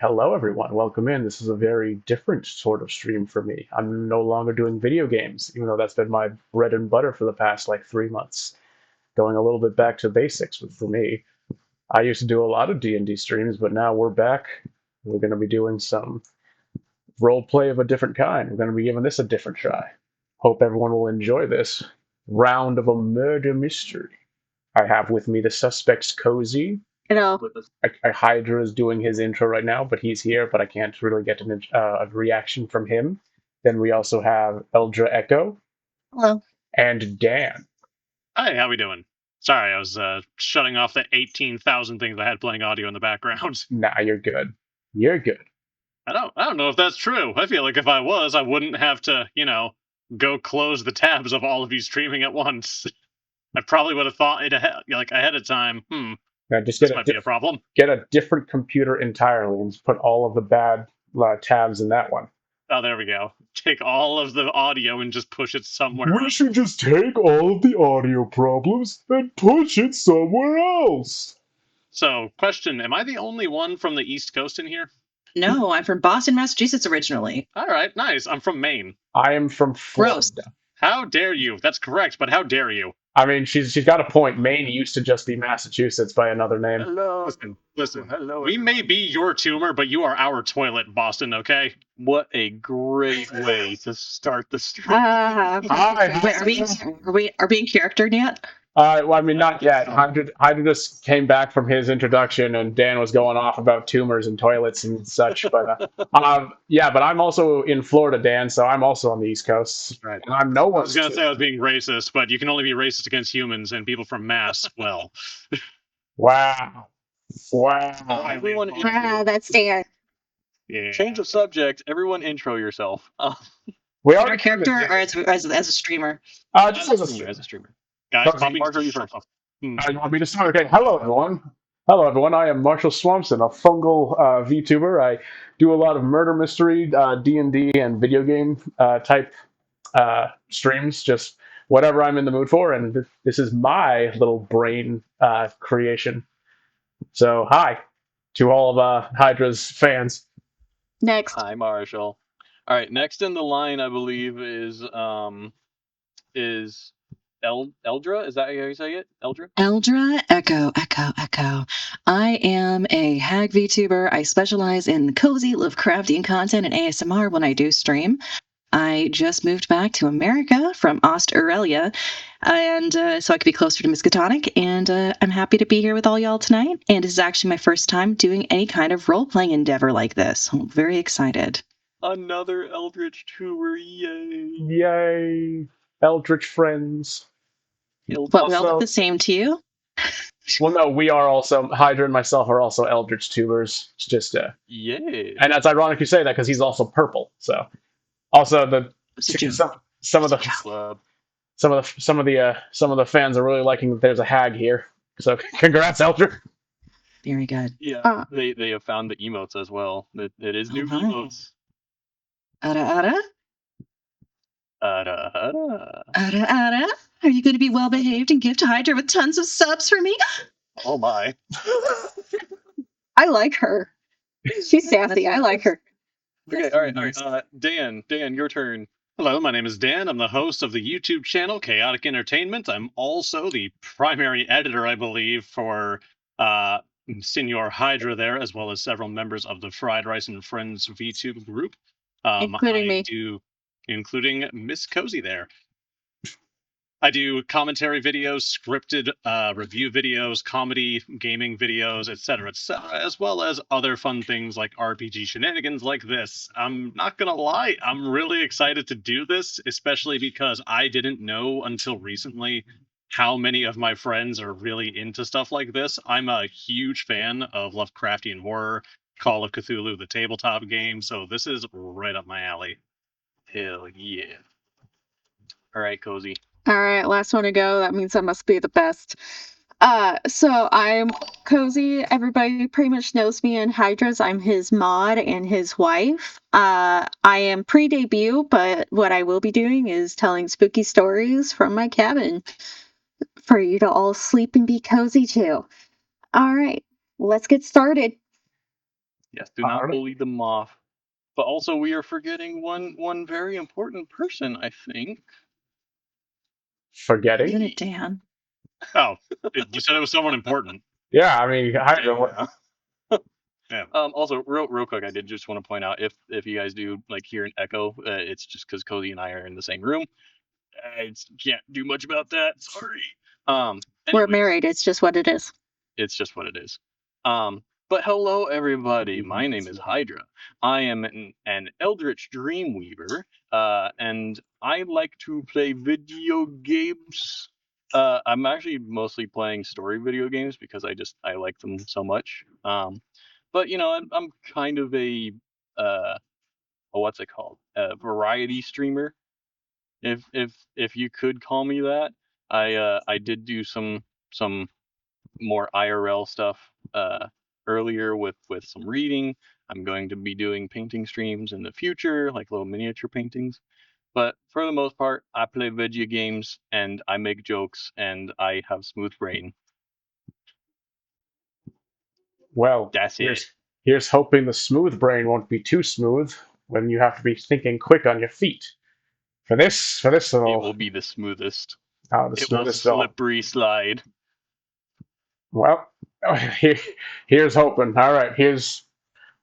Hello, everyone. Welcome in. This is a very different sort of stream for me. I'm no longer doing video games, even though that's been my bread and butter for the past 3 months. Going a little bit back to basics for me. I used to do a lot of D&D streams, but now we're back. We're going to be doing some role play of a different kind. We're going to be giving this a different try. Hope everyone will enjoy this round of a murder mystery. I have with me the suspects Cozy. Hello. Hydra is doing his intro right now, but he's here, but I can't really get a reaction from him. Then we also have Eldra Echo. Hello. And Dan. Hi, how we doing? Sorry, I was shutting off the 18,000 things I had playing audio in the background. Nah, you're good. You're good. I don't know if that's true. I feel like if I was, I wouldn't have to, go close the tabs of all of you streaming at once. I probably would have thought it ahead of time. Now just this might be a problem. Get a different computer entirely and put all of the bad tabs in that one. Oh, there we go. Take all of the audio and just push it somewhere else. We should just take all of the audio problems and push it somewhere else. So, question, am I the only one from the East Coast in here? No, I'm from Boston, Massachusetts originally. All right, nice. I'm from Maine. I am from Florida. Gross. How dare you? That's correct, but how dare you? I mean, she's got a point. Maine used to just be Massachusetts by another name. Hello. Listen. Hello. We may be your tumor, but you are our toilet, Boston, okay? What a great way to start the stream. Wait, are we in character yet? Well, I mean, not yet. Hydra just came back from his introduction, and Dan was going off about tumors and toilets and such. But yeah, but I'm also in Florida, Dan, so I'm also on the East Coast. Right. And I'm no one. I was going to say I was being racist, but you can only be racist against humans and people from Mass. Well. Wow. Everyone, that's Dan. Yeah. Change the subject. Everyone, intro yourself. We are a character or as a streamer. Just as a streamer. Guys, Marshal, you first. You want me to start? Okay. Hello, everyone. I am Marshal Swampson, a fungal VTuber. I do a lot of murder mystery, D&D, and video game type streams. Just whatever I'm in the mood for, and this is my little brain creation. So, hi to all of Hydra's fans. Next. Hi, Marshal. All right, next in the line, I believe, is Eldra. Is that how you say it? Eldra? Eldra Echo. I am a hag VTuber. I specialize in cozy Lovecraftian content and ASMR when I do stream. I just moved back to America from Australia, and so I could be closer to Miskatonic, and I'm happy to be here with all y'all tonight, and this is actually my first time doing any kind of role-playing endeavor like this. I'm very excited. Another Eldritch tuber, yay! Yay! Eldritch friends. But we all look the same to you? Well, no, we are also, Hydra and myself are also Eldritch tubers. It's just, yeah. And that's ironic you say that because he's also purple, so. Also, some of the fans are really liking that there's a hag here. So, congrats, Eldritch. Very good. Yeah, they have found the emotes as well. It is new emotes. Ara. Are you going to be well behaved and gift Hydra with tons of subs for me? Oh my! I like her. She's sassy. I like her. Okay, all right. Dan, your turn. Hello, my name is Dan. I'm the host of the YouTube channel Chaotic Entertainment. I'm also the primary editor, I believe, for Senior Hydra there, as well as several members of the Fried Rice and Friends VTube group. Including me. Including Miss Cozy there. I do commentary videos, scripted review videos, comedy, gaming videos, etc., as well as other fun things like RPG shenanigans like this. I'm not gonna lie, I'm really excited to do this, especially because I didn't know until recently how many of my friends are really into stuff like this. I'm a huge fan of Lovecraftian horror, Call of Cthulhu, the tabletop game, so this is right up my alley. Hell yeah. All right, Cozy. All right, last one to go. That means I must be the best. So I'm Cozy. Everybody pretty much knows me in Hydras. I'm his mod and his wife. I am pre-debut, but what I will be doing is telling spooky stories from my cabin for you to all sleep and be cozy too. All right, let's get started. Yes, do not bully them off. But also, we are forgetting one very important person, I think. Forgetting? Isn't it Dan? Oh, you said it was someone important. Yeah, I mean, Hydra. Yeah. Also, real quick, I did just want to point out if you guys do like hear an echo, it's just because Cozy and I are in the same room. I can't do much about that. Sorry. We're Anyways, married. It's just what it is. it's just what it is. But hello, everybody. My name is Hydra. I am an Eldritch Dreamweaver, and I like to play video games. I'm actually mostly playing story video games because I like them so much. But you know, I'm kind of a what's it called? A variety streamer, if you could call me that. I did do some more IRL stuff earlier with some reading. I'm going to be doing painting streams in the future, like little miniature paintings. But for the most part, I play video games and I make jokes and I have smooth brain. Well, That's it. here's hoping the smooth brain won't be too smooth when you have to be thinking quick on your feet. For this It little, will be the smoothest. the It will smoothest all. slippery slide. Well, here's hoping. All right,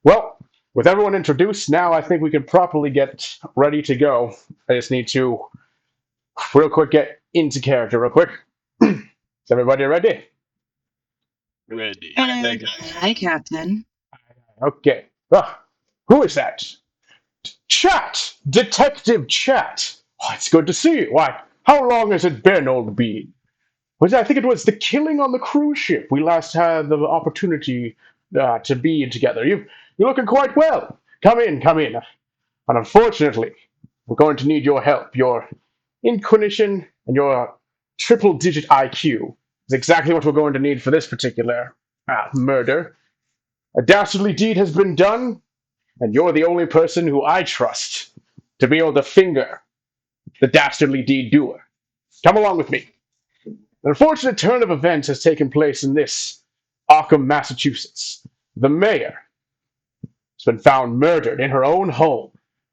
well, with everyone introduced, now I think we can properly get ready to go. I just need to, real quick, get into character real quick. Is everybody ready? Ready. Hi, Captain. Okay. Who is that? Chat! Detective Chat! Oh, it's good to see you. Why, how long has it been, old bean? I think it was the killing on the cruise ship we last had the opportunity to be together. You're looking quite well. Come in, come in. And unfortunately, we're going to need your help. Your inclination and your triple-digit IQ is exactly what we're going to need for this particular murder. A dastardly deed has been done, and you're the only person who I trust to be able to finger the dastardly deed doer. Come along with me. An unfortunate turn of events has taken place in this Arkham, Massachusetts. The mayor has been found murdered in her own home.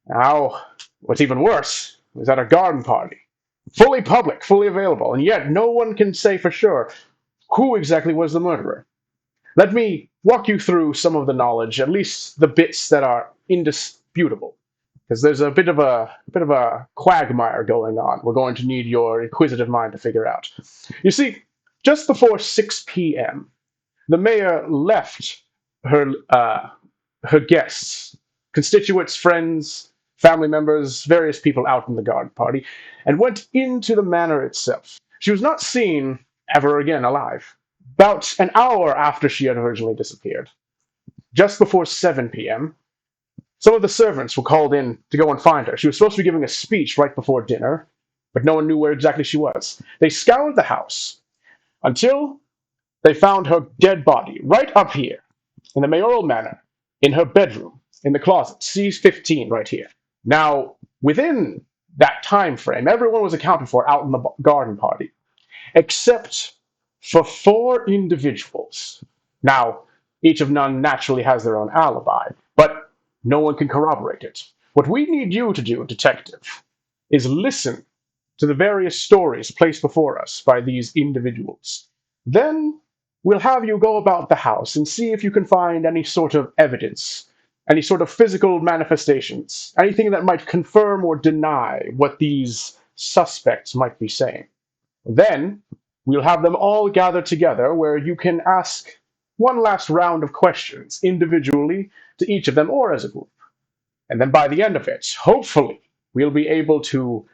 Now, what's even worse is at a garden party. Fully public, fully available, and yet no one can say for sure who exactly was the murderer. Let me walk you through some of the knowledge, at least the bits that are indisputable, because there's a bit of a quagmire going on. We're going to need your inquisitive mind to figure out. You see, just before 6 p.m., the mayor left her guests, constituents, friends, family members, various people out in the garden party, and went into the manor itself. She was not seen ever again alive. About an hour after she had originally disappeared, just before 7 p.m., some of the servants were called in to go and find her. She was supposed to be giving a speech right before dinner, but no one knew where exactly she was. They scoured the house until they found her dead body right up here in the Mayoral Manor, in her bedroom, in the closet, C15 right here. Now, within that time frame, everyone was accounted for out in the garden party, except for 4 individuals. Now, each of none naturally has their own alibi, but no one can corroborate it. What we need you to do, detective, is listen to the various stories placed before us by these individuals. Then we'll have you go about the house and see if you can find any sort of evidence, any sort of physical manifestations, anything that might confirm or deny what these suspects might be saying. Then we'll have them all gathered together where you can ask one last round of questions individually to each of them or as a group. And then by the end of it, hopefully, we'll be able to.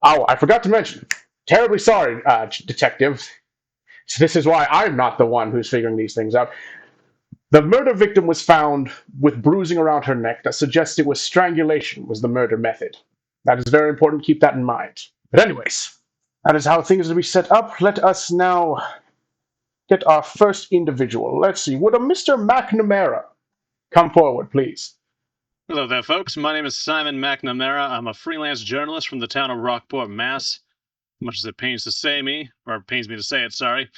Oh, I forgot to mention. Terribly sorry, detective. This is why I'm not the one who's figuring these things out. The murder victim was found with bruising around her neck that suggests it was strangulation was the murder method. That is very important. Keep that in mind. But anyways, that is how things will be set up. Let us now get our first individual. Let's see. Would a Mr. McNamara come forward, please? Hello there, folks. My name is Simon McNamara. I'm a freelance journalist from the town of Rockport, Mass. Much as it pains to say me, or pains me to say it, sorry.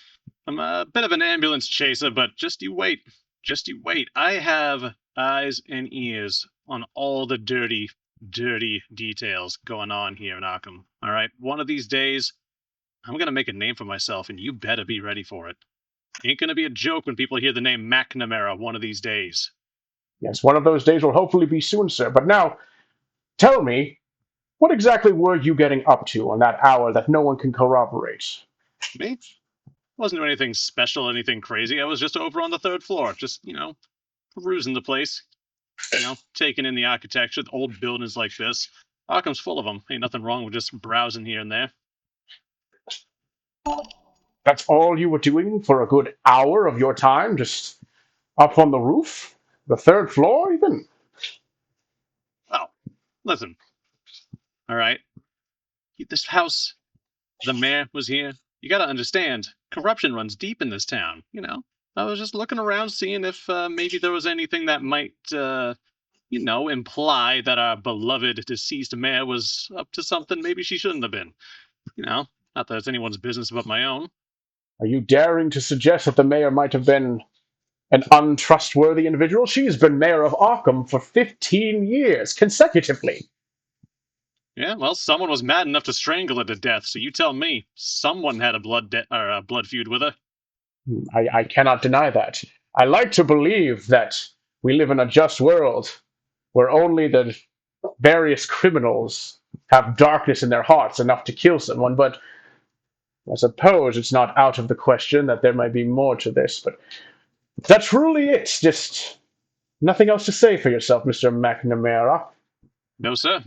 I'm a bit of an ambulance chaser, but just you wait. Just you wait. I have eyes and ears on all the dirty, dirty details going on here in Arkham. All right? One of these days, I'm going to make a name for myself, and you better be ready for it. Ain't going to be a joke when people hear the name McNamara one of these days. Yes, one of those days will hopefully be soon, sir. But now, tell me, what exactly were you getting up to on that hour that no one can corroborate? Me? Wasn't doing anything special, anything crazy. I was just over on the third floor, just, perusing the place. Taking in the architecture, the old buildings like this. Arkham's full of them. Ain't nothing wrong with just browsing here and there. That's all you were doing for a good hour of your time, just up on the roof? The third floor, even? Oh, listen. All right. This house, the mayor was here. You gotta understand, corruption runs deep in this town, I was just looking around, seeing if maybe there was anything that might, imply that our beloved deceased mayor was up to something maybe she shouldn't have been. Not that it's anyone's business but my own. Are you daring to suggest that the mayor might have been an untrustworthy individual? She's been mayor of Arkham for 15 years consecutively. Yeah, well, someone was mad enough to strangle her to death, so you tell me. Someone had a blood feud with her. I cannot deny that. I like to believe that we live in a just world where only the various criminals have darkness in their hearts enough to kill someone, but I suppose it's not out of the question that there might be more to this, but that's truly it. Just nothing else to say for yourself, Mr. McNamara. No, sir.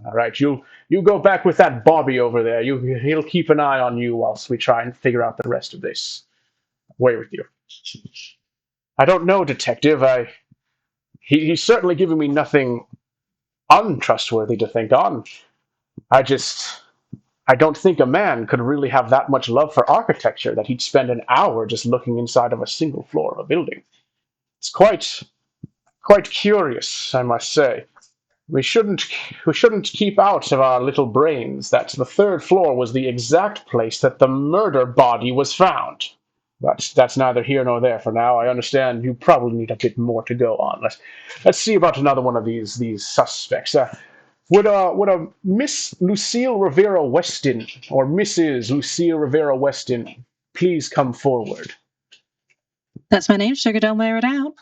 All right, you go back with that Bobby over there. He'll keep an eye on you whilst we try and figure out the rest of this. Away with you. I don't know, Detective. He's certainly giving me nothing untrustworthy to think on. I don't think a man could really have that much love for architecture that he'd spend an hour just looking inside of a single floor of a building. It's quite curious, I must say. We shouldn't keep out of our little brains that the third floor was the exact place that the murder body was found. But that's neither here nor there for now. I understand you probably need a bit more to go on. Let's see about another one of these suspects. Would a Miss Lucille Rivera Weston or Mrs. Lucille Rivera Weston please come forward? That's my name, sugar. Don't wear it out.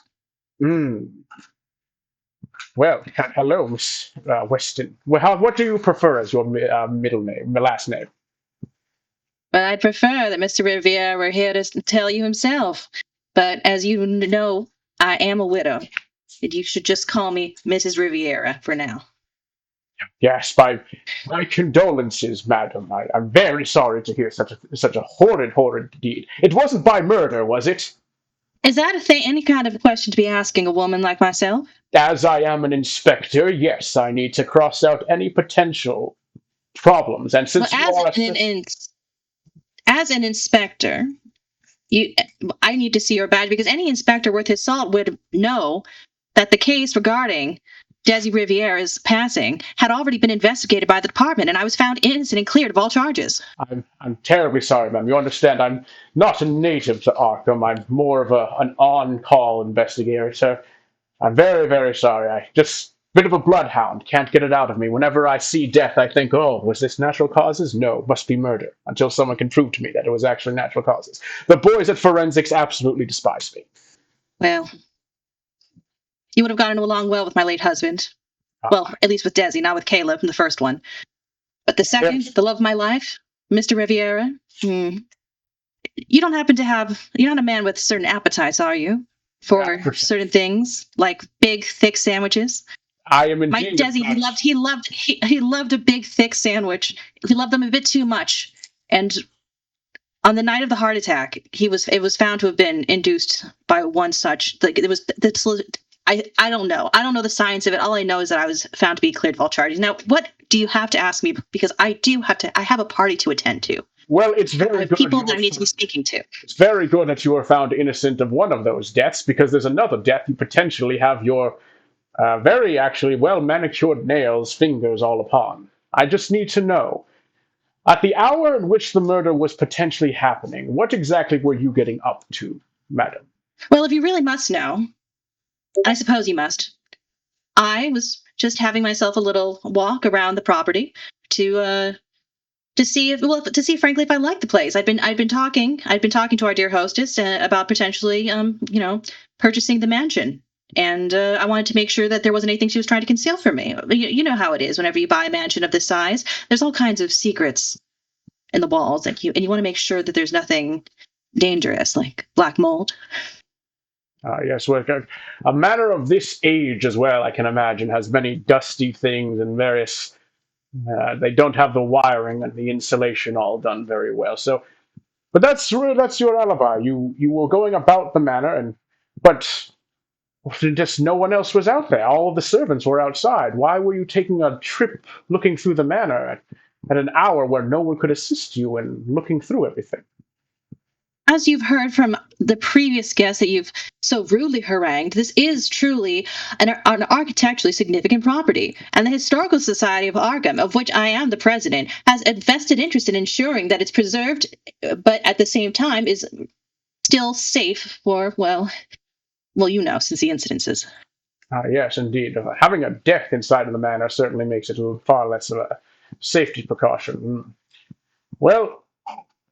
Well, hello, Miss Weston. Well, what do you prefer as your middle name, last name? But I'd prefer that Mr. Riviere were here to tell you himself. But as you know, I am a widow. And you should just call me Mrs. Riviera for now. Yes, my condolences, madam. I'm very sorry to hear such a horrid deed. It wasn't by murder, was it? Is that any kind of question to be asking a woman like myself? As I am an inspector, yes, I need to cross out any potential problems. And since Well, as an inspector, I need to see your badge because any inspector worth his salt would know that the case regarding Desi Riviera's passing had already been investigated by the department, and I was found innocent and cleared of all charges. I'm terribly sorry, ma'am. You understand, I'm not a native to Arkham. I'm more of an on-call investigator, so I'm very, very sorry. I just bit of a bloodhound. Can't get it out of me. Whenever I see death, I think, oh, was this natural causes? No, must be murder. Until someone can prove to me that it was actually natural causes. The boys at forensics absolutely despise me. Well, you would have gotten along well with my late husband. Well, at least with Desi, not with Caleb, the first one. But the second, the love of my life, Mr. Riviera, you don't happen to have, you're not a man with certain appetites, are you? For certain things, like big, thick sandwiches. I am indeed. My Desi, he loved a big, thick sandwich. He loved them a bit too much. And on the night of the heart attack, it was found to have been induced by one such. Like it was. I don't know. I don't know the science of it. All I know is that I was found to be cleared of all charges. Now, what do you have to ask me? Because I have a party to attend to. Well, it's very good. People that I need to be speaking to. It's very good that you were found innocent of one of those deaths, because there's another death you potentially have your very actually well manicured nails, fingers all upon. I just need to know, at the hour in which the murder was potentially happening, what exactly were you getting up to, madam? Well, if you really must know, I suppose you must. I was just having myself a little walk around the property to see if well to see frankly if I like the place. I'd been talking to our dear hostess about potentially purchasing the mansion. And I wanted to make sure that there wasn't anything she was trying to conceal from me. You know how it is whenever you buy a mansion of this size. There's all kinds of secrets in the walls, and you want to make sure that there's nothing dangerous like black mold. Yes, well, a manor of this age as well, I can imagine, has many dusty things and various. They don't have the wiring and the insulation all done very well. So, but that's your alibi. You were going about the manor, but just no one else was out there. All of the servants were outside. Why were you taking a trip looking through the manor at an hour where no one could assist you in looking through everything? As you've heard from the previous guests that you've so rudely harangued, this is truly an architecturally significant property, and the Historical Society of Arkham, of which I am the president, has a vested interest in ensuring that it's preserved, but at the same time is still safe for, since the incidences. Yes, indeed. Having a deck inside of the manor certainly makes it far less of a safety precaution. Well,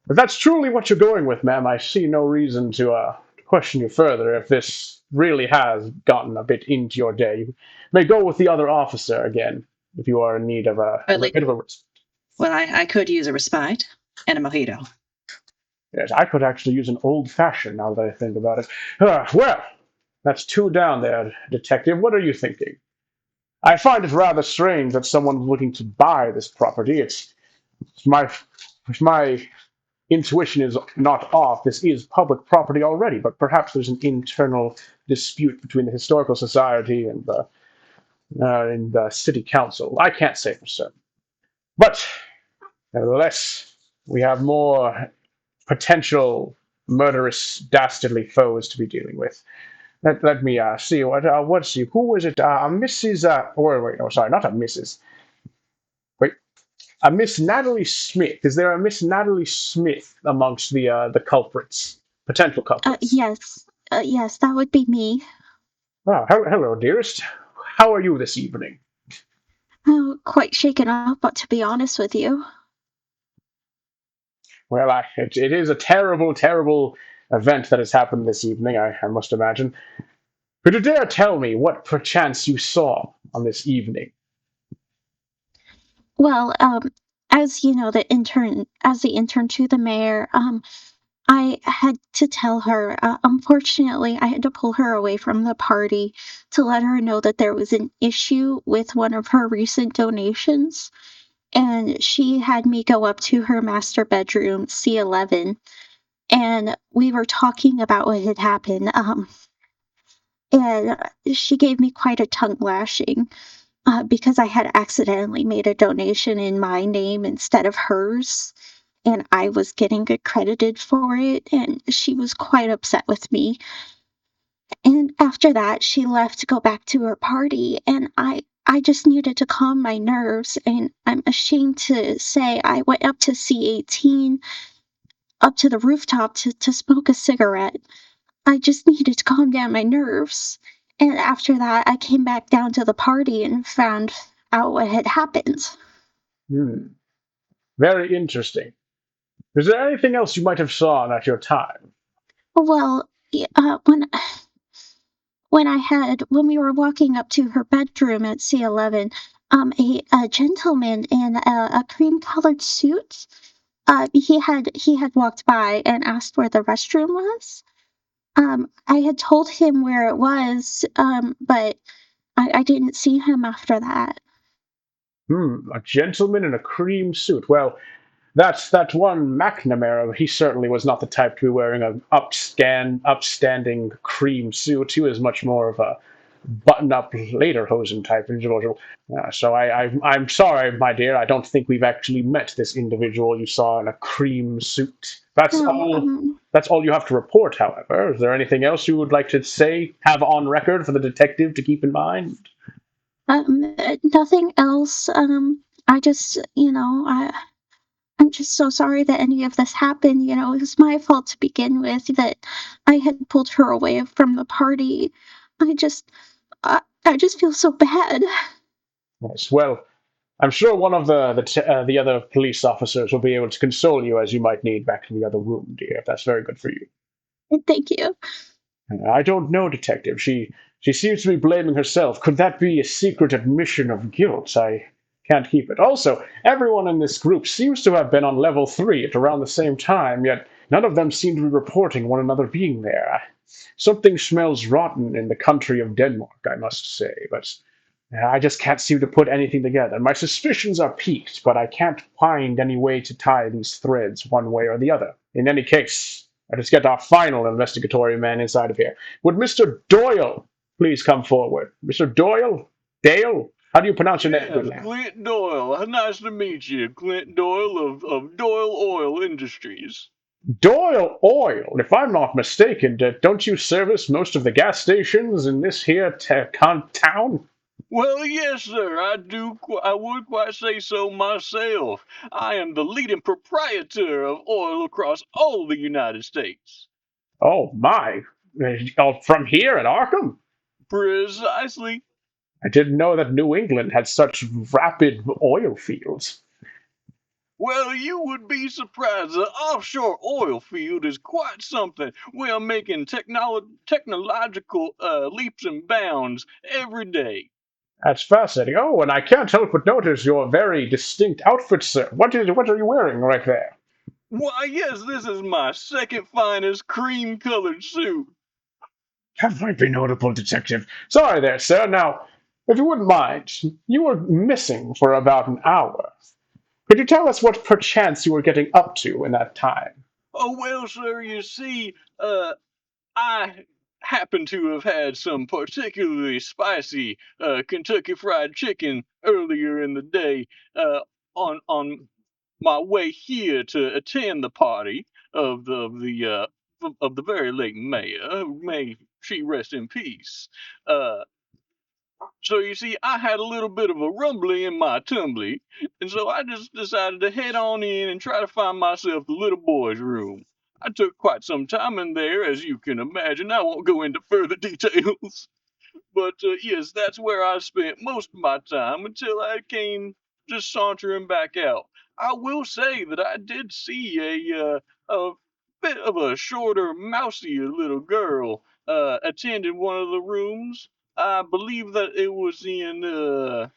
if that's truly what you're going with, ma'am, I see no reason to question you further if this really has gotten a bit into your day. You may go with the other officer again if you are in need of a bit of a respite. Well, I could use a respite and a mojito. Yes, I could actually use an old-fashioned now that I think about it. Well, that's two down there, detective. What are you thinking? I find it rather strange that someone's looking to buy this property. It's my if my intuition is not off. This is public property already, but perhaps there's an internal dispute between the historical society and the city council. I can't say for certain, but nevertheless, we have more potential murderous, dastardly foes to be dealing with. Let me see what's she? Who is it? Mrs. Or wait, no, sorry, not a Mrs. Wait, a Miss Natalie Smith. Is there a Miss Natalie Smith amongst the culprits, potential culprits? Yes. Yes, that would be me. Oh, hello, dearest. How are you this evening? Oh, quite shaken up, but to be honest with you. Well, it is a terrible, terrible event that has happened this evening, I must imagine. Could you dare tell me what perchance you saw on this evening? Well, as you know, as the intern to the mayor, I had to tell her, unfortunately, I had to pull her away from the party to let her know that there was an issue with one of her recent donations. And she had me go up to her master bedroom, C11, and we were talking about what had happened. And she gave me quite a tongue lashing because I had accidentally made a donation in my name instead of hers. And I was getting accredited for it, and she was quite upset with me. And after that, she left to go back to her party, and I just needed to calm my nerves. And I'm ashamed to say I went up to C18, up to the rooftop to smoke a cigarette. I just needed to calm down my nerves. And after that, I came back down to the party and found out what had happened. Hmm. Very interesting. Is there anything else you might have saw at your time? Well, when we were walking up to her bedroom at C11, a gentleman in a cream-colored suit, he had walked by and asked where the restroom was. I had told him where it was, but I didn't see him after that. A gentleman in a cream suit. Well, that's that one McNamara. He certainly was not the type to be wearing an upstanding cream suit. He was much more of a button-up lederhosen type individual. So I'm sorry, my dear. I don't think we've actually met this individual you saw in a cream suit. That's No, all. That's all you have to report. However, is there anything else you would like to say, have on record for the detective to keep in mind? nothing else. I just, I'm just so sorry that any of this happened. It was my fault to begin with that I had pulled her away from the party. I just feel so bad. Yes, well, I'm sure one of the other police officers will be able to console you as you might need back in the other room, dear, if that's very good for you. Thank you. I don't know, Detective. She seems to be blaming herself. Could that be a secret admission of guilt? I can't keep it. Also, everyone in this group seems to have been on level 3 at around the same time, yet none of them seem to be reporting one another being there. Something smells rotten in the country of Denmark, I must say, but I just can't seem to put anything together. My suspicions are piqued, but I can't find any way to tie these threads one way or the other. In any case, let us get our final investigatory man inside of here. Would Mr. Doyle please come forward? Mr. Doyle? Dale? How do you pronounce your name, good Yes, man? Clint Doyle. Nice to meet you. Clint Doyle of Doyle Oil Industries. Doyle Oil, if I'm not mistaken, don't you service most of the gas stations in this here town? Well, yes, sir. I do. I would quite say so myself. I am the leading proprietor of oil across all the United States. Oh, my. From here at Arkham? Precisely. I didn't know that New England had such rapid oil fields. Well, you would be surprised. The offshore oil field is quite something. We are making technological leaps and bounds every day. That's fascinating. Oh, and I can't help but notice your very distinct outfit, sir. What are you wearing right there? Why, yes, this is my second finest cream colored suit. That might be notable, detective. Sorry there, sir. Now, if you wouldn't mind, you were missing for about an hour. Could you tell us what perchance you were getting up to in that time? Oh, well, sir, you see, I happen to have had some particularly spicy Kentucky Fried Chicken earlier in the day on my way here to attend the party of the very late mayor. May she rest in peace. Uh, so you see, I had a little bit of a rumbly in my tumbly, and so I just decided to head on in and try to find myself the little boy's room. I took quite some time in there, as you can imagine. I won't go into further details. But yes, that's where I spent most of my time until I came just sauntering back out. I will say that I did see a bit of a shorter, mousier little girl attending one of the rooms. I believe that it was in I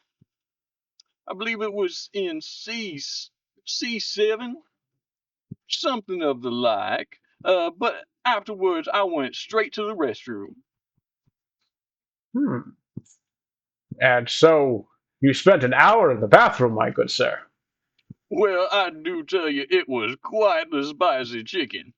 believe it was in C7, something of the like. But afterwards, I went straight to the restroom. Hmm. And so you spent an hour in the bathroom, my good sir. Well, I do tell you, it was quite the spicy chicken.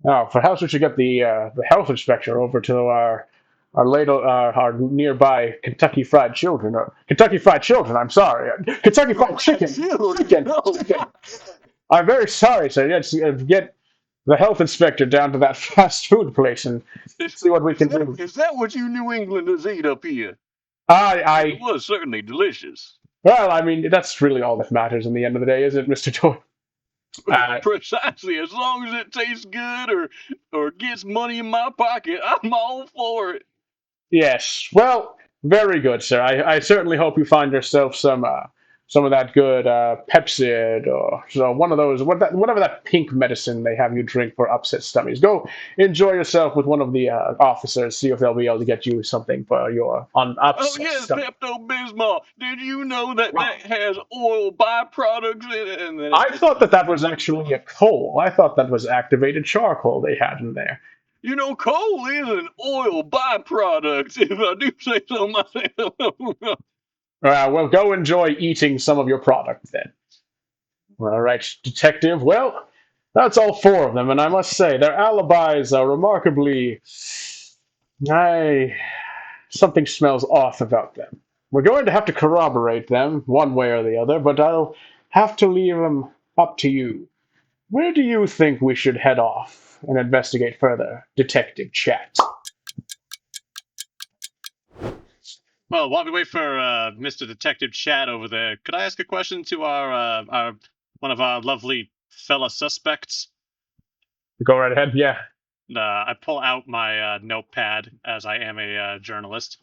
Now, perhaps we should get the health inspector over to our nearby Kentucky Fried Children, or Kentucky Fried Children. I'm sorry, Kentucky Fried Chicken. Chicken. No. Chicken. I'm very sorry, sir. Let's get the health inspector down to that fast food place and see what we can do. Is that what you New Englanders eat up here? It I was certainly delicious. well, I mean, that's really all that matters in the end of the day, isn't it, Mr. Toy? Precisely. As long as it tastes good or gets money in my pocket, I'm all for it. Yes. Well, very good, sir. I certainly hope you find yourself some of that good Pepsid or so one of those whatever that pink medicine they have you drink for upset stomachs. Go enjoy yourself with one of the officers. See if they'll be able to get you something for your on Oh upset yes, stomach. Pepto Bismol. Did you know that that has oil byproducts in it, and that I thought that was actually a coal. I thought that was activated charcoal they had in there. coal is an oil byproduct, if I do say so myself. Well, go enjoy eating some of your product then. All right, detective. Well, that's all four of them, and I must say their alibis are remarkably. I something smells off about them. We're going to have to corroborate them one way or the other, but I'll have to leave them up to you. Where do you think we should head off and investigate further, Detective Chat? Well, while we wait for Mr. Detective Chat over there, could I ask a question to our one of our lovely fella suspects? Go right ahead. Yeah. I pull out my notepad, as I am a journalist,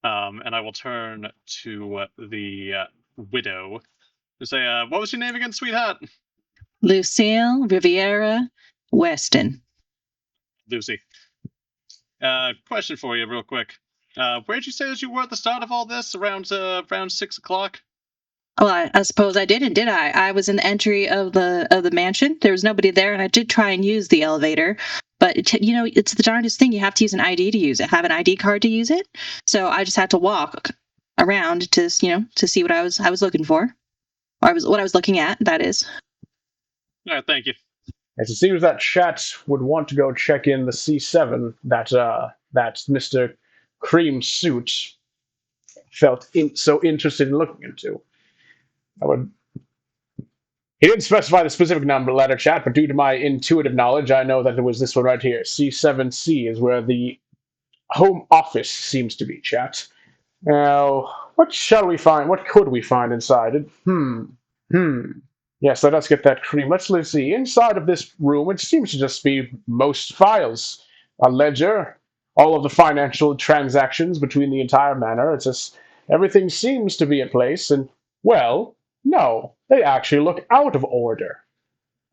and I will turn to the widow and say, "What was your name again, sweetheart?" Lucille Riviera Weston. Lucy. Question for you, real quick. Where'd you say that you were at the start of all this? Around 6 o'clock. Well, I suppose I didn't, did I? I was in the entry of the mansion. There was nobody there, and I did try and use the elevator. But it's the darndest thing. You have to use an ID to use it. Have an ID card to use it. So I just had to walk around to see what I was looking for, or what I was looking at. That is. All right, thank you. As it seems that Chat would want to go check in the C7 that Mr. Cream Suit felt so interested in looking into. He didn't specify the specific number letter, Chat, but due to my intuitive knowledge, I know that it was this one right here. C7C is where the home office seems to be, Chat. Now, what shall we find? What could we find inside it? Yes, let us get that cream. Let's see. Inside of this room, it seems to just be most files, a ledger, all of the financial transactions between the entire manor. It's just everything seems to be in place, and well, no, they actually look out of order.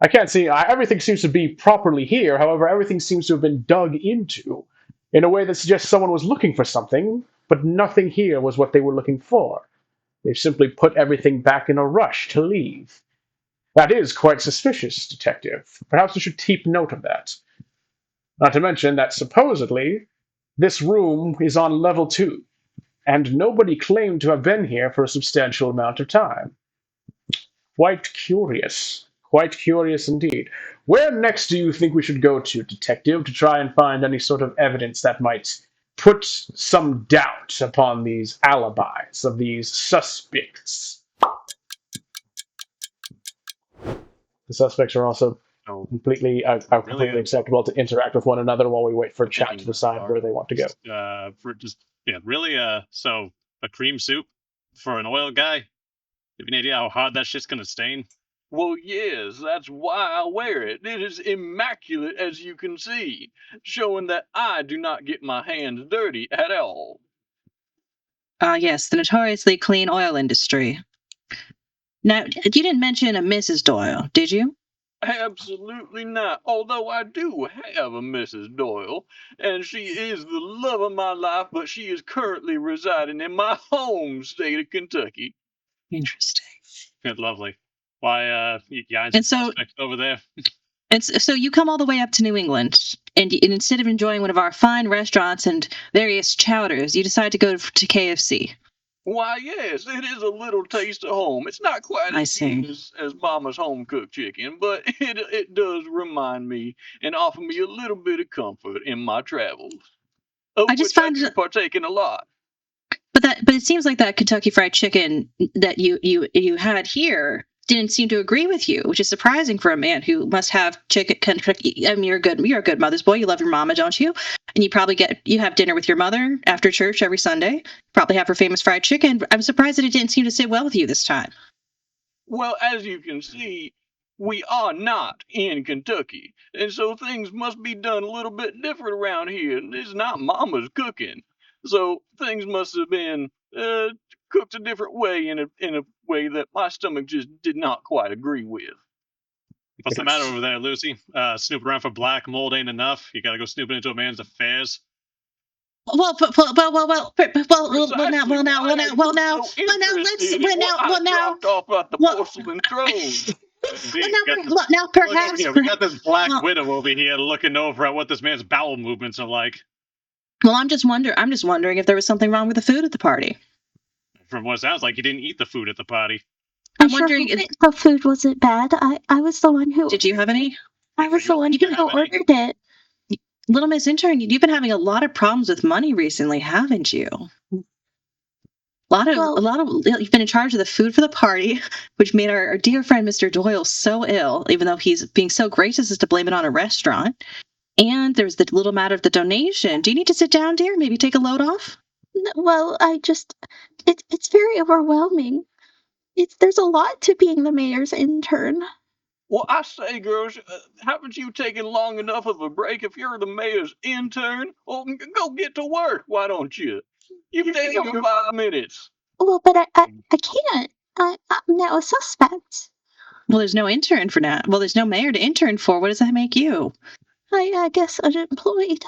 I can't see. Everything seems to be properly here. However, everything seems to have been dug into in a way that suggests someone was looking for something, but nothing here was what they were looking for. They've simply put everything back in a rush to leave. That is quite suspicious, Detective. Perhaps we should keep note of that. Not to mention that supposedly this room is on level 2, and nobody claimed to have been here for a substantial amount of time. Quite curious. Quite curious indeed. Where next do you think we should go to, Detective, to try and find any sort of evidence that might put some doubt upon these alibis of these suspects? The suspects are also completely acceptable to interact with one another while we wait for Chat to decide where they want to go. So a cream soup for an oil guy? Have you any idea how hard that shit's gonna stain? Well, yes, that's why I wear it. It is immaculate, as you can see, showing that I do not get my hands dirty at all. Yes, the notoriously clean oil industry. Now, you didn't mention a Mrs. Doyle, did you? Absolutely not. Although I do have a Mrs. Doyle, and she is the love of my life, but she is currently residing in my home state of Kentucky. Interesting. Good, lovely. Why, and so over there. And so you come all the way up to New England, and instead of enjoying one of our fine restaurants and various chowders, you decide to go to KFC. Why, yes, it is a little taste of home. It's not quite as good as Mama's home-cooked chicken, but it does remind me and offer me a little bit of comfort in my travels, of I do partake in a lot. But it seems like that Kentucky Fried Chicken that you had here didn't seem to agree with you, which is surprising for a man who must have chicken Kentucky. I mean, you're a good mother's boy. You love your mama, don't you? And you have dinner with your mother after church every Sunday. Probably have her famous fried chicken. I'm surprised that it didn't seem to sit well with you this time. Well, as you can see, we are not in Kentucky, and so things must be done a little bit different around here. It's not Mama's cooking, so things must have been cooked a different way in a way that my stomach just did not quite agree with. What's the matter over there, Lucy? Snooping around for black mold ain't enough. You gotta go snooping into a man's affairs. Well, now, let's porcelain throne. Now, perhaps we got this black widow over here looking over at what this man's bowel movements are like. Well, I'm just wondering if there was something wrong with the food at the party. From what it sounds like, you didn't eat the food at the party. I'm wondering if the food wasn't bad. I was the one who. Did you have any? I was the one who ordered it. Little Miss Intern, you've been having a lot of problems with money recently, haven't you? You've been in charge of the food for the party, which made our dear friend Mr. Doyle so ill, even though he's being so gracious as to blame it on a restaurant. And there's the little matter of the donation. Do you need to sit down, dear? Maybe take a load off? Well, it's very overwhelming. There's a lot to being the mayor's intern. Well, I say, girls, haven't you taken long enough of a break? If you're the mayor's intern, well, go get to work. Why don't you? You've taken your 5 minutes. Well, but I can't. I'm now a suspect. Well, there's no intern for now. Well, there's no mayor to intern for. What does that make you? I guess unemployed.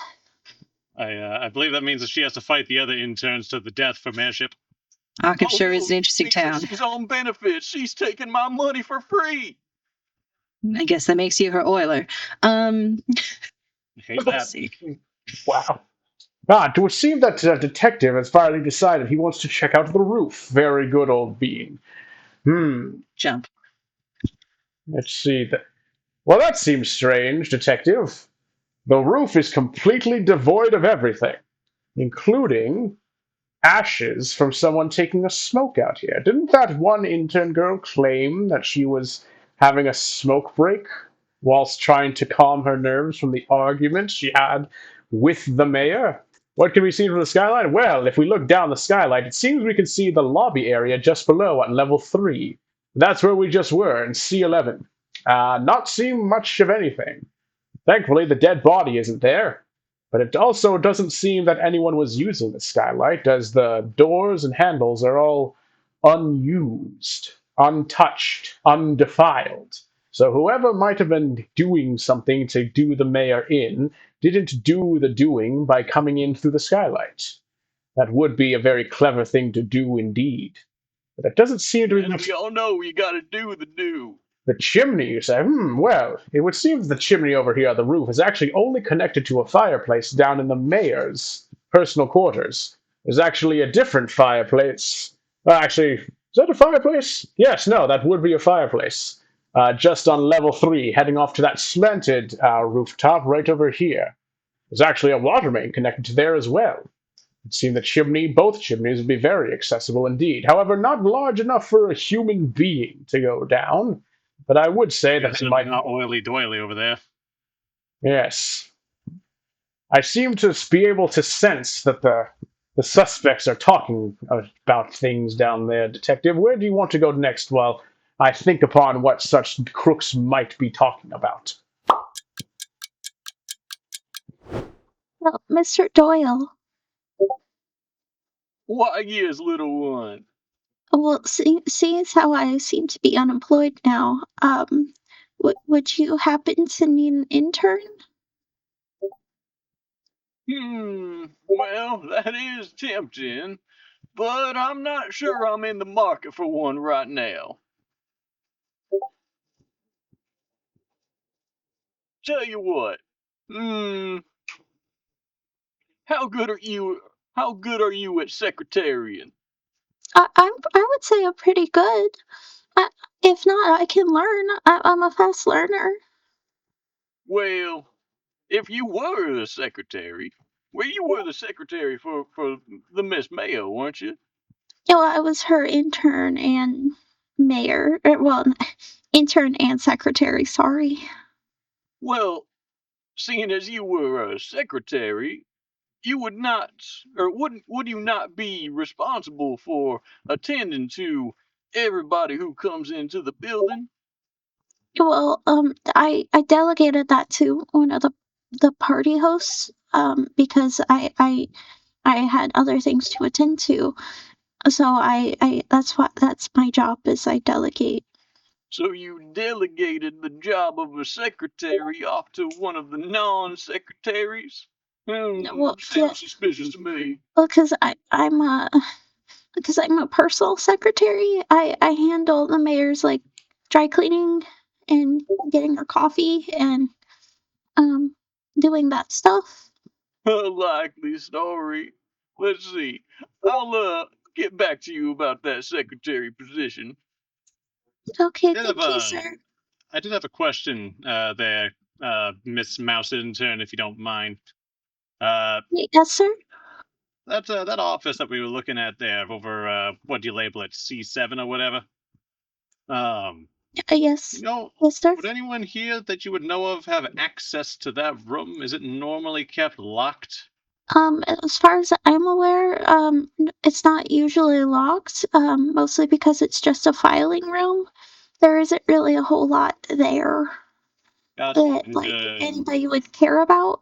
I believe that means that she has to fight the other interns to the death for mayorship. Arkham Oh, sure is no, an interesting means that town. she's on benefits. She's taking my money for free. I guess that makes you her oiler. I hate that. Let's see. Wow. Ah, to seem that detective has finally decided he wants to check out the roof. Very good old being. Jump. Let's see. Well, that seems strange, detective. The roof is completely devoid of everything, including ashes from someone taking a smoke out here. Didn't that one intern girl claim that she was having a smoke break whilst trying to calm her nerves from the argument she had with the mayor? What can be seen from the skyline? Well, if we look down the skylight, it seems we can see the lobby area just below on level 3. That's where we just were, in C11. Not seeing much of anything. Thankfully, the dead body isn't there. But it also doesn't seem that anyone was using the skylight, as the doors and handles are all unused, untouched, undefiled. So whoever might have been doing something to do the mayor in didn't do the doing by coming in through the skylight. That would be a very clever thing to do indeed. But it doesn't seem to be And much. we all know you gotta do the do. The chimney, you say? Well, it would seem that the chimney over here on the roof is actually only connected to a fireplace down in the mayor's personal quarters. There's actually a different fireplace. Actually, is that a fireplace? Yes, no, that would be a fireplace. Just on level 3, heading off to that slanted rooftop right over here. There's actually a water main connected to there as well. It seemed the both chimneys would be very accessible indeed. However, not large enough for a human being to go down. But I would say Yeah, that they certainly might. not oily doily over there. Yes. I seem to be able to sense that the suspects are talking about things down there, Detective. Where do you want to go next while I think upon what such crooks might be talking about? Well, Mr. Doyle. Why, yes, little one. Well, seeing as how I seem to be unemployed now, would you happen to need an intern? Well, that is tempting, but I'm not sure I'm in the market for one right now. Tell you what, how good are you? How good are you at secretarian? I would say I'm pretty good. I, if not, I can learn. I'm a fast learner. Well, if you were the secretary, well, you were the secretary for the Miss Mayo, weren't you? Well, I was her intern and mayor. Well, intern and secretary. Sorry. Well, seeing as you were a secretary, you would not, or would you not be responsible for attending to everybody who comes into the building? Well, I delegated that to one of the party hosts. Because I had other things to attend to. So that's my job is I delegate. So you delegated the job of a secretary off to one of the non-secretaries? Well, yeah, Sounds suspicious to me. well, because I'm a personal secretary. I handle the mayor's like dry cleaning and getting her coffee and um doing that stuff. A likely story. Let's see. I'll get back to you about that secretary position. Okay, I did have thank you, a, sir. I did have a question there, Miss Mouse intern, if you don't mind. Yes, sir. That office that we were looking at there over what do you label it, C7 or whatever. Yes, You know, yes, sir. would anyone here that you would know of have access to that room? Is it normally kept locked? As far as I'm aware, it's not usually locked. Mostly because it's just a filing room. there isn't really a whole lot there Gotcha. that And like anybody would care about.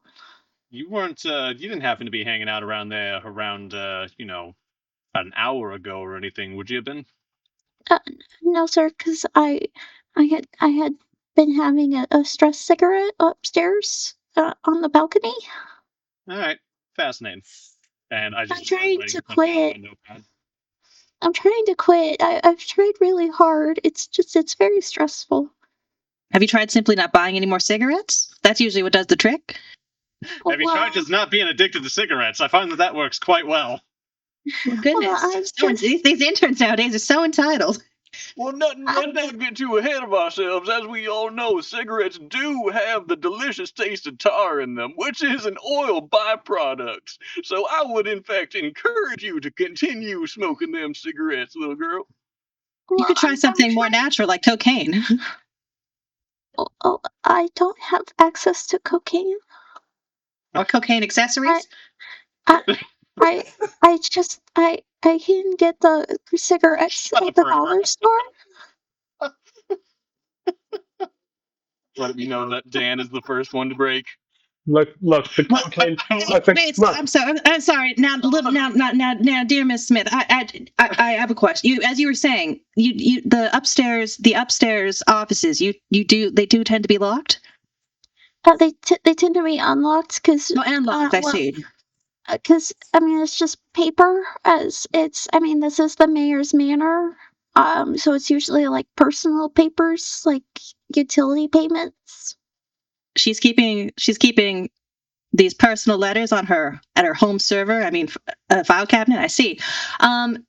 you weren't, you didn't happen to be hanging out around there around, about an hour ago or anything, would you have been? Uh, no, sir, because I had been having a stress cigarette upstairs on the balcony. All right, fascinating. And I I'm just start trying writing to something out on my quit. notepad. I'm trying to quit. I've tried really hard. It's very stressful. Have you tried simply not buying any more cigarettes? That's usually what does the trick. Have you tried Well, just not being addicted to cigarettes? I find that works quite well. Well, well, goodness. I'm just. These interns nowadays are so entitled. Well, I, let's not get too ahead of ourselves. As we all know, cigarettes do have the delicious taste of tar in them, which is an oil byproduct. So I would, in fact, encourage you to continue smoking them cigarettes, little girl. You well, could try I'm something more trying. natural like cocaine. Oh, I don't have access to cocaine. Or cocaine I, accessories. I, I, I can get the cigarettes That's a at the pervert. dollar store. Let me know that Dan is the first one to break. Look, the Well, cocaine. wait, Look, wait, look. I'm sorry. I'm sorry. Now, dear Miss Smith, I have a question. As you were saying, the upstairs offices, they do tend to be locked. They tend to be unlocked because Oh, and locked. I see. because I mean it's just paper. As it's I mean this is the mayor's manor. So it's usually like personal papers, like utility payments. She's keeping these personal letters on her at her home server. I mean, file cabinet. I see. Um,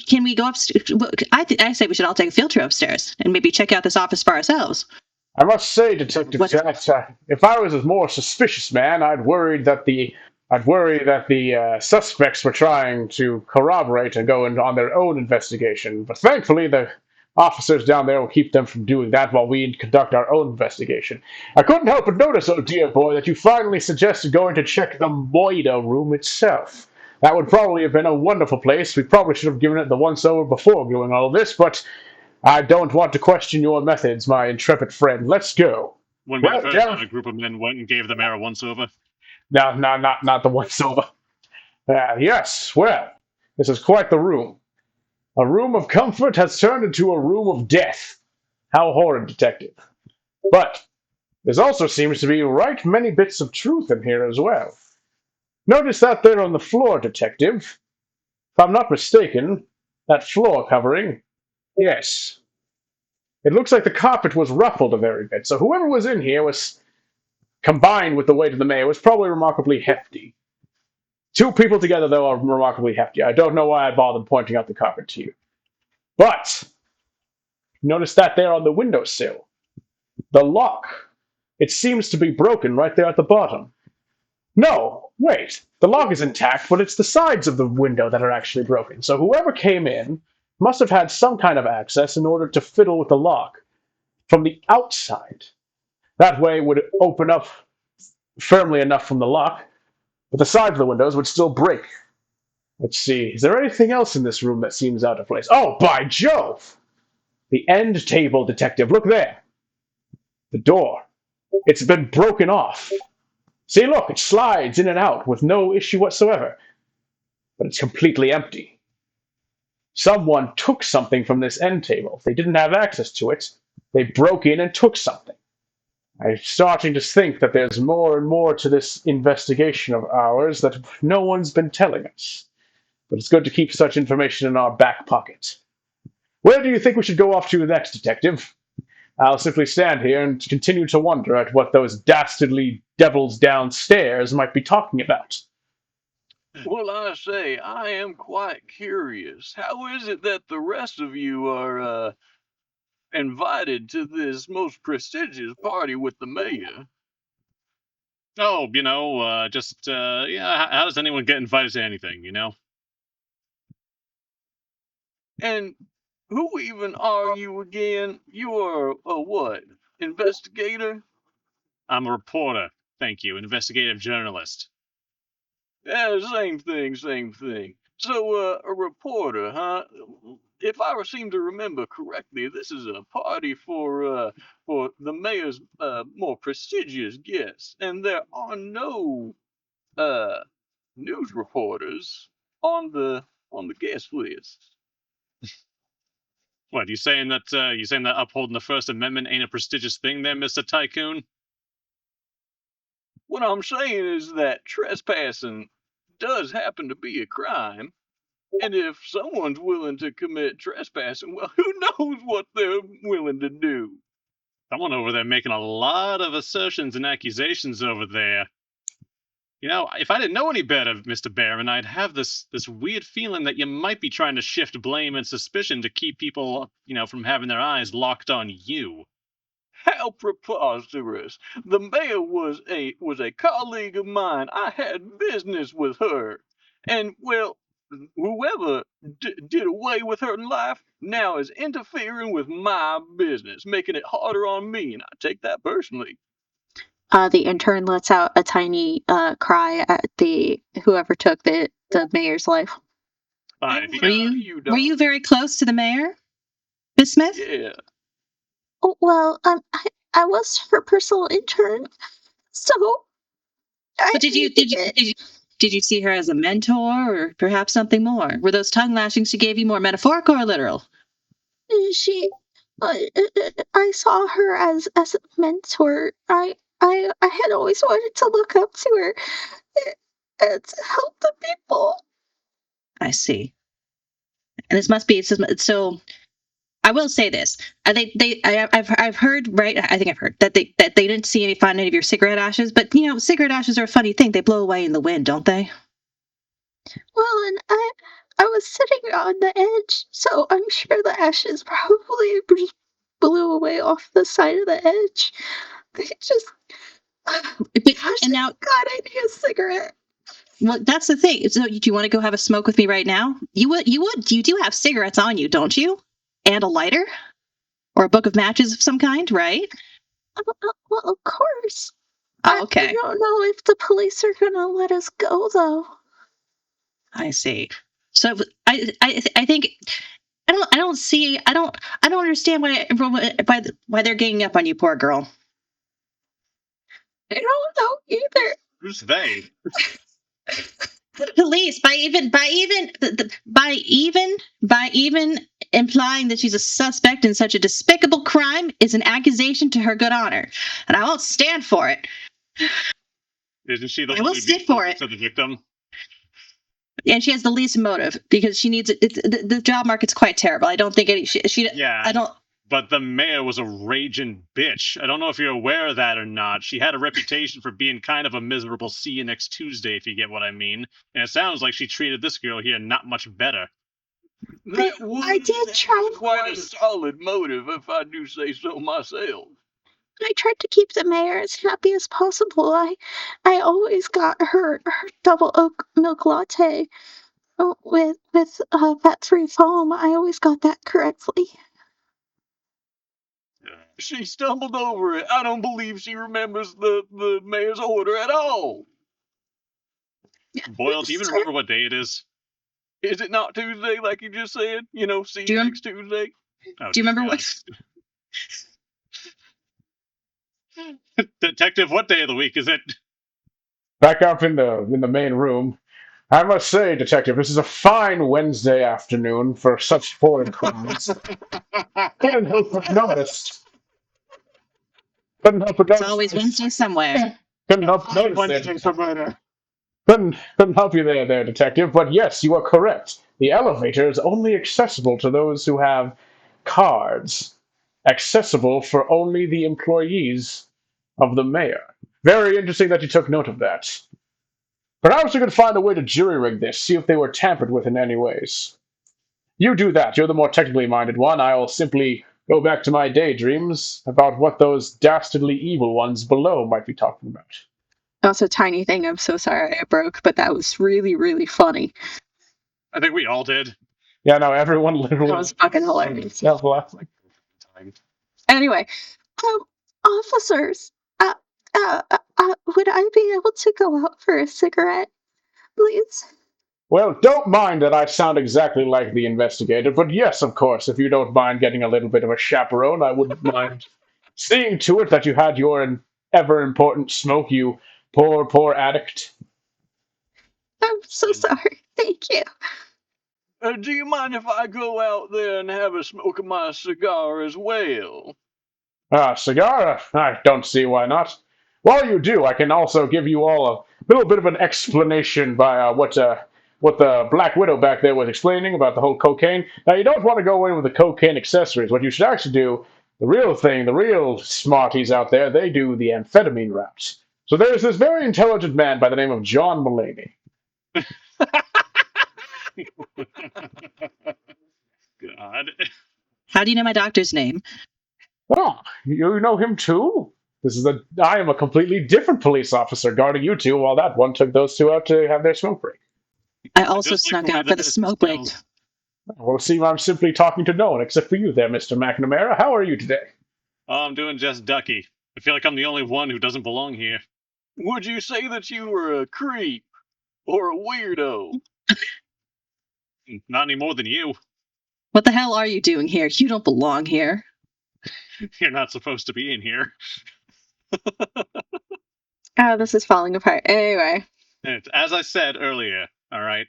can we go upstairs? I say we should all take a field trip upstairs and maybe check out this office for ourselves. I must say, Detective What? Jack, if I was a more suspicious man, I'd worry that the suspects were trying to corroborate and go in on their own investigation. But thankfully, the officers down there will keep them from doing that while we conduct our own investigation. I couldn't help but notice, oh dear boy, that you finally suggested going to check the Moida room itself. That would probably have been a wonderful place. We probably should have given it the once over before doing all this, but I don't want to question your methods, my intrepid friend. Let's go. Wouldn't be the Well, first time Gareth. a group of men went and gave the mayor a once over. No, no, not the once over. Yes, well, this is quite the room. A room of comfort has turned into a room of death. How horrid, detective. But there also seems to be right many bits of truth in here as well. Notice that there on the floor, detective. If I'm not mistaken, that floor covering, yes. It looks like the carpet was ruffled a very bit, so whoever was in here was, combined with the weight of the mayor, was probably remarkably hefty. Two people together, though, are remarkably hefty. I don't know why I bothered pointing out the carpet to you. But notice that there on the windowsill. The lock. It seems to be broken right there at the bottom. No, wait. The lock is intact, but it's the sides of the window that are actually broken. So whoever came in must have had some kind of access in order to fiddle with the lock from the outside. That way it would open up firmly enough from the lock, but the sides of the windows would still break. Let's see. Is there anything else in this room that seems out of place? Oh, by Jove! The end table, detective. Look there. The door. It's been broken off. See, look, it slides in and out with no issue whatsoever. But it's completely empty. Someone took something from this end table. They didn't have access to it. They broke in and took something. I'm starting to think that there's more and more to this investigation of ours that no one's been telling us. But it's good to keep such information in our back pocket. Where do you think we should go off to next, Detective? I'll simply stand here and continue to wonder at what those dastardly devils downstairs might be talking about. Well, I say, I am quite curious. How is it that the rest of you are invited to this most prestigious party with the mayor? Oh, yeah, how does anyone get invited to anything? And who even are you again? You are a what? Investigator? I'm a reporter. Thank you. Investigative journalist. Yeah, same thing, same thing. So, a reporter, huh? If I seem to remember correctly, this is a party for the mayor's more prestigious guests, and there are no uh news reporters on the guest list. What, you saying that upholding the First Amendment ain't a prestigious thing there, Mr. Tycoon? What I'm saying is that trespassing does happen to be a crime, and if someone's willing to commit trespassing, well, who knows what they're willing to do? Someone over there making a lot of assertions and accusations over there. You know, if I didn't know any better, Mr. Barron, I'd have this weird feeling that you might be trying to shift blame and suspicion to keep people, from having their eyes locked on you. How preposterous! The mayor was a colleague of mine. I had business with her, and well, whoever did away with her life now is interfering with my business, making it harder on me, and I take that personally. The intern lets out a tiny cry at the whoever took the mayor's life. If you Were got, you very close to the mayor, Miss Smith? Yeah. Oh, well, I was her personal intern, so I But did you see her as a mentor, or perhaps something more? Were those tongue lashings she gave you more metaphorical or literal? she I saw her as a mentor. I had always wanted to look up to her and to help the people. I see. And this must be so. I will say this. I've heard, right? I think I've heard that they didn't find any of your cigarette ashes. But cigarette ashes are a funny thing. They blow away in the wind, don't they? Well, and I was sitting on the edge, so I'm sure the ashes probably just blew away off the side of the edge. They just gosh, And now, God, I need a cigarette. well, that's the thing. So, do you want to go have a smoke with me right now? You would. You do have cigarettes on you, don't you? And a lighter or a book of matches of some kind, right? Well, of course. Oh, I okay. don't know if the police are gonna let us go, though. I see. So I think I don't see I don't understand why they're ganging up on you, poor girl. I don't know either. who's they? The police, by even implying that she's a suspect in such a despicable crime is an accusation to her good honor, and I won't stand for it. Isn't she the I one will who'd sit be for it. closest to the victim? And she has the least motive because she needs it. The job market's quite terrible. I don't think she Yeah. I don't. But the mayor was a raging bitch. I don't know if you're aware of that or not. She had a reputation for being kind of a miserable see you next Tuesday, if you get what I mean. And it sounds like she treated this girl here not much better. I did try Quite a solid motive, if I do say so myself. I tried to keep the mayor as happy as possible. I always got her double oak milk latte with fat-free foam. I always got that correctly. She stumbled over it. I don't believe she remembers the mayor's order at all. Boyle, do you even remember what day it is? Is it not Tuesday, like you just said? See Do you you next Tuesday. Oh, Do you remember God. what? Detective, what day of the week is it? Back up in the main room. I must say, Detective, this is a fine Wednesday afternoon for such foreign crimes. Couldn't help but notice. Couldn't help but It's notice always this. Wednesday somewhere. Couldn't help but notice there. Couldn't help you there, Detective. But yes, you are correct. The elevator is only accessible to those who have cards. Accessible for only the employees of the mayor. Very interesting that you took note of that. Perhaps we could find a way to jury rig this, see if they were tampered with in any ways. You do that. You're the more technically minded one. I'll simply go back to my daydreams about what those dastardly evil ones below might be talking about. That's a tiny thing. I'm so sorry I broke, but that was really, really funny. I think we all did. Yeah, no, everyone literally. That was fucking hilarious. Laughing. Anyway, officers, would I be able to go out for a cigarette, please? Well, don't mind that I sound exactly like the investigator, but yes, of course, if you don't mind getting a little bit of a chaperone, I wouldn't mind seeing to it that you had your ever important smoke, you poor, poor addict. I'm so And sorry. Thank you. Do you mind if I go out there and have a smoke of my cigar as well? Ah, cigar? I don't see why not. While you do, I can also give you all a little bit of an explanation by what the Black Widow back there was explaining about the whole cocaine. Now, you don't want to go in with the cocaine accessories. What you should actually do, the real thing, the real smarties out there, they do the amphetamine route. So there's this very intelligent man by the name of John Mulaney. God. How do you know my doctor's name? Oh, you know him too? I am a completely different police officer guarding you two while that one took those two out to have their smoke break. I I also just like the snuck way out for the this smoke break. smells. Well, it seems I'm simply talking to no one except for you there, Mr. McNamara. How are you today? Oh, I'm doing just ducky. I feel like I'm the only one who doesn't belong here. Would you say that you were a creep or a weirdo? Not any more than you. What the hell are you doing here? You don't belong here. You're not supposed to be in here. Oh, this is falling apart. Anyway. As I said earlier, all right.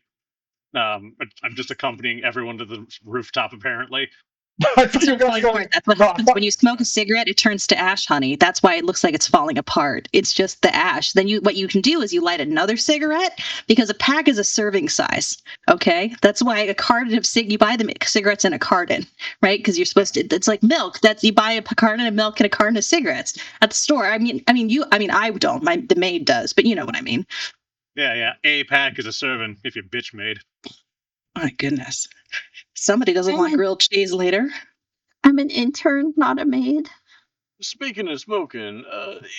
I'm just accompanying everyone to the rooftop, apparently. I thought It's you were not going falling to go. apart. That's what No, I happens when thought, you smoke a cigarette. It turns to ash, honey. That's why it looks like it's falling apart. It's just the ash. Then what you can do is you light another cigarette because a pack is a serving size. Okay, that's why a carton of you buy the cigarettes in a carton, right? Because you're supposed to. It's like milk. That's you buy a carton of milk and a carton of cigarettes at the store. I don't. The maid does, but you know what I mean. Yeah. A pack is a serving if you're bitch made. My goodness. Somebody doesn't want grilled cheese later. I'm an intern, not a maid. Speaking of smoking,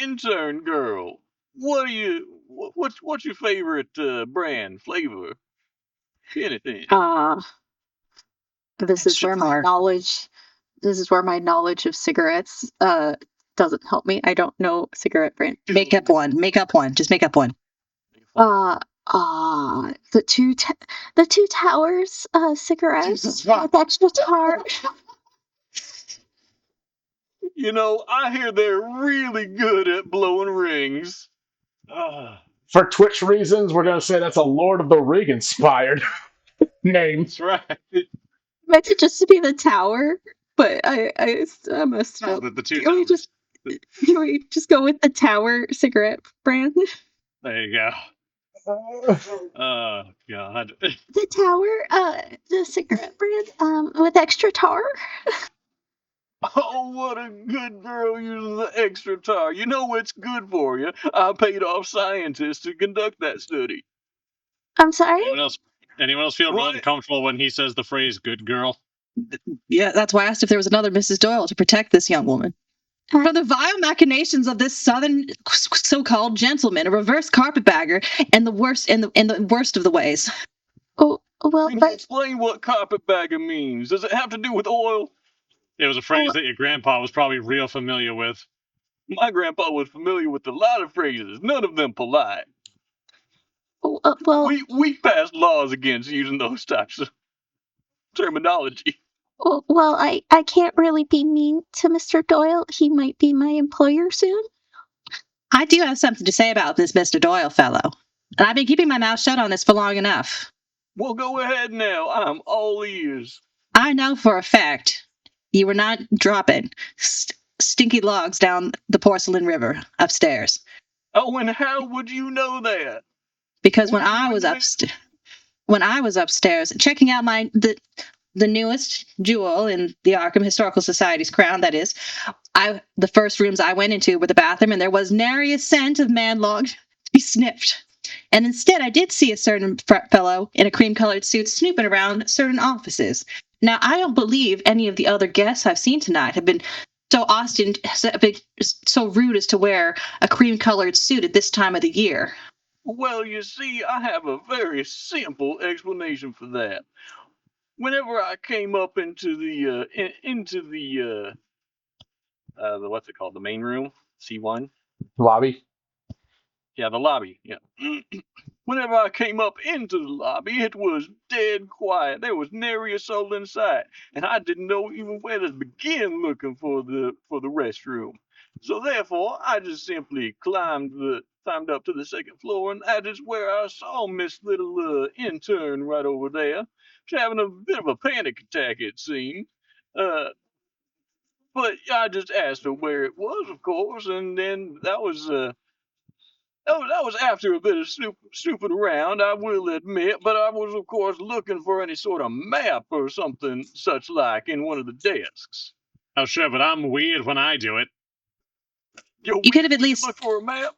intern girl, what's your favorite brand flavor? Anything? This is Extra where my tar. knowledge this is where my knowledge of cigarettes doesn't help me. I don't know cigarette brand. Make up one. Make up one. Just make up one. Uh the the two towers cigarettes with extra tar. You know, I hear they're really good at blowing rings. for Twitch reasons, we're going to say that's a Lord of the Ring inspired name. That's right. Meant to just to be the tower, but I messed No, up. the two Can we towers. just go with the tower cigarette brand? There you go. Oh God. The tower, the cigarette brand, with extra tar. Oh, what a good girl using the extra tar. You know it's good for you. I paid off scientists to conduct that study. I'm sorry. Anyone else? Anyone else feel real Right. uncomfortable when he says the phrase "good girl"? Yeah, that's why I asked if there was another Mrs. Doyle to protect this young woman. For the vile machinations of this southern so-called gentleman, a reverse carpetbagger, and the worst in the worst of the ways. Oh well, Can you but explain what carpetbagger means? Does it have to do with oil? It was a phrase that your grandpa was probably real familiar with. My grandpa was familiar with a lot of phrases, none of them polite. well, We passed laws against using those types of terminology. well, I can't really be mean to Mr. Doyle. He might be my employer soon. I do have something to say about this Mr. Doyle fellow, and I've been keeping my mouth shut on this for long enough. Well, go ahead now. I'm all ears. I know for a fact you were not dropping stinky logs down the porcelain river upstairs. Oh, and how would you know that? Because Were you in there? when I was upstairs checking out the newest jewel in the Arkham Historical Society's crown, that is, the first rooms I went into were the bathroom, and there was nary a scent of man log to be sniffed. And instead, I did see a certain fellow in a cream-colored suit snooping around certain offices. Now, I don't believe any of the other guests I've seen tonight have been so rude as to wear a cream-colored suit at this time of the year. Well, you see, I have a very simple explanation for that. Whenever I came up into the what's it called, the main room, C1. Lobby. Yeah, the lobby. Yeah. Whenever I came up into the lobby, it was dead quiet. There was nary a soul in sight, and I didn't know even where to begin looking for the restroom. So therefore, I just simply climbed up to the second floor, and that is where I saw Miss Little intern right over there. She's having a bit of a panic attack, it seemed. Uh, but I just asked her where it was, of course, and then that was after a bit of snooping around, I will admit, but I was, of course, looking for any sort of map or something such like in one of the desks. Oh, sure, but I'm weird when I do it. You could have at least look for a map.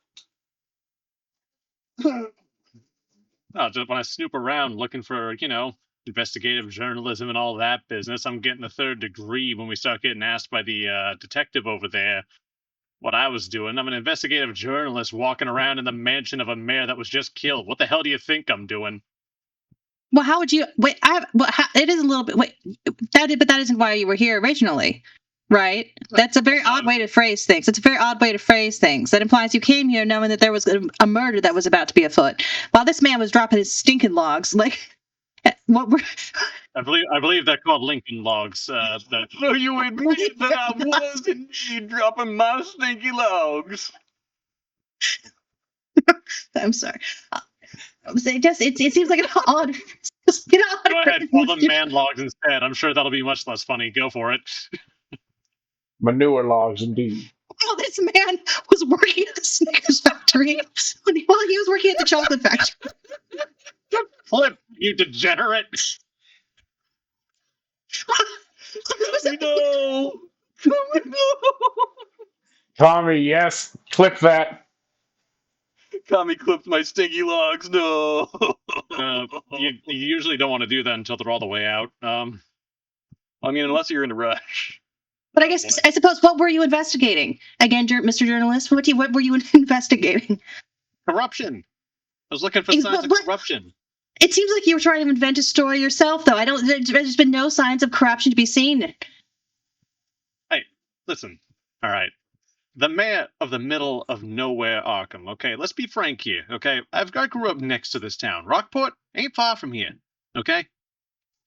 No, just when I snoop around looking for, investigative journalism and all that business, I'm getting a third degree when we start getting asked by the detective over there what I was doing. I'm an investigative journalist walking around in the mansion of a mayor that was just killed. What the hell do you think I'm doing? Well, how would you wait? It is a little bit. Wait, but that isn't why you were here originally, right? That's a very odd way to phrase things. It's a very odd way to phrase things. That implies you came here knowing that there was a murder that was about to be afoot, while this man was dropping his stinking logs. Like, what were? I believe they're called Lincoln logs. So you admit that I was indeed dropping my stinky logs. I'm sorry. It seems like an odd. Go ahead, call them man logs instead. I'm sure that'll be much less funny. Go for it. Manure logs, indeed. Oh, this man was working at the Snickers factory while he was working at the chocolate factory. Flip, you degenerate! No! Tommy, yes, clip that. Tommy clipped my stinky logs. No. You usually don't want to do that until they're all the way out. I mean, unless you're in a rush. But I suppose, what were you investigating? Again, Mr. Journalist, what were you investigating? Corruption. I was looking for signs of corruption. It seems like you were trying to invent a story yourself, though. There's been no signs of corruption to be seen. Hey, listen. All right. The mayor of the middle of nowhere, Arkham. Okay, let's be frank here. Okay, I grew up next to this town. Rockport ain't far from here. Okay,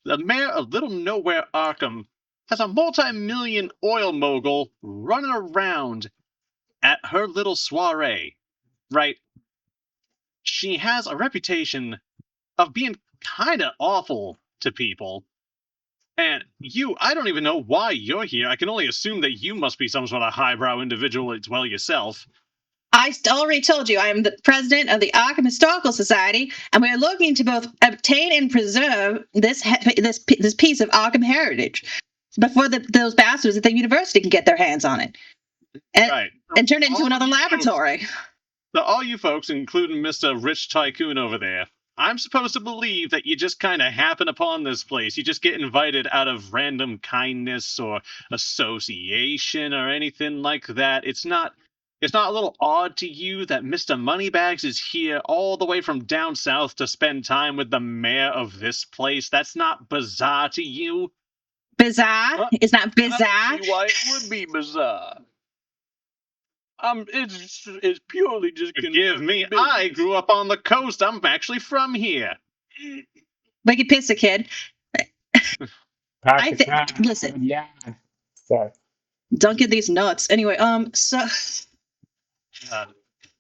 the mayor of little nowhere, Arkham, has a multi-million oil mogul running around at her little soiree. Right? She has a reputation of being kind of awful to people. And I don't even know why you're here. I can only assume that you must be some sort of highbrow individual as well yourself. I already told you I am the president of the Arkham Historical Society, and we are looking to both obtain and preserve this piece of Arkham heritage before those bastards at the university can get their hands on it and turn it into another laboratory. So all you folks, including Mr. Rich Tycoon over there, I'm supposed to believe that you just kind of happen upon this place. You just get invited out of random kindness or association or anything like that. It's not a little odd to you that Mr. Moneybags is here all the way from down south to spend time with the mayor of this place? That's not bizarre to you? Bizarre? It's not bizarre? I see why it would be bizarre. It's purely just. Forgive me. Business. I grew up on the coast. I'm actually from here. Wicked pisser, kid. Listen. Yeah. Sorry. Don't get these nuts. Anyway, so. And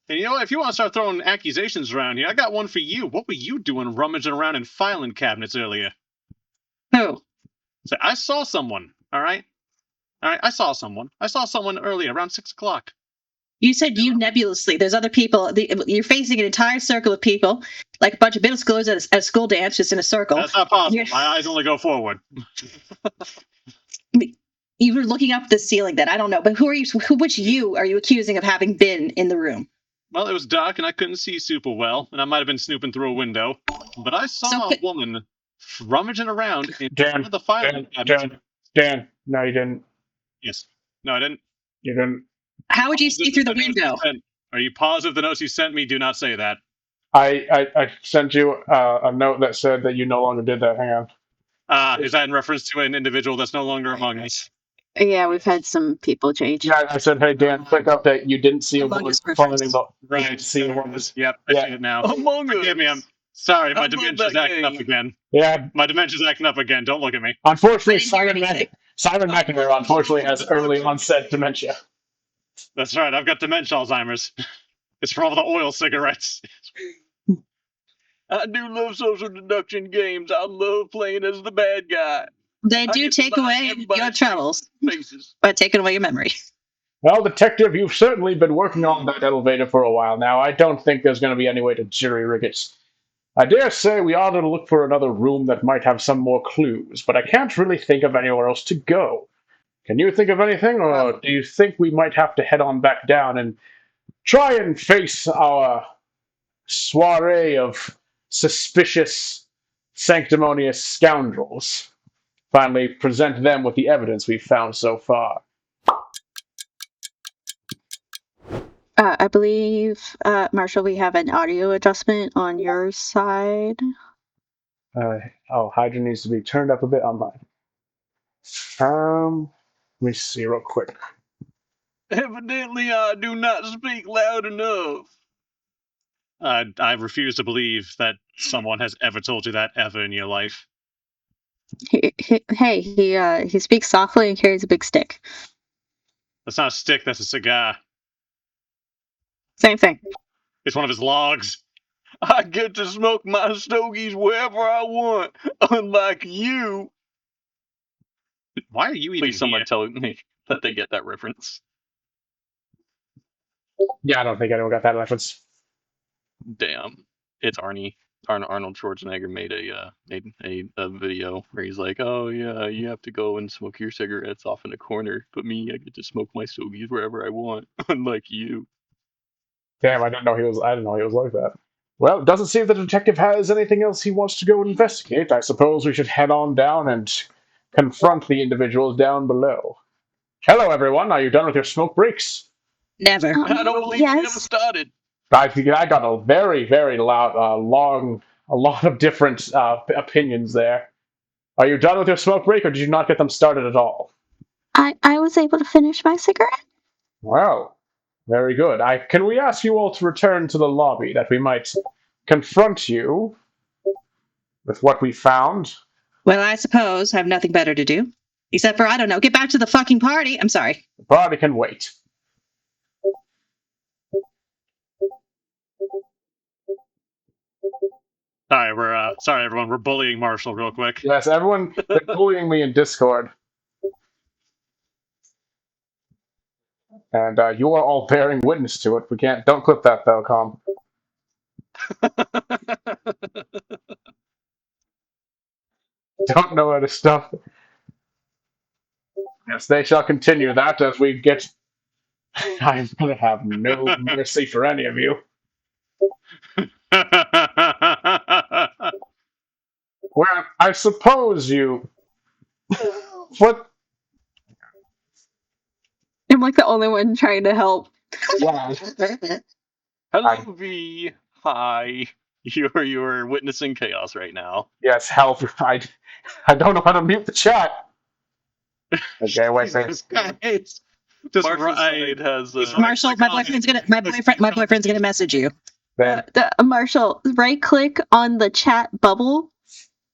you know what? If you want to start throwing accusations around here, I got one for you. What were you doing rummaging around in filing cabinets earlier? Who? So I saw someone. All right. I saw someone. I saw someone earlier around 6 o'clock. You said you nebulously. There's other people. You're facing an entire circle of people, like a bunch of middle schoolers at a school dance, just in a circle. That's not possible. My eyes only go forward. You were looking up the ceiling then. I don't know. But which you are you accusing of having been in the room? Well, it was dark and I couldn't see super well, and I might have been snooping through a window. But I saw a woman rummaging around in front of the filing cabinet. Dan, no, you didn't. Yes. No, I didn't. You didn't. How would you see through the window? Are you positive the notes you sent me do not say that? I sent you a note that said that you no longer did that. Hang on. Is that in reference to an individual that's no longer among us? Yeah, we've had some people change. Yeah, I said, hey, Dan, quick update. You didn't see a Among woman Us falling reference. in the... Right. You didn't see a woman... Yep, I Yeah. see it now. Among Forgive me, I'm Us. sorry, my I love dementia's that acting up game. again. Yeah, My dementia's acting up again. Don't look at me. unfortunately, I didn't hear anything. Simon McNamara unfortunately has early onset dementia. That's right, I've got dementia Alzheimer's. It's from all the oil cigarettes. I do love social deduction games. I love playing as the bad guy. They I do get to take lie away everybody's your troubles, faces. but taking away your memory. Well, Detective, you've certainly been working on that elevator for a while now. I don't think there's going to be any way to jury-rig it. I dare say we ought to look for another room that might have some more clues, but I can't really think of anywhere else to go. Can you think of anything, or do you think we might have to head on back down and try and face our soiree of suspicious, sanctimonious scoundrels? Finally, present them with the evidence we've found so far. I believe, Marshall, we have an audio adjustment on your side. Hydra needs to be turned up a bit on mine. Let me see real quick. Evidently, I do not speak loud enough. I refuse to believe that someone has ever told you that ever in your life. He speaks softly and carries a big stick. That's not a stick, that's a cigar. Same thing. It's one of his logs. I get to smoke my stogies wherever I want, unlike you. Why are you even Please, someone here? tell me that they get that reference. Yeah, I don't think anyone got that reference. Damn, it's Arnie. Arnold Schwarzenegger made a video where he's like, "Oh yeah, you have to go and smoke your cigarettes off in a corner, but me, I get to smoke my stogies wherever I want, unlike you." Damn, I didn't know he was like that. Well, it doesn't seem the detective has anything else he wants to go investigate. I suppose we should head on down and confront the individuals down below. Hello, everyone. Are you done with your smoke breaks? Never. I don't believe you ever Yes. started. I got a very, very loud, a lot of different opinions there. Are you done with your smoke break, or did you not get them started at all? I was able to finish my cigarette. Well, very good. Can we ask you all to return to the lobby that we might confront you with what we found? Well, I suppose I have nothing better to do. Except for, I don't know, get back to the fucking party. I'm sorry. The party can wait. Sorry everyone, we're bullying Marshall real quick. Yes, everyone been bullying me in Discord. And you are all bearing witness to it. Don't clip that though, Com. Don't know how to stop. Yes, they shall continue that as we get. I'm gonna have no mercy for any of you. Well, I suppose you. What? I'm like the only one trying to help. Yeah. Hello, V. Hi. You're witnessing chaos right now. Yes, help. I don't know how to mute the chat. Okay, wait. Jesus Christ. Marshall's side has Marshall, my boyfriend's gonna message you. Then Marshall, right click on the chat bubble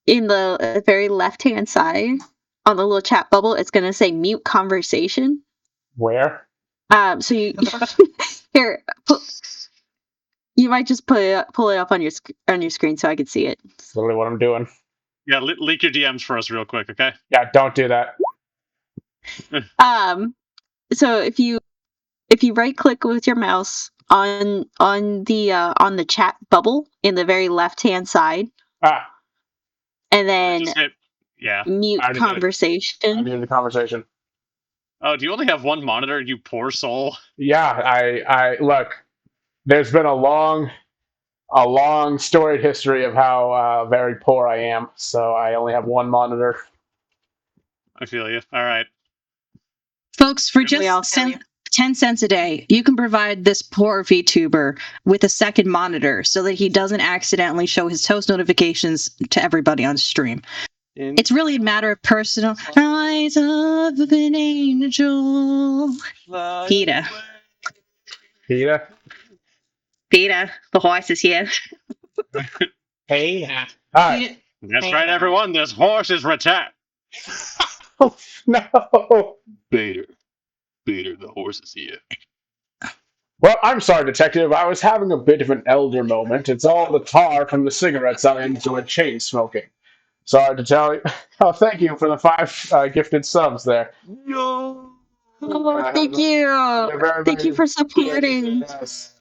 in the very left hand side. On the little chat bubble, it's gonna say mute conversation. where? So you here, you might just pull it up on your screen so I can see it. That's literally what I'm doing. Yeah, leak your DMs for us real quick, okay? Yeah, don't do that. So if you right click with your mouse on the chat bubble in the very left hand side, and then Just hit, yeah. mute I conversation. muted the conversation. Oh, do you only have one monitor, you poor soul? Yeah, I look. There's been a long storied history of how very poor I am, so I only have one monitor. I feel you. All right. Folks, for We all just feel you. 10 cents a day, you can provide this poor VTuber with a second monitor so that he doesn't accidentally show his toast notifications to everybody on stream. It's really a matter of personal. Eyes of an angel. PETA. Peter? PETA. The horse is here. Peter. All right. That's right, everyone. This horse is returned. Oh, no. Bader, the horse is here. Well, I'm sorry, Detective. I was having a bit of an elder moment. It's all the tar from the cigarettes I enjoyed chain smoking. Sorry to tell you. Oh, thank you for the 5 gifted subs there. Yo! Oh, thank you. They're very, Thank you very- for supporting. Yes.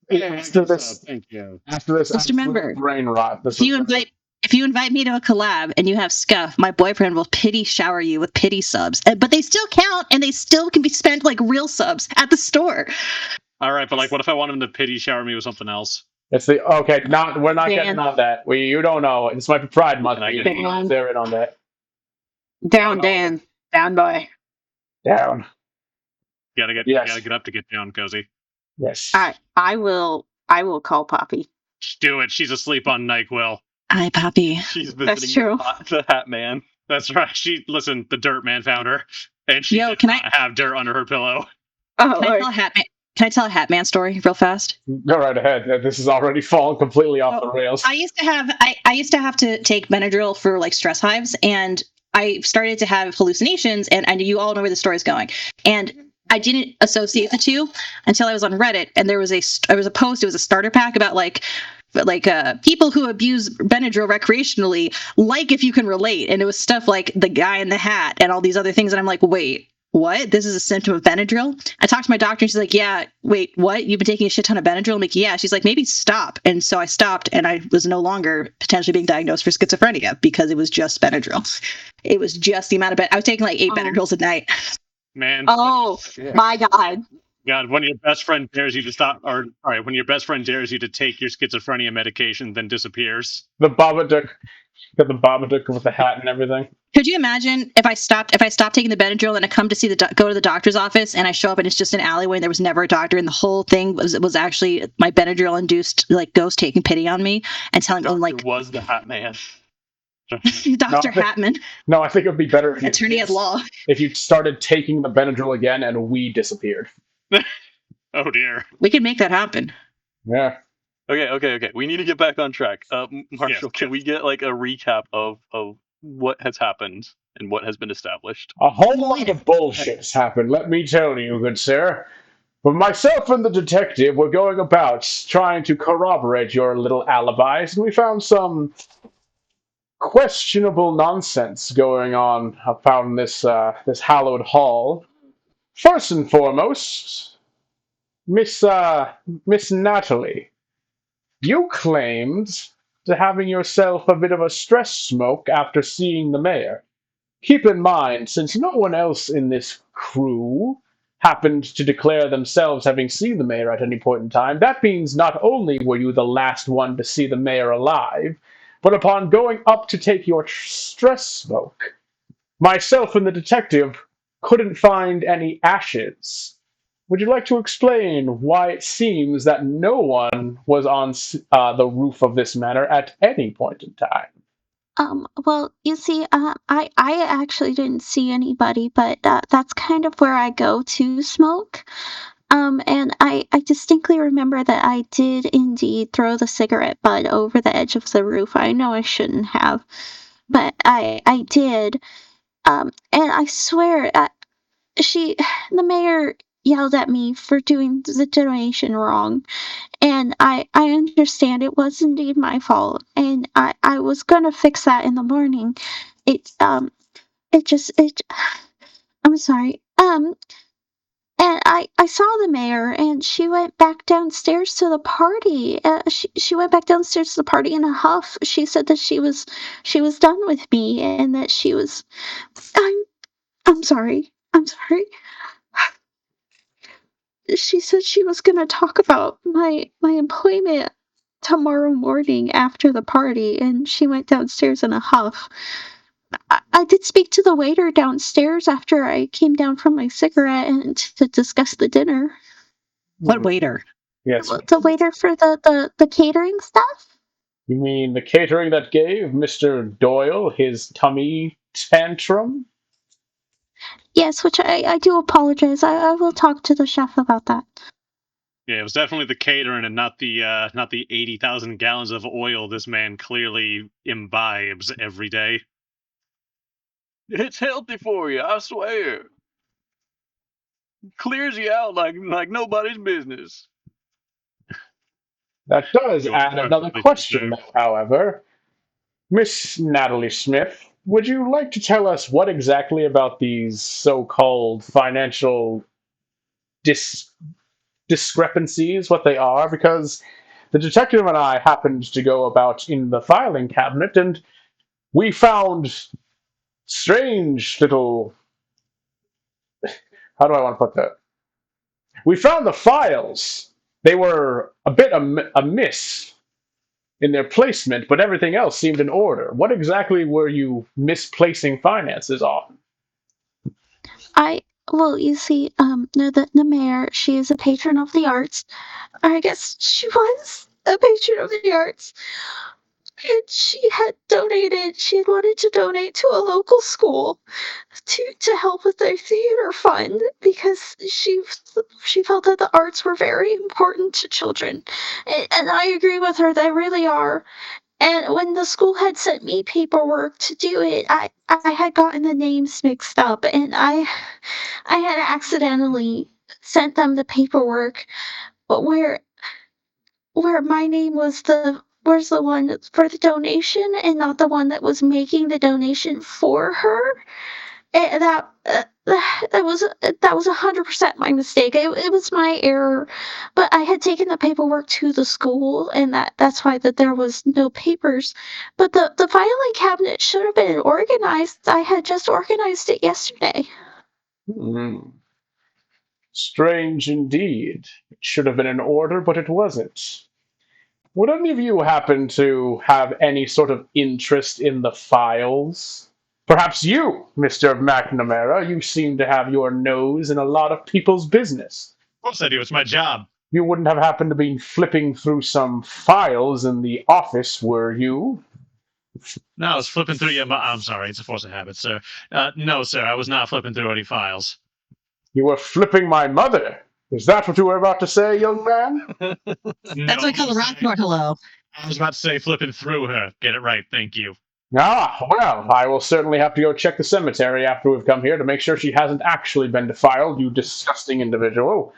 Yeah, After this, thank you. after this Just absolute remember, brain rot, this if you invite me to a collab and you have scuff, my boyfriend will pity shower you with pity subs. But they still count, and they still can be spent like real subs at the store. All right, but like, what if I want him to pity shower me with something else? It's the okay. We're not Dan. getting on that. You don't know. This might be Pride Month. Can I You get- can zero in on that. Down, Dan. Down, boy. Down. Gotta Yes. get up to get down, Cozy. Yes. I will call Poppy. Just do it. She's asleep on NyQuil. Hi, Poppy. She's visiting That's true. the Hat Man. That's right. Listen, the Dirt Man found her, and she Yo, did can not have dirt under her pillow. Oh, Can I tell a Hatman story real fast? Go right ahead. This is already fallen completely off the rails. I used to have to take Benadryl for like stress hives, and I started to have hallucinations, and you all know where the story's going. And I didn't associate the two until I was on Reddit, and there was a post. It was a starter pack about like people who abuse Benadryl recreationally, like if you can relate. And it was stuff like the guy in the hat and all these other things. And I'm like, wait, what? This is a symptom of Benadryl? I talked to my doctor and she's like, yeah, wait, what? You've been taking a shit ton of Benadryl? I'm like, yeah. She's like, maybe stop. And so I stopped, and I was no longer potentially being diagnosed for schizophrenia because it was just Benadryl. It was just the amount of I was taking like 8 Benadryls a night. Man. Oh, my God. God, when your best friend dares you to stop, or all right, when your best friend dares you to take your schizophrenia medication, then disappears. The Babadook. Got the Babadook with the hat and everything. Could you imagine if I stopped taking the Benadryl and I come to go to the doctor's office and I show up and it's just an alleyway and there was never a doctor and the whole thing was actually my Benadryl induced like ghost taking pity on me and telling me like was the Hat Man. Dr. Hatman, No, I think it would be better if you, attorney at law. if you started taking the Benadryl again and we disappeared. Oh dear. We can make that happen. Yeah. Okay. We need to get back on track. Marshall, can we get like a recap of what has happened and what has been established? A whole lot of bullshit's happened, let me tell you, good sir. But myself and the detective were going about trying to corroborate your little alibis, and we found some questionable nonsense going on about in this hallowed hall. First and foremost, Miss Natalie, you claimed to having yourself a bit of a stress smoke after seeing the mayor. Keep in mind, since no one else in this crew happened to declare themselves having seen the mayor at any point in time, that means not only were you the last one to see the mayor alive, but upon going up to take your stress smoke, myself and the detective couldn't find any ashes. Would you like to explain why it seems that no one was on the roof of this manor at any point in time? Well, you see, I actually didn't see anybody, but that's kind of where I go to smoke. And I distinctly remember that I did indeed throw the cigarette butt over the edge of the roof. I know I shouldn't have, but I did. And I swear, the mayor yelled at me for doing the donation wrong. And I understand it was indeed my fault, and I was gonna fix that in the morning. It it just it I'm sorry. And I saw the mayor, and she went back downstairs to the party. She went back downstairs to the party in a huff. She said that she was done with me, and that she was. I'm sorry. I'm sorry. She said she was going to talk about my employment tomorrow morning after the party, and she went downstairs in a huff. I did speak to the waiter downstairs after I came down from my cigarette and to discuss the dinner. What waiter? Yes. The waiter for the catering stuff. You mean the catering that gave Mr. Doyle his tummy tantrum? Yes, which I do apologize. I will talk to the chef about that. Yeah, it was definitely the catering and not the 80,000 gallons of oil this man clearly imbibes every day. It's healthy for you, I swear. Clears you out like nobody's business. That does You're add another perfectly question, preserved. however. Miss Natalie Smith, would you like to tell us what exactly about these so-called financial discrepancies, what they are? Because the detective and I happened to go about in the filing cabinet, and we found strange little. How do I want to put that? We found the files. They were a bit amiss in their placement, but everything else seemed in order. What exactly were you misplacing finances on? Well, you see, no, the mayor, she is a patron of the arts. I guess she was a patron of the arts. And she had wanted to donate to a local school to help with their theater fund because she felt that the arts were very important to children. And I agree with her, they really are. And when the school had sent me paperwork to do it, I had gotten the names mixed up, and I had accidentally sent them the paperwork, but where my name was the one for the donation and not the one that was making the donation for her. And that was 100% my mistake. It was my error, but I had taken the paperwork to the school, and that's why that there was no papers. But the filing cabinet should have been organized. I had just organized it yesterday. Hmm. Strange indeed. It should have been in order, but it wasn't. Would any of you happen to have any sort of interest in the files? Perhaps you, Mr. McNamara, you seem to have your nose in a lot of people's business. Of course I do. It's my job. You wouldn't have happened to be flipping through some files in the office, were you? No, I was flipping through your. I'm sorry, it's a force of habit, sir. No, sir, I was not flipping through any files. You were flipping my mother. Is that what you were about to say, young man? That's what we call a Rockport hello. I was about to say flipping through her. Get it right, thank you. Ah, well, I will certainly have to go check the cemetery after we've come here to make sure she hasn't actually been defiled, you disgusting individual.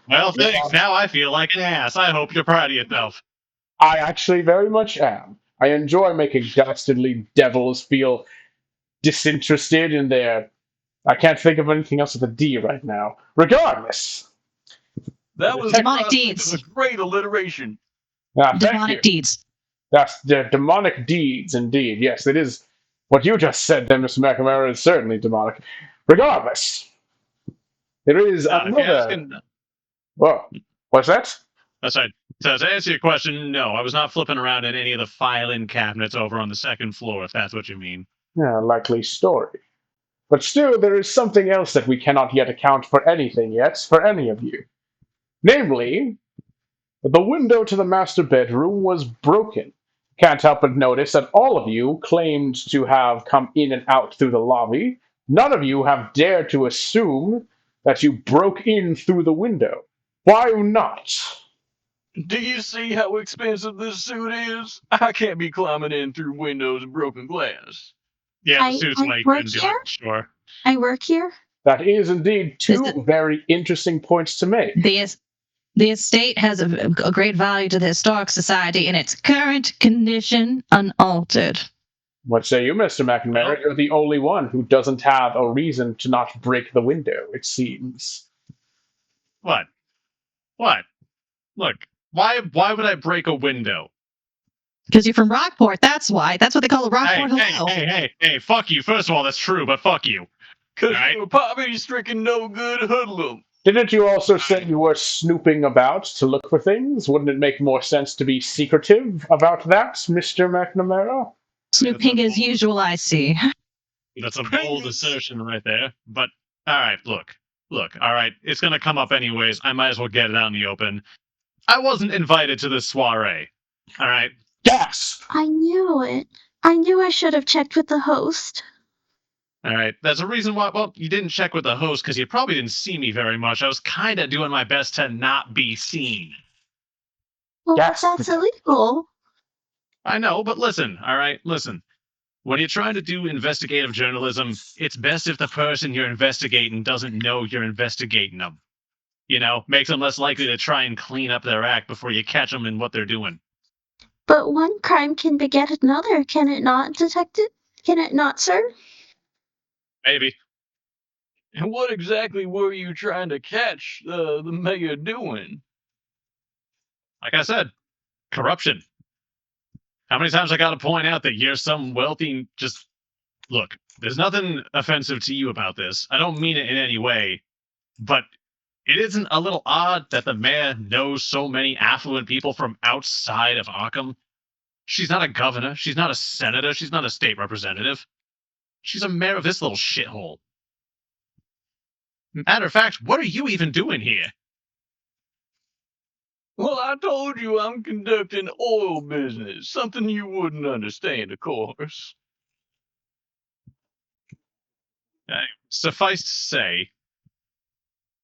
Well, thanks. Now I feel like an ass. I hope you're proud of yourself. I actually very much am. I enjoy making dastardly devils feel disinterested in their. I can't think of anything else with a D right now. Regardless. That was Demonic deeds. a great alliteration. Thank Demonic you. deeds. That's the demonic deeds, indeed. Yes, it is. What you just said there, Mr. McNamara, is certainly demonic. Regardless, there is If you're another. asking, Whoa, what's that? that's right. So to answer your question, no, I was not flipping around in any of the filing cabinets over on the second floor, if that's what you mean. Yeah, likely story. But still, there is something else that we cannot yet account for anything yet, for any of you. Namely, the window to the master bedroom was broken. Can't help but notice that all of you claimed to have come in and out through the lobby. None of you have dared to assume that you broke in through the window. Why not? Do you see how expensive this suit is? I can't be climbing in through windows and broken glass. Yeah, the I suit's I why you work couldn't do here. it, sure. I work here. That is indeed This two very interesting points to make. The estate has a great value to the historic society in its current condition, unaltered. What say you, Mr. McNamara? Well, You're the only one who doesn't have a reason to not break the window, it seems. what? What? Look, why would I break a window? Because you're from Rockport, that's why. That's what they call a Hey, Rockport hey, hello. hey, fuck you. First of all, that's true, but fuck you. Cause Alright. you're a poverty-stricken, no good hoodlum. Didn't you also say you were snooping about to look for things? Wouldn't it make more sense to be secretive about that, Mr. McNamara? Snooping as usual, I see. That's a bold assertion right there. But all right, look. All right, it's gonna come up anyways. I might as well get it out in the open. I wasn't invited to this soiree. All right, Gasp! I knew it. I knew I should have checked with the host. All right, that's a reason why. Well, you didn't check with the host because you probably didn't see me very much. I was kind of doing my best to not be seen. Well, but Gasp! that's illegal. I know, but listen, all right, listen. When you're trying to do investigative journalism, it's best if the person you're investigating doesn't know you're investigating them. You know, makes them less likely to try and clean up their act before you catch them in what they're doing. But one crime can beget another, can it not, detective? Can it not, sir? Maybe. And what exactly were you trying to catch the mayor doing? Like I said, corruption. How many times I got to point out that you're some wealthy, just look, there's nothing offensive to you about this. I don't mean it in any way, but it isn't a little odd that the mayor knows so many affluent people from outside of Arkham. She's not a governor, she's not a senator, she's not a state representative. She's a mayor of this little shithole. Matter of fact, what are you even doing here? Well, I told you I'm conducting oil business. Something you wouldn't understand, of course. Suffice to say,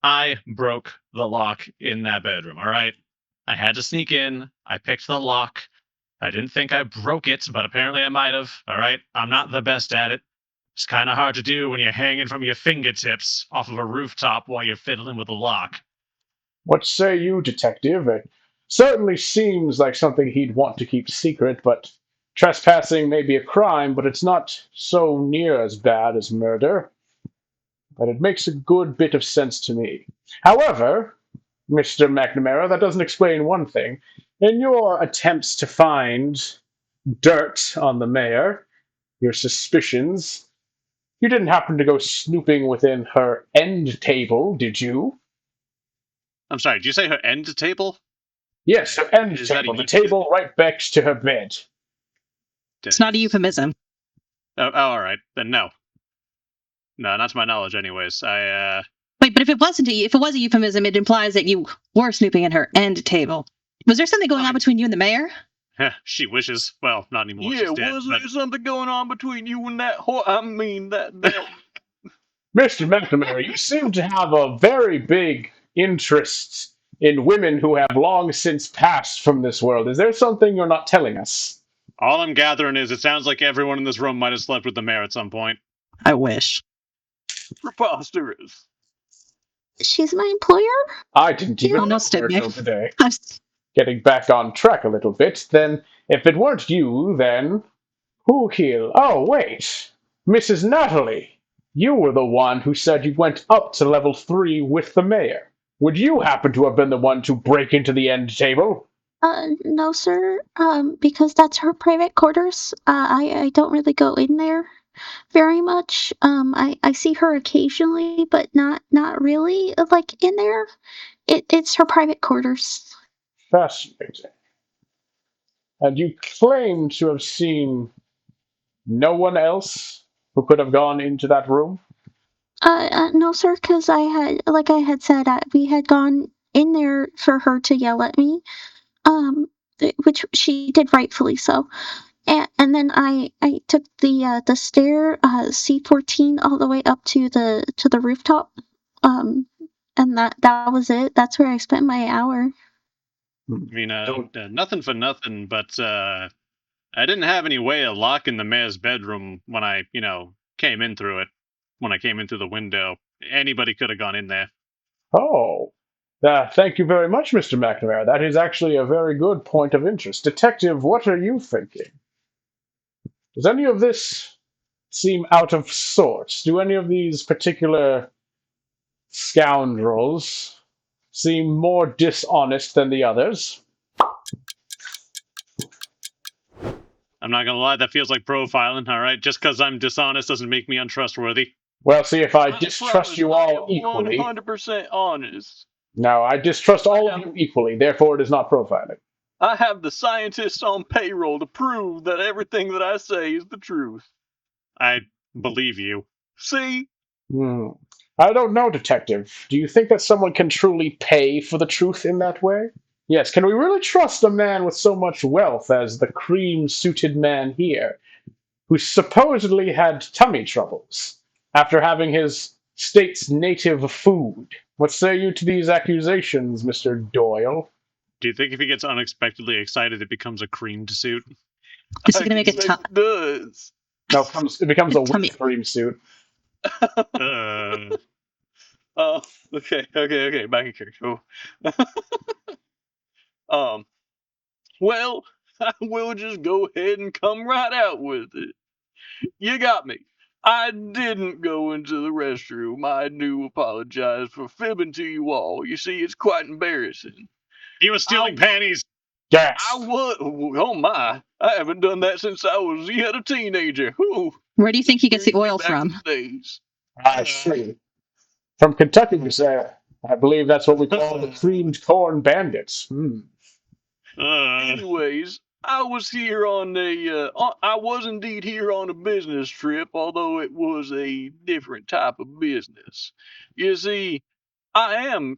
I broke the lock in that bedroom, all right? I had to sneak in. I picked the lock. I didn't think I broke it, but apparently I might have, all right? I'm not the best at it. It's kind of hard to do when you're hanging from your fingertips off of a rooftop while you're fiddling with the lock. What say you, detective? It certainly seems like something he'd want to keep secret, but trespassing may be a crime, but it's not so near as bad as murder. But it makes a good bit of sense to me. However, Mr. McNamara, that doesn't explain one thing. In your attempts to find dirt on the mayor, your suspicions, you didn't happen to go snooping within her end table, did you? I'm sorry, did you say her end table? Yes, her end Is that table, the a table right next to her bed. It's not a euphemism. Oh, all right. Then no. No, not to my knowledge anyways. Wait, but if it was a euphemism, it implies that you were snooping at her end table. Was there something going on between you and the mayor? She wishes. Well, not anymore. Yeah, She's dead. was But there something going on between you and that that Mr. McNamara, you seem to have a very big interest in women who have long since passed from this world. Is there something you're not telling us? all I'm gathering is it sounds like everyone in this room might have slept with the mayor at some point. I wish. preposterous? She's my employer? I didn't even Oh, no, know her Stick till today. I'm Getting back on track a little bit, then if it weren't you, then who here? Oh, wait. Mrs. Natalie. You were the one who said you went up to level 3 with the mayor. Would you happen to have been the one to break into the end table? No, sir. Because that's her private quarters. I don't really go in there very much. I see her occasionally, but not really, like, in there. It's her private quarters. Fascinating. And you claim to have seen no one else who could have gone into that room? No, sir, because like I had said, we had gone in there for her to yell at me, which she did rightfully so. And then I took the stair C14 all the way up to the rooftop, um, and that was it. That's where I spent my hour. I mean, nothing for nothing, but I didn't have any way of locking the mayor's bedroom when I, came in through it. When I came in through the window, anybody could have gone in there. Oh. Thank you very much, Mr. McNamara. That is actually a very good point of interest. Detective, what are you thinking? Does any of this seem out of sorts? Do any of these particular scoundrels seem more dishonest than the others? I'm not gonna lie, that feels like profiling. All right, just because I'm dishonest doesn't make me untrustworthy. Well, see, if I I distrust promise you I all am equally, 100% honest. no, I distrust all of you equally, therefore it is not profiling. I have the scientists on payroll to prove that everything that I say is the truth. I believe you. See? I don't know, Detective. Do you think that someone can truly pay for the truth in that way? Yes, can we really trust a man with so much wealth as the cream-suited man here, who supposedly had tummy troubles after having his state's native food? What say you to these accusations, Mr. Doyle? Do you think if he gets unexpectedly excited, it becomes a creamed suit? Is he I gonna make a guess it does. No, it becomes a tummy? whipped cream suit. Uh, Oh, okay. Back in character. um, well, I will just go ahead and come right out with it. You got me. I didn't go into the restroom. I do apologize for fibbing to you all. You see, it's quite embarrassing. he was stealing panties. I Yes. was. Oh my! I haven't done that since I was yet a teenager. Whew, Where do you think he gets the brings me oil back to from? the days. I see. From Kentucky, you say? I believe that's what we call the creamed corn bandits. Hmm. Anyways, I was here on I was indeed here on a business trip, although it was a different type of business. You see, I am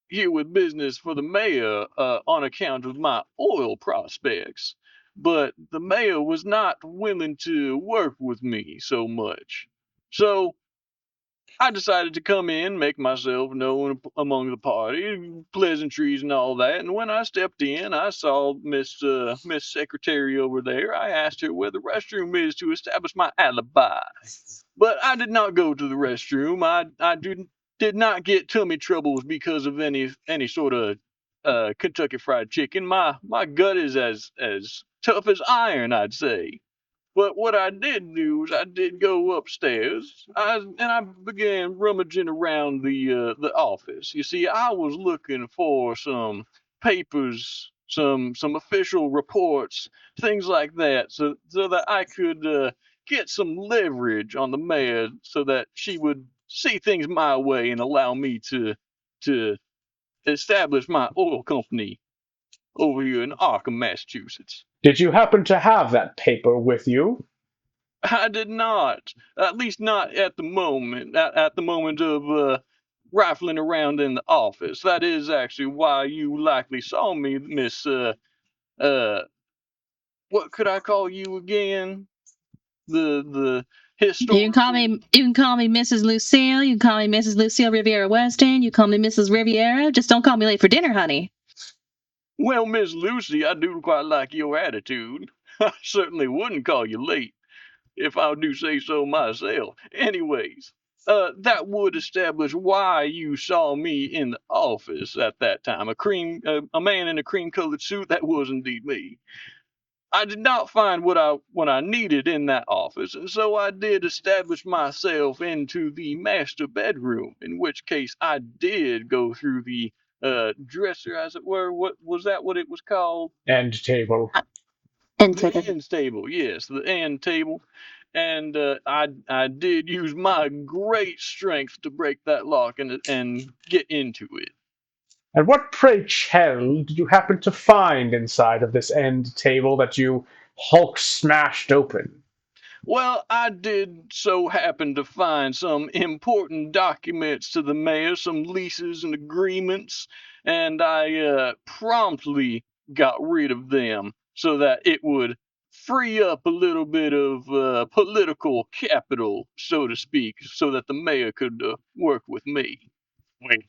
here with business for the mayor on account of my oil prospects, but the mayor was not willing to work with me so much. So I decided to come in, make myself known among the party, pleasantries and all that. And when I stepped in, I saw Miss Secretary over there. I asked her where the restroom is to establish my alibi. But I did not go to the restroom. I did not get tummy troubles because of any sort of Kentucky Fried Chicken. My gut is as tough as iron, I'd say. But what I did do is I did go upstairs, and I began rummaging around the office. You see, I was looking for some papers, some official reports, things like that, so that I could get some leverage on the mayor, so that she would see things my way and allow me to establish my oil company over here in Arkham, Massachusetts. Did you happen to have that paper with you? I did not. At least not at the moment. At the moment of rifling around in the office. That is actually why you likely saw me, Miss. Uh, what could I call you again? The historical. You can call me Mrs. Lucille. You can call me Mrs. Lucille Riviera Weston. You call me Mrs. Riviera. Just don't call me late for dinner, honey. Well, Miss Lucy, I do quite like your attitude. I certainly wouldn't call you late, if I do say so myself. Anyways, that would establish why you saw me in the office at that time. A man in a cream-colored suit. That was indeed me. I did not find what I needed in that office, and so I did establish myself into the master bedroom. In which case, I did go through the dresser, as it were. What was that? What it was called? End table. Into The the end table, yes, the end table. And I did use my great strength to break that lock and get into it. And what, pray tell, did you happen to find inside of this end table that you Hulk smashed open? Well, I did so happen to find some important documents to the mayor, some leases and agreements, and I promptly got rid of them so that it would free up a little bit of political capital, so to speak, so that the mayor could work with me. Wait,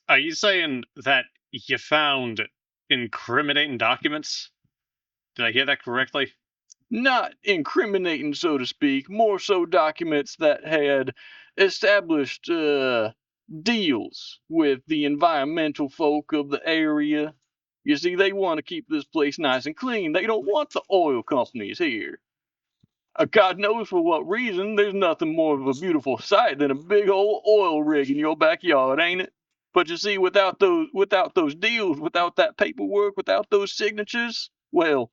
are you saying that you found incriminating documents? Did I hear that correctly? Not incriminating, so to speak, more so documents that had established deals with the environmental folk of the area. You see, they want to keep this place nice and clean. They don't want the oil companies here. God knows for what reason. There's nothing more of a beautiful sight than a big old oil rig in your backyard, ain't it? But you see, without those deals, without that paperwork, without those signatures, well,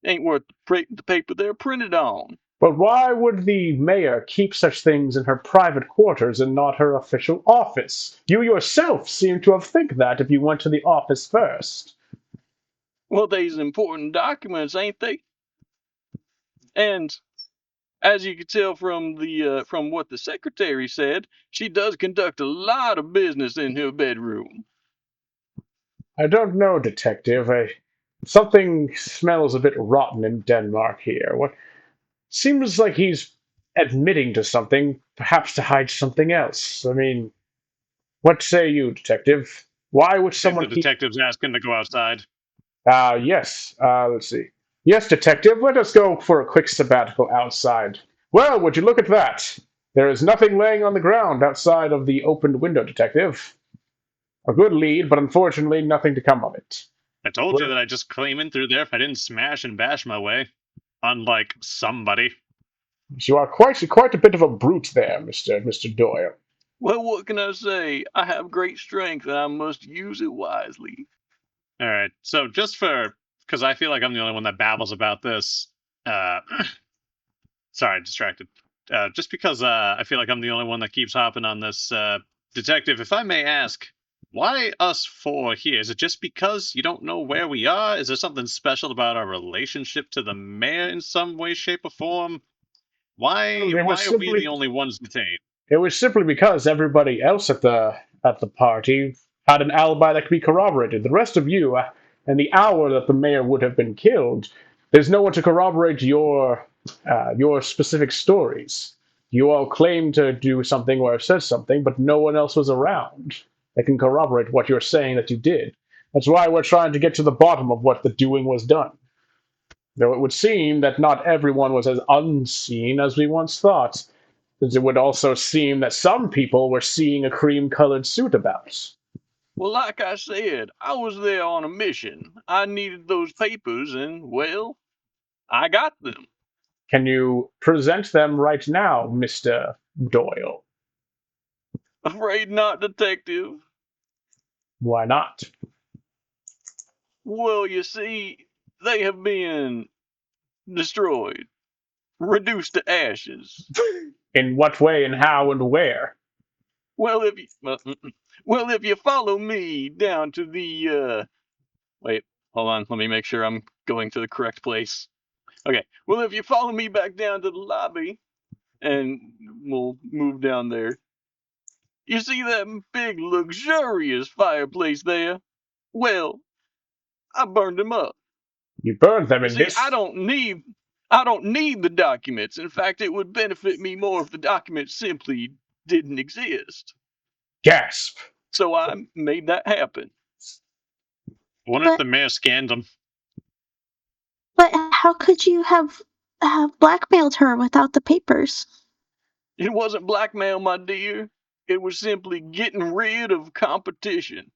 ain't worth the paper they're printed on. But why would the mayor keep such things in her private quarters and not her official office? You yourself seem to have think that if you went to the office first. Well, they's important documents, ain't they? And as you can tell from the from what the secretary said, she does conduct a lot of business in her bedroom. I don't know, Detective. Something smells a bit rotten in Denmark here. What seems like he's admitting to something, perhaps to hide something else. I mean, what say you, Detective? Why would If the someone keep? detective's asking to go outside. Yes. Let's see. Yes, Detective. Let us go for a quick sabbatical outside. Well, would you look at that? There is nothing laying on the ground outside of the opened window, Detective. A good lead, but unfortunately, nothing to come of it. I told you Well, that I'd just claim in through there if I didn't smash and bash my way. Unlike somebody. you are quite a bit of a brute there, Mister Doyle. Well, what can I say? I have great strength and I must use it wisely. Alright, so just because I feel like I'm the only one that babbles about this. Uh, sorry, distracted. Just because I feel like I'm the only one that keeps hopping on this. Detective, if I may ask, why us four here? Is it just because you don't know where we are? Is there something special about our relationship to the mayor in some way, shape, or form? Why It was why are we the simply only ones detained? It was simply because everybody else at the party had an alibi that could be corroborated. The rest of you, and the hour that the mayor would have been killed, there's no one to corroborate your specific stories. You all claim to do something or have said something, but no one else was around that can corroborate what you're saying that you did. That's why we're trying to get to the bottom of what the doing was done. Though it would seem that not everyone was as unseen as we once thought, since it would also seem that some people were seeing a cream-colored suit about. Well, like I said, I was there on a mission. I needed those papers and, well, I got them. Can you present them right now, Mr. Doyle? Afraid not, Detective. Why not? Well, you see, they have been destroyed, reduced to ashes. In what way and how and where? Well, if you follow me down to the wait, hold on, let me make sure I'm going to the correct place. Okay. Well, if you follow me back down to the lobby and we'll move down there. You see that big luxurious fireplace there? Well, I burned them up. You burned them You in see, this I don't need the documents. In fact, it would benefit me more if the documents simply didn't exist. gasp. So I made that happen. I wonder if But the mayor scanned them. but how could you have blackmailed her without the papers? It wasn't blackmail, my dear. It was simply getting rid of competition.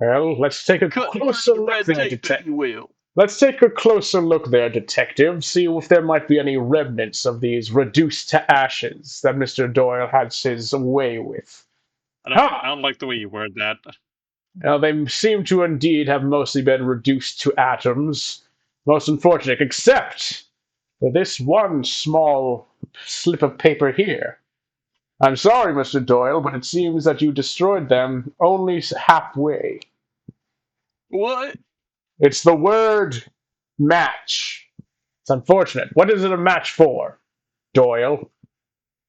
Well, let's take a Cutting through closer the look red there, tape, if detective. you will. Let's take a closer look there, detective. See if there might be any remnants of these reduced to ashes that Mr. Doyle had his way with. I Ha! don't like the way you word that. Now, they seem to indeed have mostly been reduced to atoms. Most unfortunate, except for this one small slip of paper here. I'm sorry, Mr. Doyle, but it seems that you destroyed them only halfway. What? It's the word match. It's unfortunate. What is it a match for, Doyle?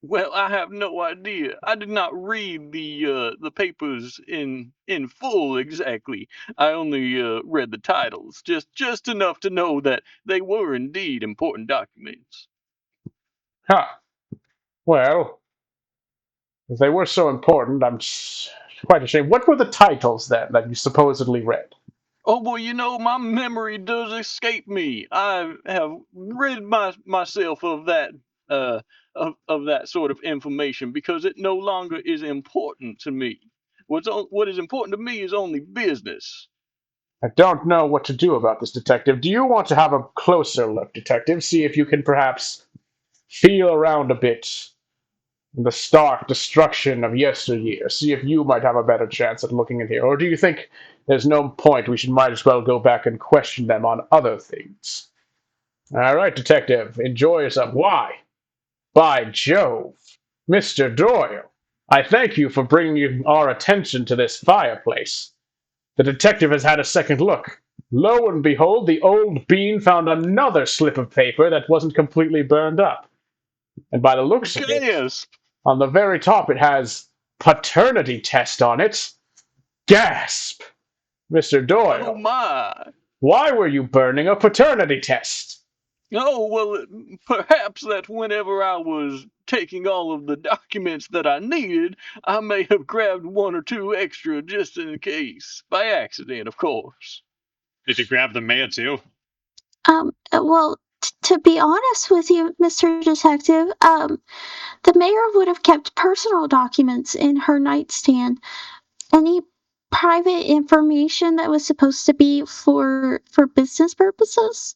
Well, I have no idea. I did not read the papers in full exactly. I only read the titles, just enough to know that they were indeed important documents. Huh. Well, if they were so important, I'm quite ashamed. What were the titles then that you supposedly read? Oh well, you know my memory does escape me. I have rid myself of that uh of that sort of information because it no longer is important to me. What is important to me is only business. I don't know what to do about this, detective. Do you want to have a closer look, detective? See if you can perhaps feel around a bit in the stark destruction of yesteryear. See if you might have a better chance at looking in here. Or do you think there's no point? We might as well go back and question them on other things. All right, detective, enjoy yourself. Why? By Jove, Mr. Doyle, I thank you for bringing our attention to this fireplace. The detective has had a second look. Lo and behold, the old bean found another slip of paper that wasn't completely burned up. And by the looks of it, Gasp! on the very top it has paternity test on it. Gasp! Mr. Oh Doyle, my! why were you burning a paternity test? Oh, well, perhaps that whenever I was taking all of the documents that I needed, I may have grabbed one or two extra just in case. By accident, of course. Did you grab the mayor too? Well, to be honest with you, Mr. Detective, the mayor would have kept personal documents in her nightstand. Any private information that was supposed to be for business purposes,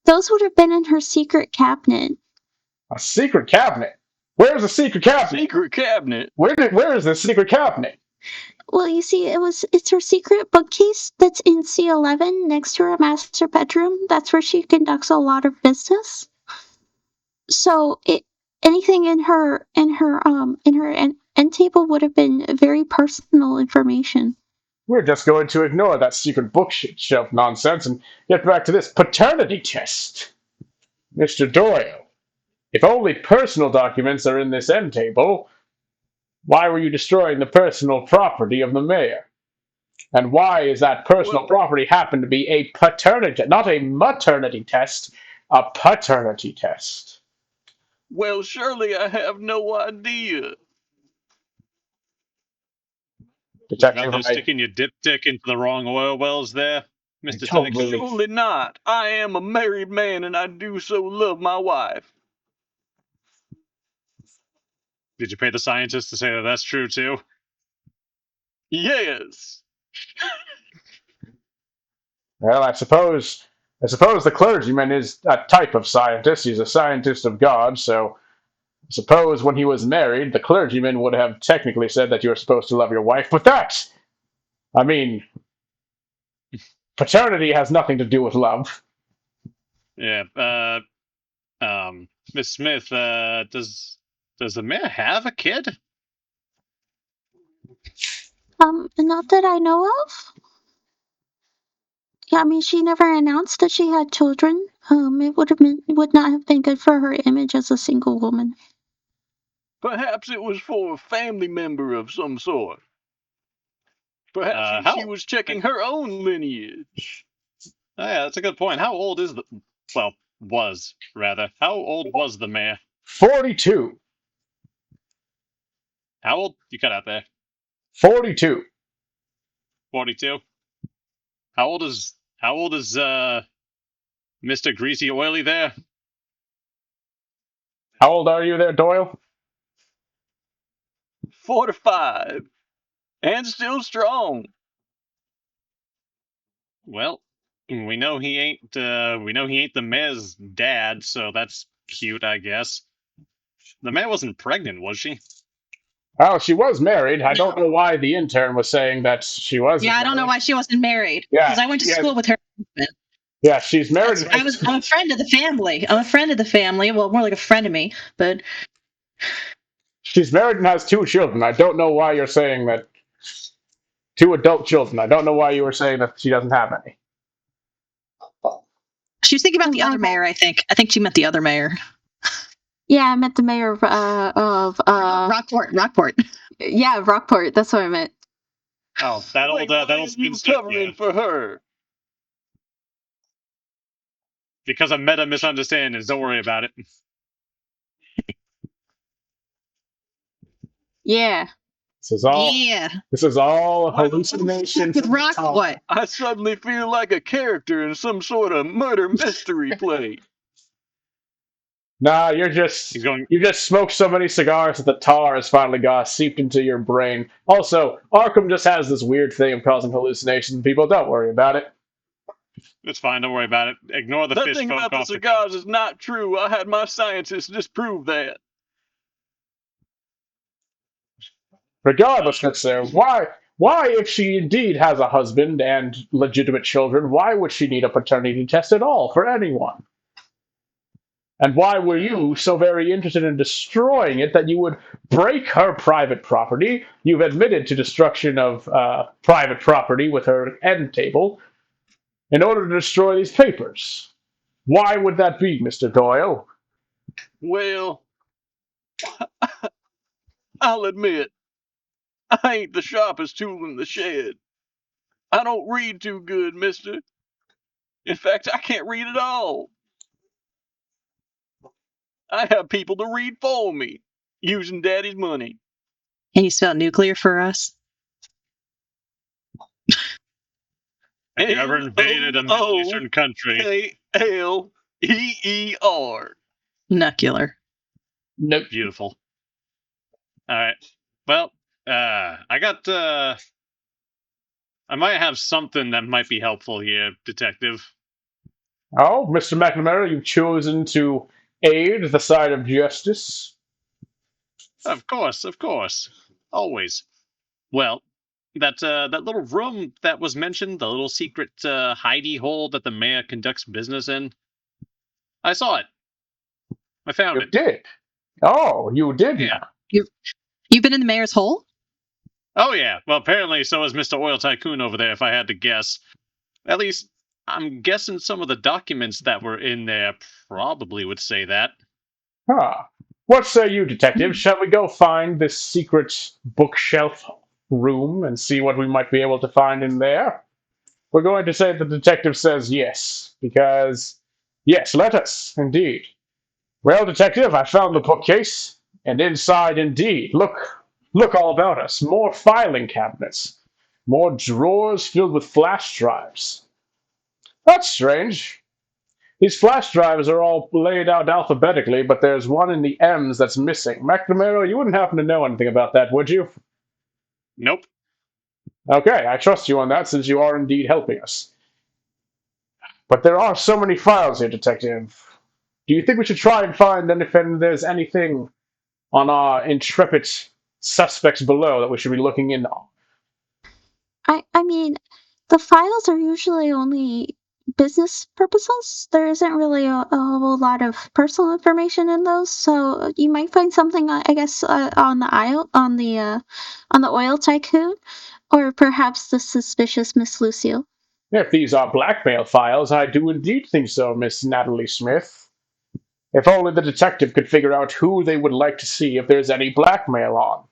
those would have been in her secret cabinet. A secret cabinet? Where's the secret cabinet? Secret cabinet? Where is this secret cabinet? Well, you see, it's her secret bookcase that's in C11 next to her master bedroom. That's where she conducts a lot of business. So anything in her end table would have been very personal information. We're just going to ignore that secret bookshelf nonsense and get back to this paternity test. Mr. Doyle, if only personal documents are in this end table, why were you destroying the personal property of the mayor? And why is that personal Well, property happen to be a paternity, not a maternity test, a paternity test? well, surely I have no idea. You out Detective, there sticking your dipstick into the wrong oil wells there, I Mr. don't Detective? believe. Surely not. I am a married man and I do so love my wife. Did you pay the scientist to say that that's true too? Yes. Well, I suppose the clergyman is a type of scientist. He's a scientist of God, so I suppose when he was married, the clergyman would have technically said that you were supposed to love your wife, but I mean, paternity has nothing to do with love. Yeah. Miss Smith, does the mayor have a kid? Not that I know of. Yeah, I mean, she never announced that she had children. It would not have been good for her image as a single woman. Perhaps it was for a family member of some sort. Perhaps she How? was checking her own lineage. Oh, yeah, that's a good point. How old is the? Well, was rather. How old was the mayor? 42. How old? You cut out there. 42. 42. How old is Mr. Greasy Oily there? How old are you there, Doyle? 45. And still strong. Well, we know he ain't the mayor's dad, so that's cute, I guess. The mayor wasn't pregnant, was she? Well, she was married. I don't know why the intern was saying that she wasn't. Yeah, I don't know why she wasn't married. Yeah, Because I went to school with her husband. yeah, she's married. I'm a friend of the family. I'm a friend of the family. Well, more like a friend of me. But She's married and has 2 children. I don't know why you're saying that. 2 adult children. I don't know why you were saying that she doesn't have any. she was thinking about the other mayor, I think. I think she meant the other mayor. Yeah, I meant the mayor of Rockport. Yeah, Rockport. That's what I meant. Oh, that Wait, old why are you spinster. covering Yeah. for her? Because of meta misunderstandings. Don't worry about it. Yeah. This is all. Yeah. This is all a Well, hallucination. With Rock, what? I suddenly feel like a character in some sort of murder mystery play. Nah, He's going. you just smoked so many cigars that the tar has finally got seeped into your brain. Also, Arkham just has this weird thing of causing hallucinations. People, don't worry about it. It's fine. Don't worry about it. Ignore the That fish thing folk about the off the cigars is not true. I had my scientists disprove that. Regardless, good sir, why, if she indeed has a husband and legitimate children, why would she need a paternity test at all for anyone? And why were you so very interested in destroying it that you would break her private property? You've admitted to destruction of private property with her end table in order to destroy these papers. Why would that be, Mr. Doyle? Well, I'll admit, I ain't the sharpest tool in the shed. I don't read too good, mister. In fact, I can't read at all. I have people to read for me, using daddy's money. Can you spell nuclear for us? Have you ever invaded a Middle Eastern country? K-L-E-E-R. Nuclear. Nope. Beautiful. All right. Well, I got. I might have something that might be helpful here, Detective. Oh, Mr. McNamara, you've chosen to aid the side of justice. Of course, always. Well, that little room that was mentioned, the little secret hidey hole that the mayor conducts business in. I saw it. I found You it. did. Oh, you did Yeah. now. You've been in the mayor's hole? Oh yeah. Well, apparently so is Mr. Oil Tycoon over there. If I had to guess, at least I'm guessing some of the documents that were in there probably would say that. Huh. What say you, detective? Shall we go find this secret bookshelf room and see what we might be able to find in there? We're going to say the detective says yes, because yes, let us, indeed. Well, detective, I found the bookcase, and inside, indeed, look all about us. More filing cabinets, more drawers filled with flash drives. That's strange. These flash drives are all laid out alphabetically, but there's one in the M's that's missing. McNamara, you wouldn't happen to know anything about that, would you? Nope. Okay, I trust you on that since you are indeed helping us. But there are so many files here, detective. Do you think we should try and find if there's anything on our intrepid suspects below that we should be looking in on? I mean, the files are usually only business purposes. There isn't really a whole lot of personal information in those, so you might find something, I guess, on the on the oil tycoon, or perhaps the suspicious Miss Lucille. If these are blackmail files, I do indeed think so, Miss Natalie Smith. If only the detective could figure out who they would like to see if there's any blackmail on.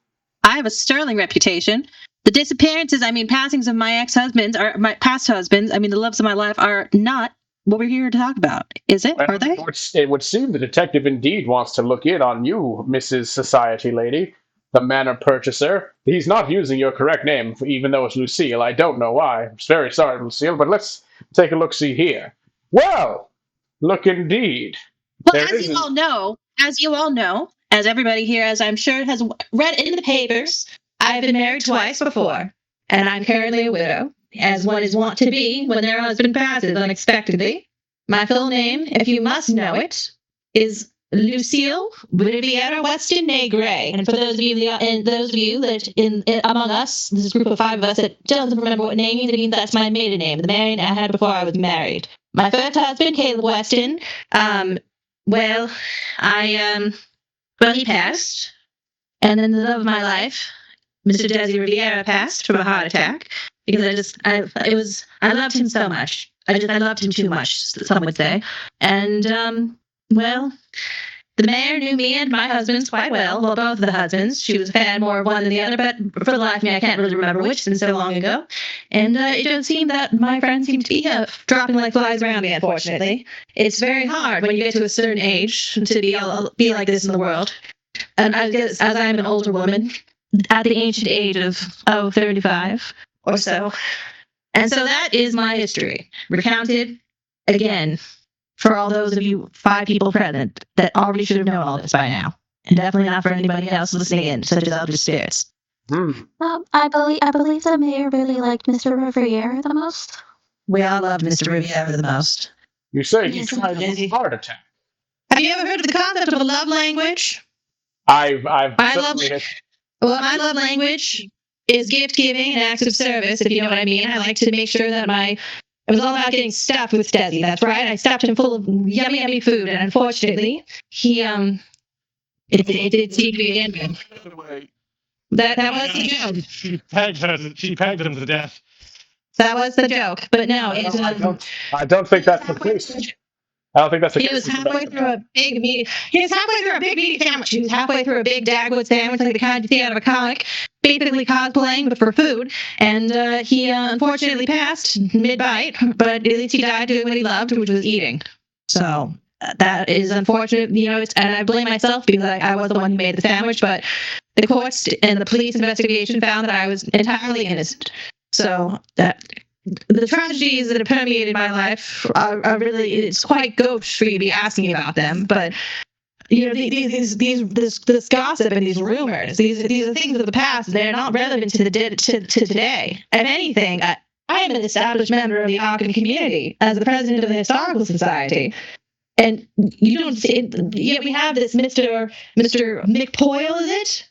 I have a sterling reputation. The disappearances, passings of my ex-husbands, or my past husbands, the loves of my life, are not what we're here to talk about. Is it? Well, Are they? it would seem the detective indeed wants to look in on you, Mrs. Society Lady, the Manor purchaser. He's not using your correct name, even though it's Lucille. I don't know why. I'm very sorry, Lucille, but let's take a look-see here. Well, look indeed. Well, There as isn't. you all know, as everybody here, as I'm sure has read in the papers, I've been married twice before, and I'm currently a widow, as one is wont to be when their husband passes unexpectedly. My full name, if you must know it, is Lucille Riviera Weston Negre. And for those of you, that among us, this group of five of us that doesn't remember what name means, it means that's my maiden name, the name I had before I was married. My first husband, Caleb Weston, um, well, he passed, and then the love of my life, Mr. Desi Riviera, passed from a heart attack because I loved him so much. I loved him too much, some would say. And, well, the mayor knew me and my husbands quite well. Well, both of the husbands. She was a fan more of one than the other, but for the life of me, I can't really remember which, since so long ago. And it just seemed that my friends seemed to be dropping like flies around me, unfortunately. It's very hard when you get to a certain age to be like this in the world. And I guess as I'm an older woman, at the ancient age of 35 or so. And so that is my history, recounted again for all those of you 5 people present that already should have known all this by now. And definitely not for anybody else listening in, such as Elder Spirits. I believe the mayor really liked Mr. Riviera the most. We all loved Mr. Riviera the most. You say he tried a heart attack. Have you ever heard of the concept of a love language? I've My love language is gift giving and acts of service, if you know what I mean. I like to make sure that it was all about getting stuffed with Desi. That's right. I stuffed him full of yummy, yummy food, and unfortunately, it did seem to be again. That was the joke. She pegged him to death. That was the joke, but no, I don't think that's the case. I don't think that's a He good was piece of halfway through background. a big meat. He was halfway through a big meaty sandwich. He was halfway through a big Dagwood sandwich, like the kind you see out of a comic, basically cosplaying, but for food. And he unfortunately passed mid-bite, but at least he died doing what he loved, which was eating. So that is unfortunate, and I blame myself because I was the one who made the sandwich, but the courts and the police investigation found that I was entirely innocent. So that the tragedies that have permeated my life are really, it's quite gauche for you to be asking about them, but this gossip and these rumors, these are things of the past. They're not relevant to to today. If anything, I am an established member of the Arkham community as the president of the Historical Society. And you don't see, yet we have this Mr. McPoyle, is it?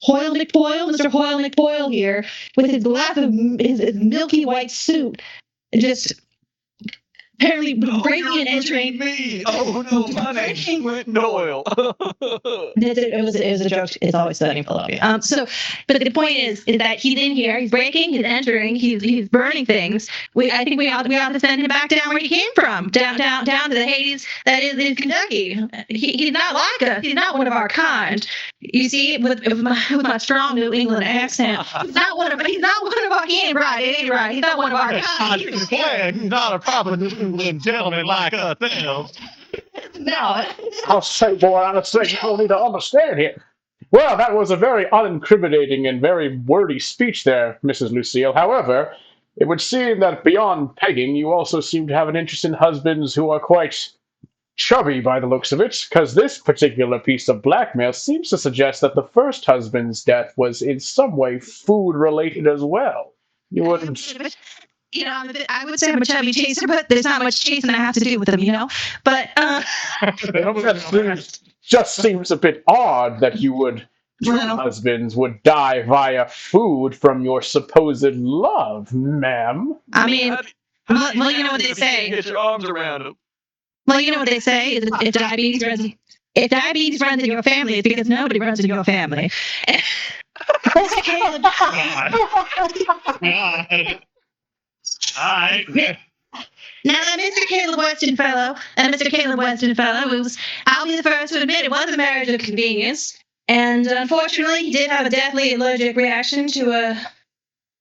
Hoyle McBoyle, Mr. Hoyle McBoyle here, with his glass of his milky white suit, just apparently breaking and entering. Me. Oh no, my name went Doyle. It was a joke. It's always sunny Philadelphia. But the point is that he's in here. He's breaking. He's entering. He's burning things. I think we ought to send him back down where he came from, down to the Hades that is in Kentucky. He's not like us. He's not one of our kind. You see, with my strong New England accent, he's not one of our. He ain't right. It ain't right. He's not one of our kind. He's not a proper New England gentleman like ourselves. No. I'll say, boy, honestly, you don't need to understand here. Well, that was a very unincriminating and very wordy speech there, Mrs. Lucille. However, it would seem that beyond pegging, you also seem to have an interest in husbands who are quite chubby by the looks of it, because this particular piece of blackmail seems to suggest that the first husband's death was in some way food-related as well. You wouldn't... I would say I'm a chubby chaser, but there's not much chasing I have to do with them, But That just seems a bit odd that you would... Two husbands would die via food from your supposed love, ma'am. I mean, well, you know what they say. Get your arms around him. Well, you know what they say is if diabetes runs in your family, it's because nobody runs in your family. Mr. Caleb. Now, that Mr. Caleb Weston fellow, I'll be the first to admit it was a marriage of convenience. And unfortunately, he did have a deathly allergic reaction to a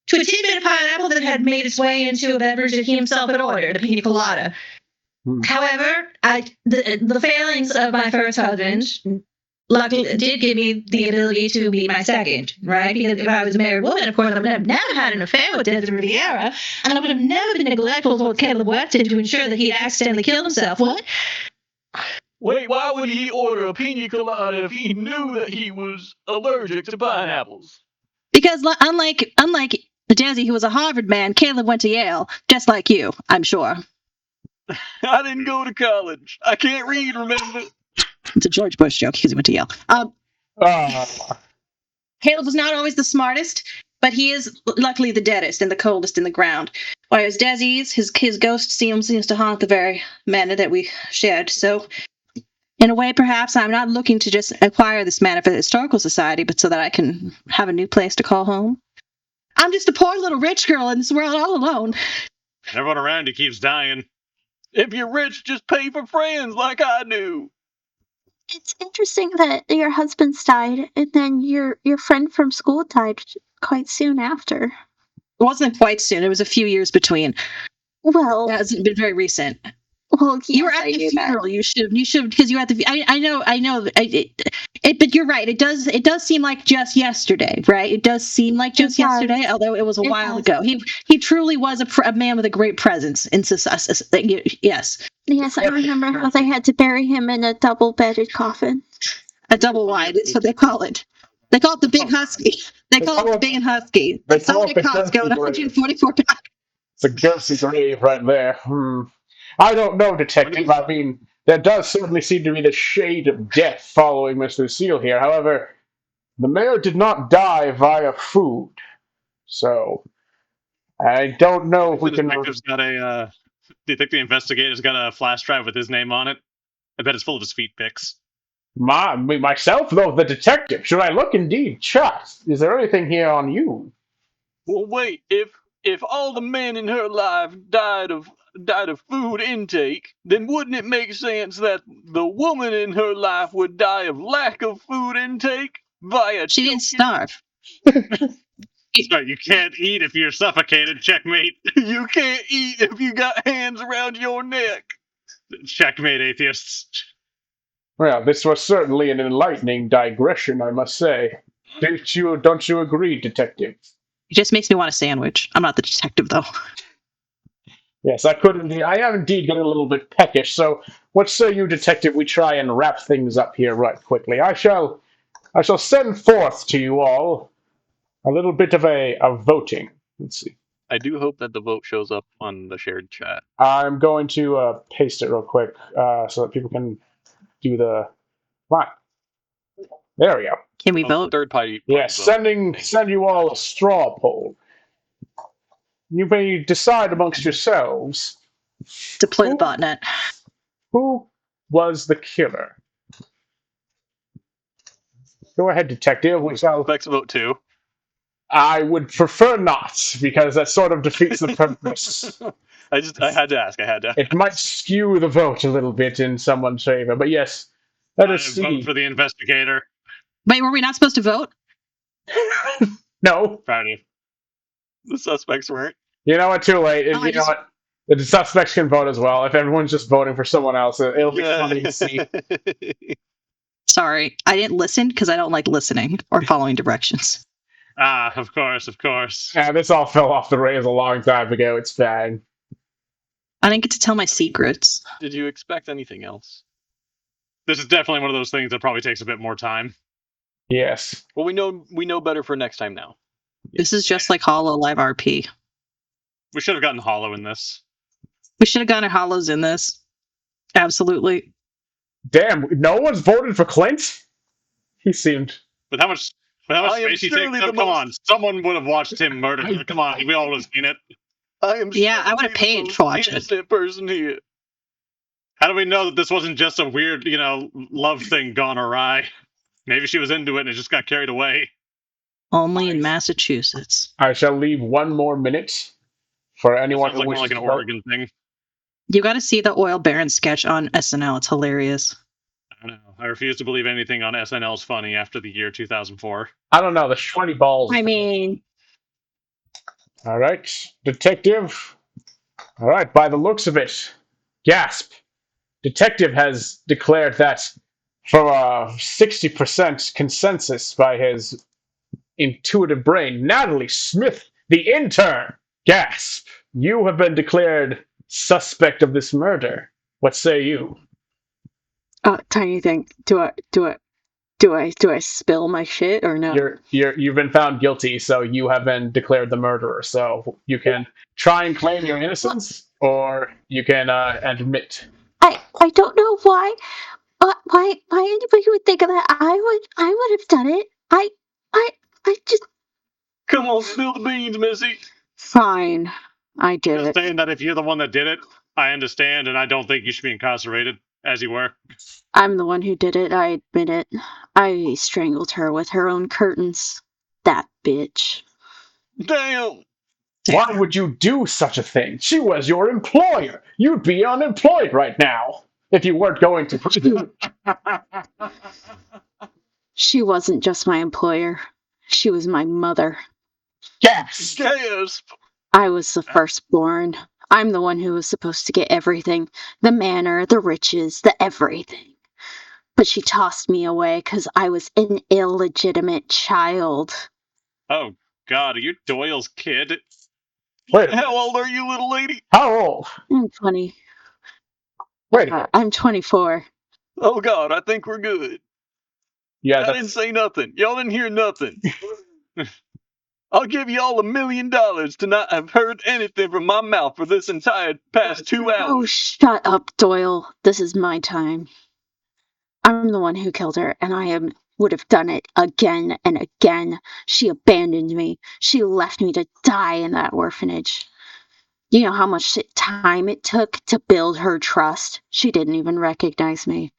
tidbit of pineapple that had made its way into a beverage that he himself had ordered, a pina colada. However, the failings of my first husband luckily did give me the ability to be my second, right? Because if I was a married woman, of course, I would have never had an affair with Desert Riviera, and I would have never been neglectful toward Caleb Weston to ensure that he'd accidentally killed himself. What? Wait, why would he order a pina colada if he knew that he was allergic to pineapples? Because unlike Desi, who was a Harvard man, Caleb went to Yale, just like you, I'm sure. I didn't go to college. I can't read, remember? It's a George Bush joke because he went to Yale. Caleb was not always the smartest, but he is luckily the deadest and the coldest in the ground. Whereas Desi's, his ghost seems to haunt the very manor that we shared. So, in a way, perhaps I'm not looking to just acquire this manor for the Historical Society, but so that I can have a new place to call home. I'm just a poor little rich girl in this world all alone. Everyone around you keeps dying. If you're rich, just pay for friends like I do. It's interesting that your husband's died, and then your friend from school died quite soon after. It wasn't quite soon. It was a few years between. Well, it hasn't been very recent. Well, yes, you were at the funeral. You should because you were at the. I know. But you're right. It does seem like just yesterday, right? It does seem like just yesterday, although it was a while ago. He truly was a man with a great presence in society. Yes. Yes, I remember how they had to bury him in a double-bedded coffin. A double wide. That's what they call it. They call it the Big Husky. They call it the Big and Husky. It's sold at Costco at 144 pounds. It's a ghostly grave right there. I don't know, Detective. I mean, there does certainly seem to be the shade of death following Miss Lucille here. However, the mayor did not die via food. So, I don't know if we can... Do you think the investigator's got a flash drive with his name on it? I bet it's full of his feet pics. Myself, though, the detective. Should I look? Indeed. Chuck, is there anything here on you? Well, wait. If all the men in her life died of died of food intake, then wouldn't it make sense that the woman in her life would die of lack of food intake via She didn't choking? starve. So you can't eat if you're suffocated. Checkmate. You can't eat if you got hands around your neck. Checkmate, atheists. Well, this was certainly an enlightening digression, I must say. Don't you agree, detective? It just makes me want a sandwich. I'm not the detective, though. Yes, I could indeed. I am indeed getting a little bit peckish, so what say you, detective, we try and wrap things up here right quickly. I shall send forth to you all a little bit of a voting. Let's see. I do hope that the vote shows up on the shared chat. I'm going to paste it real quick so that people can do the. Right. There we go. Can we vote? Third party. Yes, vote. send you all a straw poll. You may decide amongst yourselves Deploy the botnet. who was the killer. Go ahead, detective. We shall. Beck's vote 2. I would prefer not, because that sort of defeats the purpose. I had to ask. It might skew the vote a little bit in someone's favor, but yes, let us Vote see. for the investigator. Wait, were we not supposed to vote? No, Proud of you. The suspects weren't. you know what? Too late. Oh, You know what? The suspects can vote as well. If everyone's just voting for someone else, it'll be funny to see. Sorry, I didn't listen because I don't like listening or following directions. Ah, of course, of course. Yeah, this all fell off the rails a long time ago. It's fine. I didn't get to tell my secrets. Did you expect anything else? This is definitely one of those things that probably takes a bit more time. Yes. Well, we know better for next time now. This is just like Hollow Live RP. We should have gotten Hollow in this. We should have gotten Hollows in this. Absolutely. Damn, no one's voted for Clint? He seemed. With how much I am space he surely takes the up, come most- on. Someone would have watched him murder. Come on, we all would have seen it. I am. Yeah, I surely would have the paid most to watch it. innocent person here. How do we know that this wasn't just a weird, love thing gone awry? Maybe she was into it and it just got carried away. Only in Massachusetts. I shall leave one more minute for anyone Sounds who like more wishes like an to vote. Oregon thing. You got to see the Oil Baron sketch on SNL. It's hilarious. I don't know. I refuse to believe anything on SNL is funny after the year 2004. I don't know, the 20 balls. I mean, All right, detective. All right, by the looks of it, gasp. Detective has declared that for a 60% consensus by his intuitive brain, Natalie Smith, the intern, gasp. You have been declared suspect of this murder. What say you? tiny thing. Do I spill my shit or no? You've been found guilty, so you have been declared the murderer. So you can try and claim your innocence, or you can admit. I don't know why anybody would think of that. I would have done it. I just Come on, spill the beans, Missy. fine. I did Just it. saying that if you're the one that did it, I understand, and I don't think you should be incarcerated, as you were. I'm the one who did it. I admit it. I strangled her with her own curtains. That bitch. Damn. Why would you do such a thing? She was your employer. You'd be unemployed right now if you weren't going to prison. She wasn't just my employer. She was my mother. Yes. Gasp. I was the firstborn. I'm the one who was supposed to get everything. The manor, the riches, the everything. But she tossed me away because I was an illegitimate child. Oh, God, are you Doyle's kid? Wait. How old are you, little lady? How old? I'm 20. Wait. I'm 24. Oh, God, I think we're good. Yeah, I didn't say nothing. Y'all didn't hear nothing. I'll give y'all $1 million to not have heard anything from my mouth for this entire past 2 hours. Oh, shut up, Doyle. This is my time. I'm the one who killed her, and would have done it again and again. She abandoned me. She left me to die in that orphanage. You know how much time it took to build her trust? She didn't even recognize me.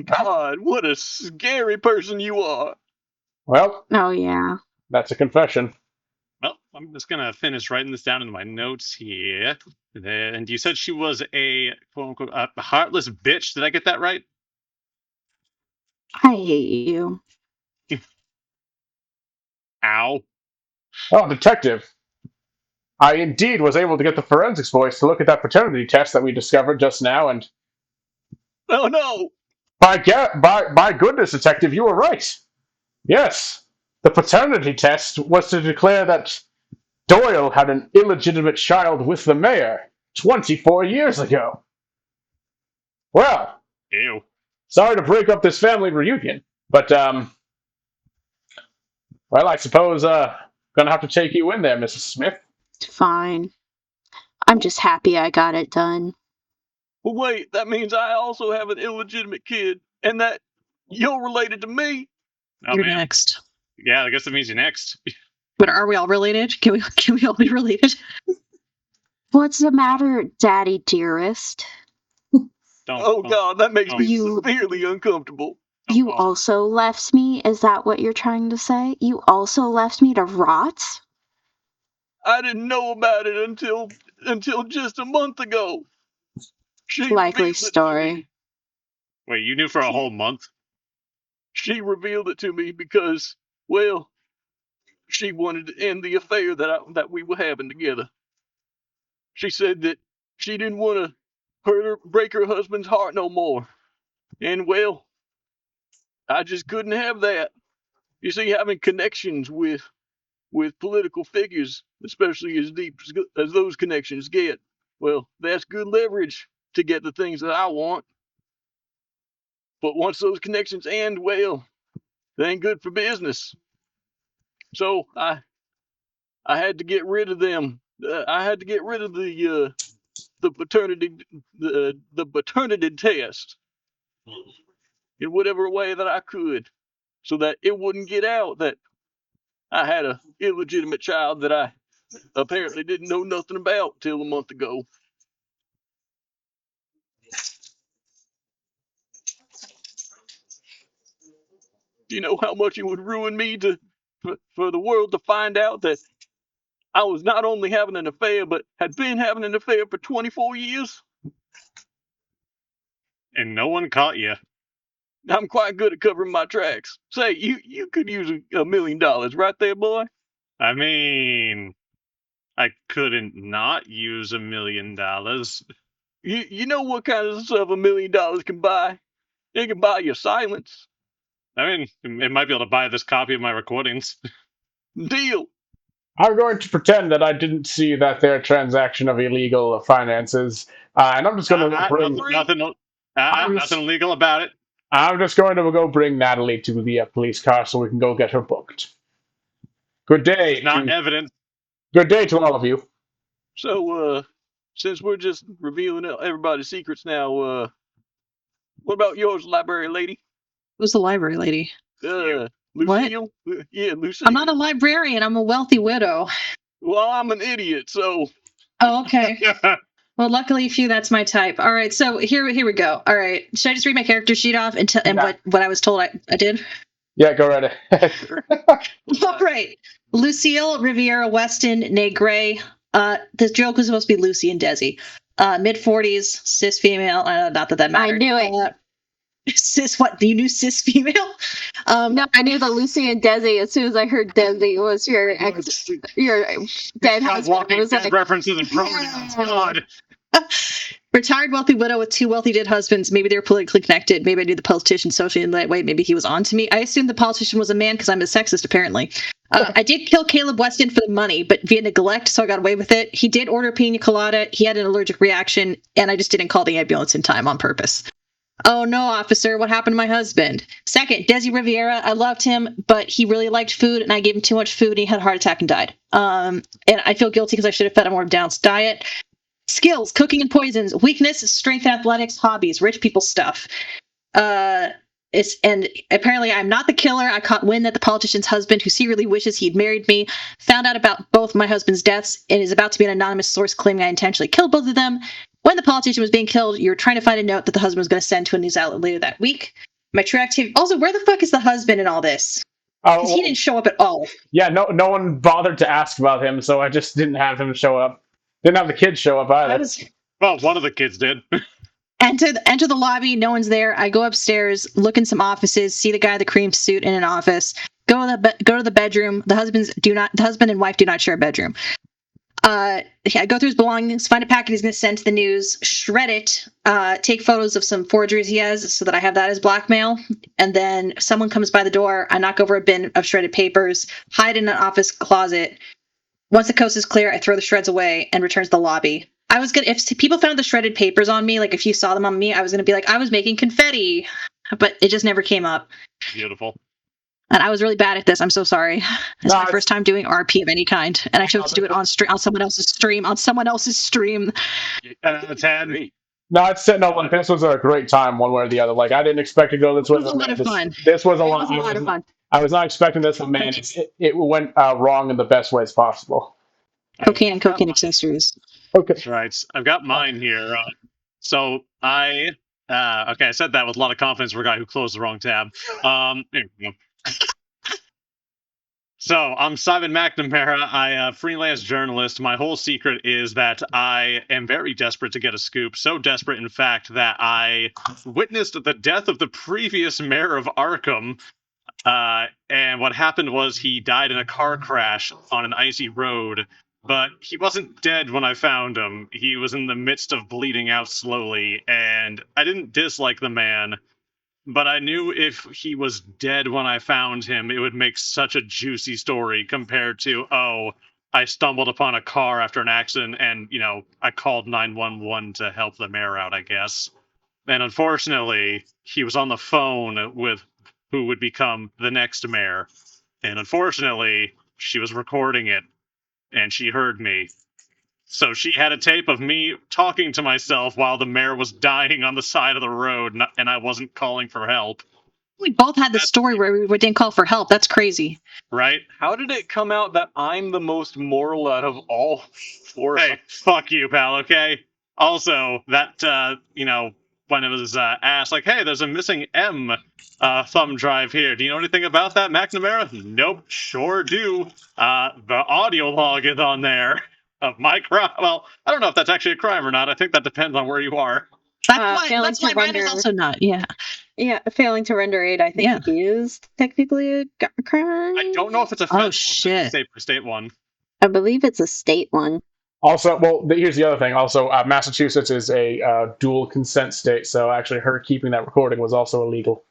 God, what a scary person you are. Well, Oh, yeah. that's a confession. Well, I'm just gonna finish writing this down in my notes here. And you said she was a quote unquote a heartless bitch. Did I get that right? I hate you. Ow. Oh, detective. I indeed was able to get the forensics boys to look at that paternity test that we discovered just now, and Oh no! by goodness, detective, you were right. Yes, the paternity test was to declare that Doyle had an illegitimate child with the mayor 24 years ago. Well, Ew. sorry to break up this family reunion, but well, I suppose gonna have to take you in there, Mrs. Smith. Fine. I'm just happy I got it done. Well, wait, that means I also have an illegitimate kid, and that you're related to me. Oh, You're man. next. Yeah, I guess that means you're next. But are we all related? Can we all be related? What's the matter, Daddy dearest? Oh God, that makes me You- severely uncomfortable. You also left me? Is that what you're trying to say? You also left me to rot? I didn't know about it until just a month ago. She Likely revealed it to me. story. Wait, you knew for a whole month? She revealed it to me because, well, she wanted to end the affair that we were having together. She said that she didn't want to break her husband's heart no more. And well, I just couldn't have that. You see, having connections with political figures, especially as deep as those connections get, well, that's good leverage to get the things that I want. But once those connections end, well, they ain't good for business. So I had to get rid of them. I had to get rid of the paternity the paternity test in whatever way that I could, so that it wouldn't get out that I had a illegitimate child that I apparently didn't know nothing about till a month ago. You know how much it would ruin me for the world to find out that I was not only having an affair, but had been having an affair for 24 years? And no one caught you. I'm quite good at covering my tracks. Say, you could use $1 million right there, boy. I mean, I couldn't not use $1 million. You know what kind of stuff $1 million can buy? It can buy your silence. I mean, it might be able to buy this copy of my recordings. Deal. I'm going to pretend that I didn't see that their transaction of illegal finances, and I'm just going to bring. Nothing illegal about it. I'm just going to go bring Natalie to the police car so we can go get her booked. Good day. It's not evident. Good day to all of you. So, since we're just revealing everybody's secrets now, what about yours, library lady? Who's the library lady? Lucille? Yeah, Lucille. I'm not a librarian. I'm a wealthy widow. Well, I'm an idiot, so. Oh, okay. Well, luckily for you, that's my type. All right, so here we go. All right, should I just read my character sheet off and what I was told I did? Yeah, go right ahead. All right, Lucille Riviera Weston, née Gray. The joke was supposed to be Lucy and Desi. Mid-40s, cis female. Not that mattered. I knew it. Cis what? You knew cis female? No, I knew the Lucy and Desi as soon as I heard Desi was your dead husband. I was like, references and pronouns. God. Retired wealthy widow with 2 wealthy dead husbands. Maybe they were politically connected. Maybe I knew the politician socially in that way. Maybe he was on to me. I assumed the politician was a man because I'm a sexist, apparently. I did kill Caleb Weston for the money, but via neglect, so I got away with it. He did order pina colada. He had an allergic reaction, and I just didn't call the ambulance in time on purpose. Oh no, officer, what happened to my husband? Second, Desi Riviera, I loved him, but he really liked food, and I gave him too much food, and he had a heart attack and died. And I feel guilty because I should have fed him more balanced diet. Skills, cooking and poisons. Weakness, strength and athletics. Hobbies, rich people stuff. And apparently I'm not the killer. I caught wind that the politician's husband, who secretly wishes he'd married me, found out about both my husband's deaths and is about to be an anonymous source claiming I intentionally killed both of them. When the politician was being killed, you were trying to find a note that the husband was going to send to a news outlet later that week. My true activity. Also, where the fuck is the husband in all this? Oh, He didn't show up at all. yeah, no one bothered to ask about him, so I just didn't have him show up. Didn't have the kids show up I either. was Well, one of the kids did. enter the lobby. No one's there. I go upstairs, look in some offices, see the guy in the cream suit in an office. Go to the bedroom. The husband and wife do not share a bedroom. I go through his belongings, find a packet he's going to send to the news, shred it, take photos of some forgeries he has so that I have that as blackmail. And then someone comes by the door. I knock over a bin of shredded papers, hide in an office closet. Once the coast is clear, I throw the shreds away and return to the lobby. I was gonna, if people found the shredded papers on me, like if you saw them on me, I was gonna be like, I was making confetti, but it just never came up. Beautiful. And I was really bad at this. I'm so sorry. It's No, my first time doing RP of any kind, and I chose to do it on someone else's stream. On someone else's stream. 10 out of 10. Great. No, it's no. Like this was a great time, one way or the other. Like I didn't expect to go this It way. was a lot of fun. This was a It lot. was a lot of fun. I was not expecting this, but man, it went wrong in the best ways possible. Cocaine and cocaine accessories. Okay. That's right. I've got mine here. So I, okay, I said that with a lot of confidence for a guy who closed the wrong tab. Here we go. So I'm Simon McNamara. I freelance journalist. My whole secret is that I am very desperate to get a scoop. So desperate, in fact, that I witnessed the death of the previous mayor of Arkham. And what happened was he died in a car crash on an icy road. But he wasn't dead when I found him. He was in the midst of bleeding out slowly, and I didn't dislike the man. But I knew if he was dead when I found him, it would make such a juicy story compared to, oh, I stumbled upon a car after an accident and, I called 911 to help the mayor out, I guess. And unfortunately, he was on the phone with who would become the next mayor. And unfortunately, she was recording it and she heard me. So she had a tape of me talking to myself while the mayor was dying on the side of the road and I wasn't calling for help. We both had the story where we didn't call for help. That's crazy. Right? How did it come out that I'm the most moral out of all four of Hey, us? fuck you, pal, okay? Also, that, when it was asked, like, hey, there's a missing M thumb drive here. Do you know anything about that, McNamara? Nope, sure do. The audio log is on there of my crime. Well, I don't know if that's actually a crime or not. I think that depends on where you are. That's why mine is also not. Yeah. Yeah, failing to render aid, I think, is technically a crime. I don't know if it's a federal Oh shit. state one. I believe it's a state one. Also, well, here's the other thing. Also, Massachusetts is a dual consent state, so actually, her keeping that recording was also illegal.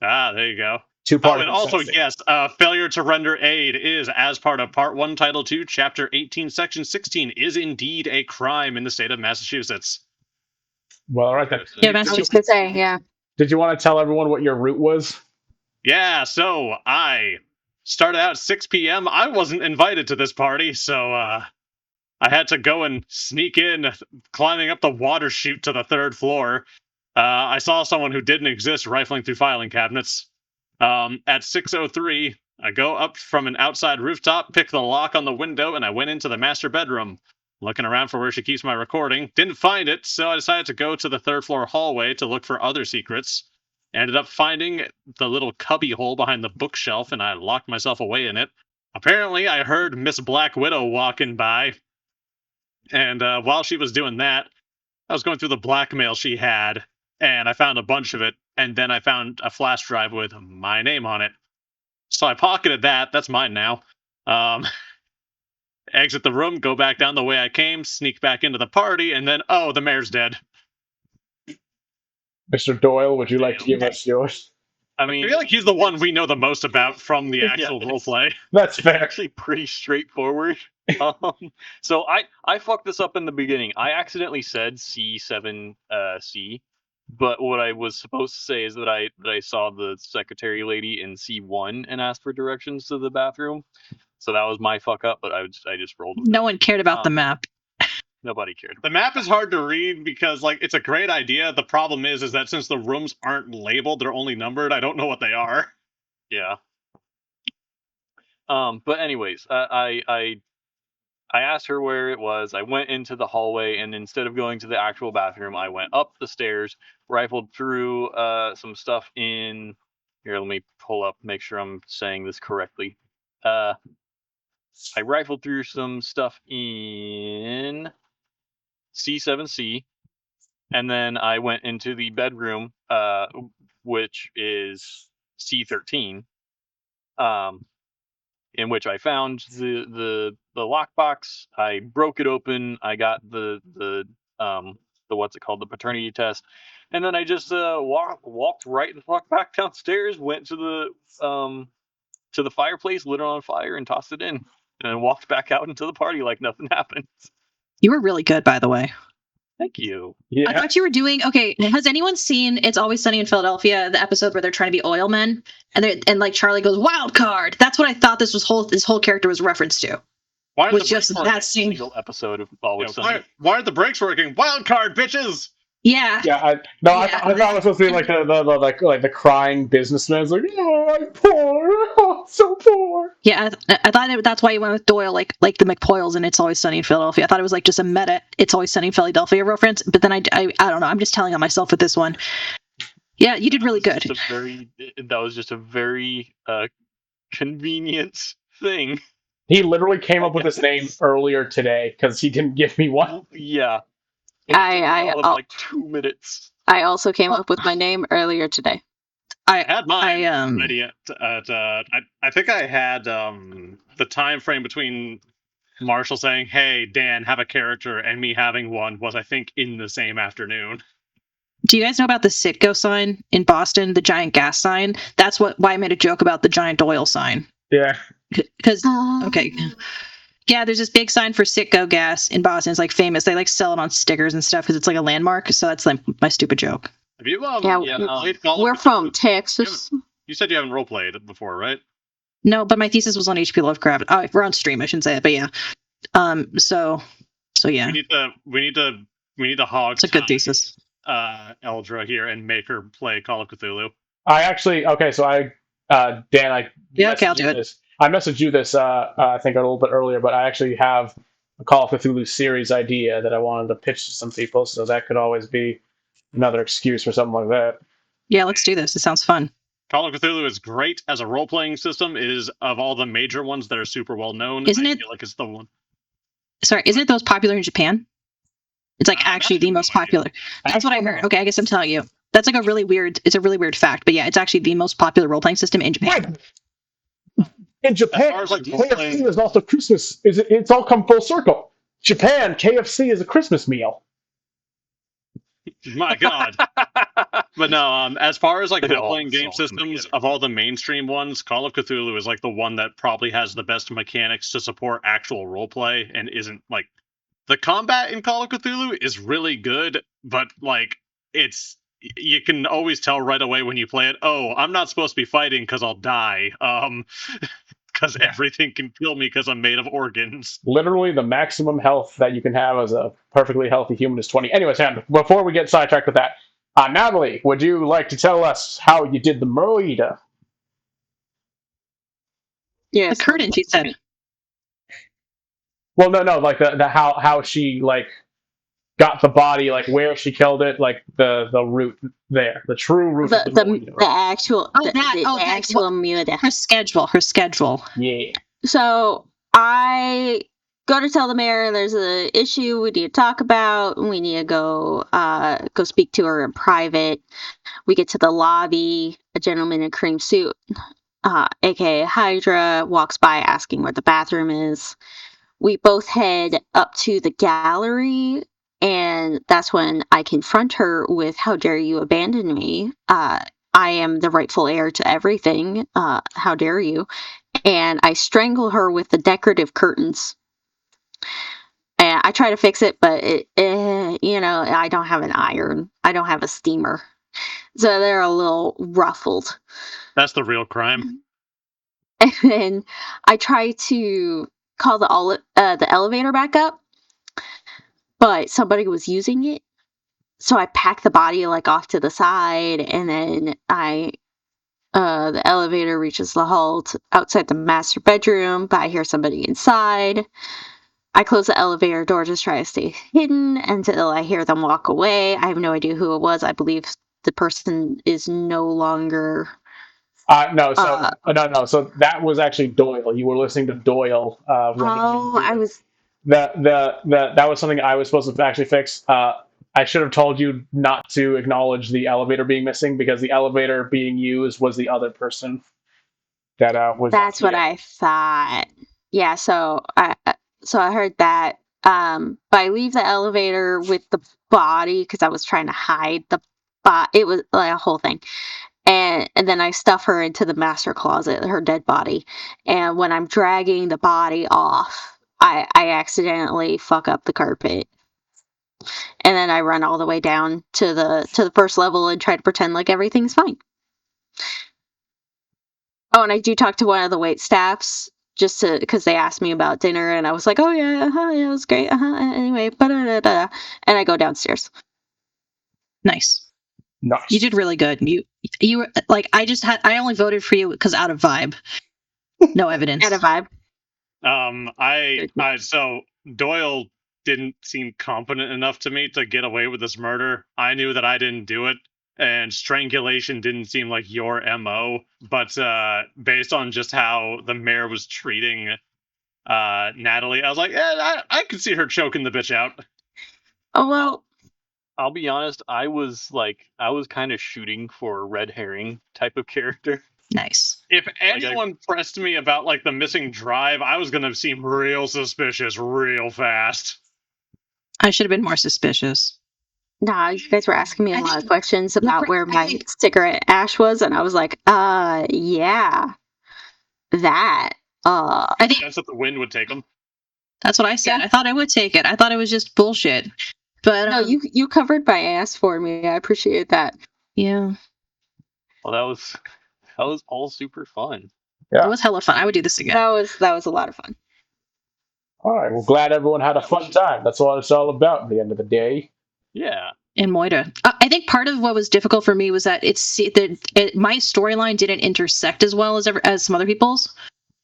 Ah, there you go. Two-party. And also, yes, failure to render aid is, as part of Part 1, Title 2, Chapter 18, Section 16, is indeed a crime in the state of Massachusetts. Well, all right then. Yeah, I was going to say, yeah. Did you want to tell everyone what your route was? Yeah, so I started out at 6 p.m. I wasn't invited to this party, so I had to go and sneak in, climbing up the water chute to the 3rd floor. I saw someone who didn't exist rifling through filing cabinets. At 6:03, I go up from an outside rooftop, pick the lock on the window, and I went into the master bedroom. Looking around for where she keeps my recording. Didn't find it, so I decided to go to the 3rd floor hallway to look for other secrets. Ended up finding the little cubby hole behind the bookshelf, and I locked myself away in it. Apparently, I heard Miss Black Widow walking by, and while she was doing that, I was going through the blackmail she had, and I found a bunch of it, and then I found a flash drive with my name on it. So I pocketed that. That's mine now. Exit the room, go back down the way I came, sneak back into the party, and then, oh, the mayor's dead. Mr. Doyle, would you like to give us yours? I mean, I feel like he's the one we know the most about from the actual roleplay. That's fair. Actually pretty straightforward. So I fucked this up in the beginning. I accidentally said C7C, but what I was supposed to say is that I saw the secretary lady in C1 and asked for directions to the bathroom. So that was my fuck up, but I just rolled with it. No one cared about the map. Nobody cared. The map is hard to read because, like, it's a great idea. The problem is that since the rooms aren't labeled, they're only numbered. I don't know what they are. Yeah. But anyways, I asked her where it was. I went into the hallway, and instead of going to the actual bathroom, I went up the stairs, rifled through some stuff in Here, let me pull up, make sure I'm saying this correctly. I rifled through some stuff in C7C, and then I went into the bedroom, which is C13, in which I found the lockbox. I broke it open. I got the what's it called, the paternity test, and then I just walked back downstairs, went to the fireplace, lit it on fire, and tossed it in, and then walked back out into the party like nothing happened. You were really good, by the way. Thank you. Yeah. I thought you were doing okay. Has anyone seen It's Always Sunny in Philadelphia, the episode where they're trying to be oil men, and like Charlie goes wild card? That's what I thought this whole character was referenced to. Why are Was the just brakes that working? scene. Single episode of Always Yeah, Sunny. why are the brakes working? Wild card, bitches! Yeah. Yeah, I thought it was supposed to be like the crying businessman. Like, oh, I'm poor, oh, so poor. Yeah, I thought that's why you went with Doyle, like the McPoyles in It's Always Sunny in Philadelphia. I thought it was like just a meta It's Always Sunny in Philadelphia reference, but then I don't know. I'm just telling on myself with this one. Yeah, you did really good. That was just a very convenient thing. He literally came up with his name earlier today because he didn't give me one. Yeah. I like 2 minutes. I also came up with my name earlier today. I had mine ready I think I had the time frame between Marshall saying, "Hey, Dan, have a character," and me having one was, I think, in the same afternoon. Do you guys know about the Citgo sign in Boston, the giant gas sign? That's why I made a joke about the giant Doyle sign. Yeah. Because okay. Yeah, there's this big sign for Citgo gas in Boston. It's like famous. They like sell it on stickers and stuff because it's like a landmark. So that's like my stupid joke. Have you Yeah, played Call of we're Cthulhu? from Texas. You said you haven't role played before, right? No, but my thesis was on H.P. Lovecraft. Oh, we're on stream. I shouldn't say it, but yeah. So yeah. We need to hog. It's a good thesis. Eldra here and make her play Call of Cthulhu. I actually so I Dan, I okay, I'll do it. I messaged you this I think a little bit earlier, but I actually have a Call of Cthulhu series idea that I wanted to pitch to some people, so that could always be another excuse for something like that. Yeah, let's do this. It sounds fun. Call of Cthulhu is great as a role-playing system. It is, of all the major ones that are super well known, Isn't I it? feel like it's the one. Sorry, isn't it the most popular in Japan? It's like actually the most popular. That's what I heard. Okay, I guess I'm telling you. That's like it's a really weird fact, but yeah, it's actually the most popular role-playing system in Japan. In Japan, KFC is also Christmas. It's all come full circle. Japan, KFC is a Christmas meal. My God. But no, as far as like role-playing game systems, of all the mainstream ones, Call of Cthulhu is like the one that probably has the best mechanics to support actual roleplay and isn't like the combat in Call of Cthulhu is really good, but like you can always tell right away when you play it, oh, I'm not supposed to be fighting because I'll die. Because everything can kill me because I'm made of organs. Literally, the maximum health that you can have as a perfectly healthy human is 20. Anyway, Sam, before we get sidetracked with that, Natalie, would you like to tell us how you did the murder? Yes. The curtain, she said. Well, no, like the how she like got the body, like where she killed it, like the route there, the true route. The actual actual murder. Her schedule. Yeah. So I go to tell the mayor there's an issue we need to talk about. We need to go speak to her in private. We get to the lobby. A gentleman in a cream suit, aka Hydra, walks by asking where the bathroom is. We both head up to the gallery, and that's when I confront her with, "How dare you abandon me? I am the rightful heir to everything. How dare you?" And I strangle her with the decorative curtains. And I try to fix it, but I don't have an iron. I don't have a steamer. So they're a little ruffled. That's the real crime. And then I try to call the elevator back up, but somebody was using it. So I pack the body like off to the side, and then the elevator reaches the halt outside the master bedroom, but I hear somebody inside. I close the elevator door, just try to stay hidden until I hear them walk away. I have no idea who it was. I believe the person is no longer No, so Uh, no. So that was actually Doyle. You were listening to Doyle when he came oh, I through. was. That was something I was supposed to actually fix. I should have told you not to acknowledge the elevator being missing because the elevator being used was the other person that was That's actually what it. I thought. Yeah, so I heard that. But I leave the elevator with the body because I was trying to hide the bot. It was like a whole thing, and then I stuff her into the master closet, her dead body. And when I'm dragging the body off, I accidentally fuck up the carpet, and then I run all the way down to the first level and try to pretend like everything's fine. Oh, and I do talk to one of the wait staffs just to because they asked me about dinner, and I was like, "Oh yeah, yeah, it was great." Anyway, and I go downstairs. Nice. Nice. You did really good. You were like I only voted for you because out of vibe, no evidence. Out of vibe. So Doyle didn't seem competent enough to me to get away with this murder. I knew that I didn't do it, and strangulation didn't seem like your MO. But based on just how the mayor was treating Natalie, I was like, I could see her choking the bitch out. Oh well. I'll be honest, I was kind of shooting for a red herring type of character. Nice. If anyone pressed me about like the missing drive, I was gonna seem real suspicious real fast. I should have been more suspicious. Nah, you guys were asking me a I lot think- of questions about where my cigarette ash was, and I was like, yeah, that. I think That's what the wind would take them. that's what I said. Yeah. I thought I would take it. I thought it was just bullshit. But No, you covered my ass for me. I appreciate that. yeah, Well, that was all super fun. Yeah. it was hella fun. I would do this again. That was a lot of fun. All right. Well, glad everyone had a fun time. That's what it's all about at the end of the day. Yeah. In Moida, I think part of what was difficult for me was that my storyline didn't intersect as well as some other people's,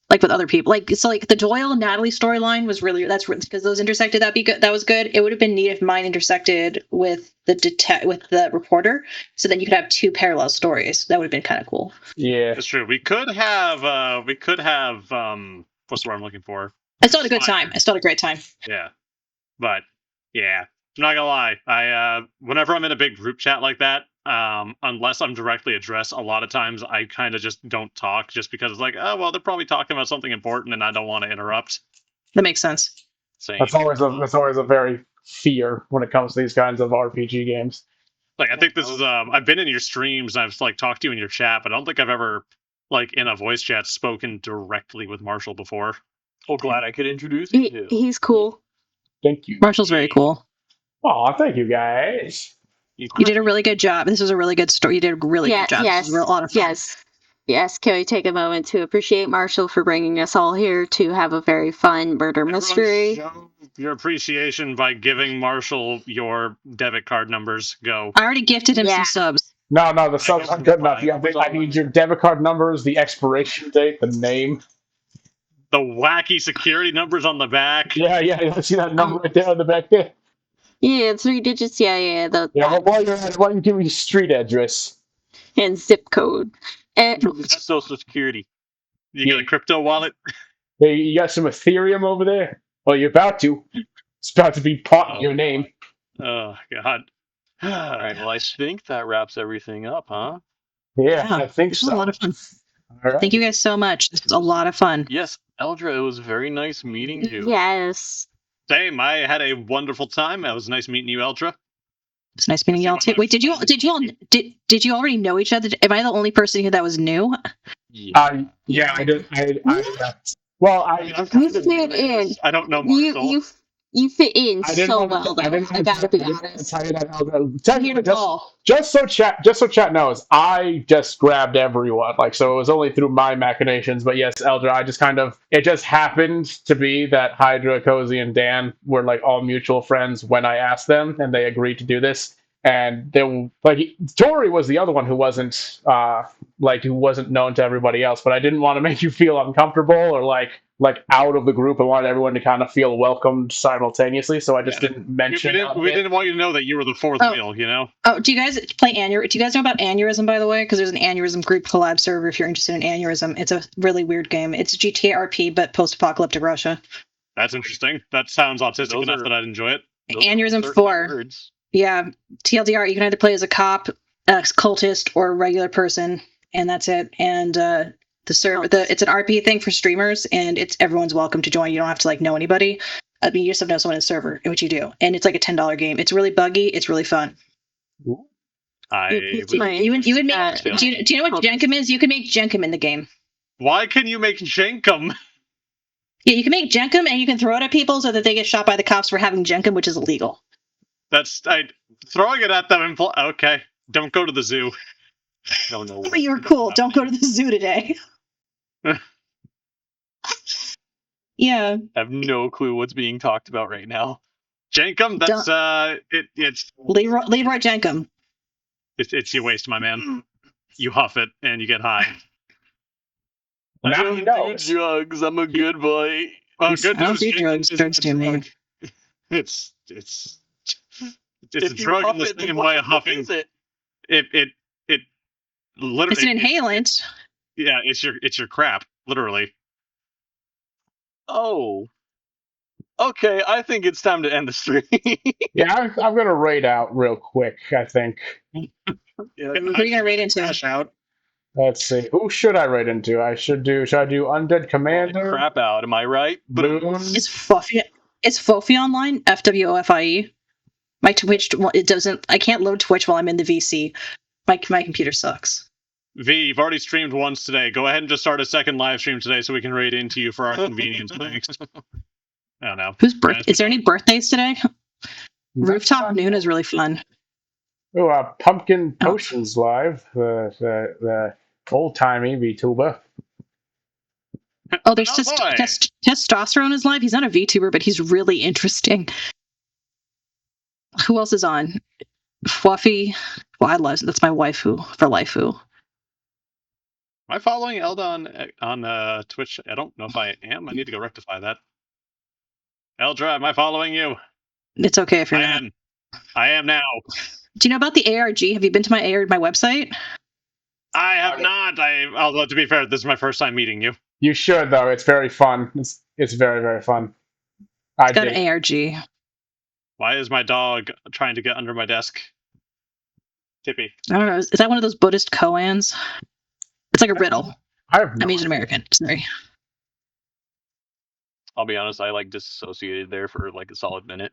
like with other people. Like so, like the Doyle and Natalie storyline was that's because those intersected. That'd be good. That was good. It would have been neat if mine intersected with with the reporter, so then you could have two parallel stories. That would have been kind of cool. Yeah. That's true. We could have what's the word I'm looking for? I still had a good time. I still had a great time. Yeah. But yeah. I'm not gonna lie. I whenever I'm in a big group chat like that, unless I'm directly addressed, a lot of times I kind of just don't talk just because it's like, oh well, they're probably talking about something important and I don't want to interrupt. That makes sense. Same. That's always a very fear when it comes to these kinds of RPG games. Like I think this is I've been in your streams and I've like talked to you in your chat, but I don't think I've ever like in a voice chat spoken directly with Marshall before. Well, glad I could introduce you to. He's cool. Thank you. Marshall's very cool. Aw, thank you guys. You did a really good job. This was a really good story. You did a really good job. Yes, This was a lot of fun. yes. Can we take a moment to appreciate Marshall for bringing us all here to have a very fun murder mystery? Show your appreciation by giving Marshall your debit card numbers. Go. I already gifted him some subs. No, the subs aren't good enough. I need your debit card numbers, the expiration date, the name. The wacky security numbers on the back. Yeah. See that number right there on the back there? Yeah, 3 digits. Yeah. While you're at it, why don't you give me the street address? And zip code. And That's Social Security. You got a crypto wallet? Hey, you got some Ethereum over there? Well, you're about to. It's about to be part of your name. Oh God. All right. Well, I think that wraps everything up, huh? Yeah, I think this so. was a lot of fun. All right. Thank you guys so much. This was a lot of fun. Yes, Eldra, it was very nice meeting you. yes. Same. I had a wonderful time. It was nice meeting you, Eldra. It's nice meeting y'all too. Wait, did you already know each other? Am I the only person here that was new? Yeah. Yeah, I did. Well, I'm You fit in. I don't know Marshall. You fit in I didn't so want well, to, though. I gotta be honest. tell you that. I'm here to call. Just so chat knows, I just grabbed everyone. Like, so it was only through my machinations. But yes, Eldra, it just happened to be that Hydra, Cozy, and Dan were like all mutual friends when I asked them, and they agreed to do this. And they like Tori was the other one who wasn't like it wasn't known to everybody else, but I didn't want to make you feel uncomfortable or like out of the group. I wanted everyone to kind of feel welcomed simultaneously, so I just didn't mention we didn't want you to know that you were the fourth wheel, you know? Oh, do you guys play Aneurysm? Do you guys know about Aneurysm, by the way? Because there's an Aneurysm group collab server if you're interested in Aneurysm. It's a really weird game. It's a GTA RP, but post-apocalyptic Russia. That's interesting. That sounds autistic enough that I'd enjoy it. Aneurysm 4. Yeah, TLDR, you can either play as a cop, a cultist, or a regular person, and that's it. And the server, it's an RP thing for streamers, and it's everyone's welcome to join. You don't have to like know anybody. I mean, you just have to know someone in the server, which you do. And it's like a $10 game. It's really buggy. It's really fun. You would make. Do you know what Jenkum is? You can make Jenkum in the game. Why can you make Jenkum? Yeah, you can make Jenkum, and you can throw it at people so that they get shot by the cops for having Jenkum, which is illegal. That's throwing it at them. Okay, don't go to the zoo. No. But you're cool. Don't go to the zoo today. Yeah. I have no clue what's being talked about right now. Jenkum, that's it's Leroy Jenkum. It's your waste, my man. You huff it and you get high. I don't do drugs. I'm a good boy. Well, good I don't do drugs. Drugs do me. It's a drug in the same way huffing. It literally. It's an inhalant. Yeah, it's your crap, literally. Oh. Okay, I think it's time to end the stream. Yeah, I'm gonna raid out real quick, I think. Who are you gonna raid into? Crash out. Let's see. Who should I raid into? Should I do Undead Commander? Crap out, am I right? Boon? Is Fofi online? FWOFIE. My Twitch, it doesn't. I can't load Twitch while I'm in the VC. My computer sucks. V, you've already streamed once today. Go ahead and just start a second live stream today so we can raid into you for our convenience. Thanks. I don't know. Is there any birthdays today? Rooftop Noon is really fun. Oh, Pumpkin Potions live. The old-timey VTuber. Oh, there's Testosterone is live. He's not a VTuber, but he's really interesting. Who else is on? Fluffy. Well, that's my waifu for Lifeu. Am I following Elda on Twitch? I don't know if I am. I need to go rectify that. Eldra, am I following you? It's okay if you're not. I am now. Do you know about the ARG? Have you been to my website? I have not. Although to be fair, this is my first time meeting you. You should though. It's very fun. It's very, very fun. It's got an ARG. Why is my dog trying to get under my desk? Tippy. I don't know. Is that one of those Buddhist koans? It's like a riddle. I'm Asian American. Sorry. I'll be honest, I disassociated there for a solid minute.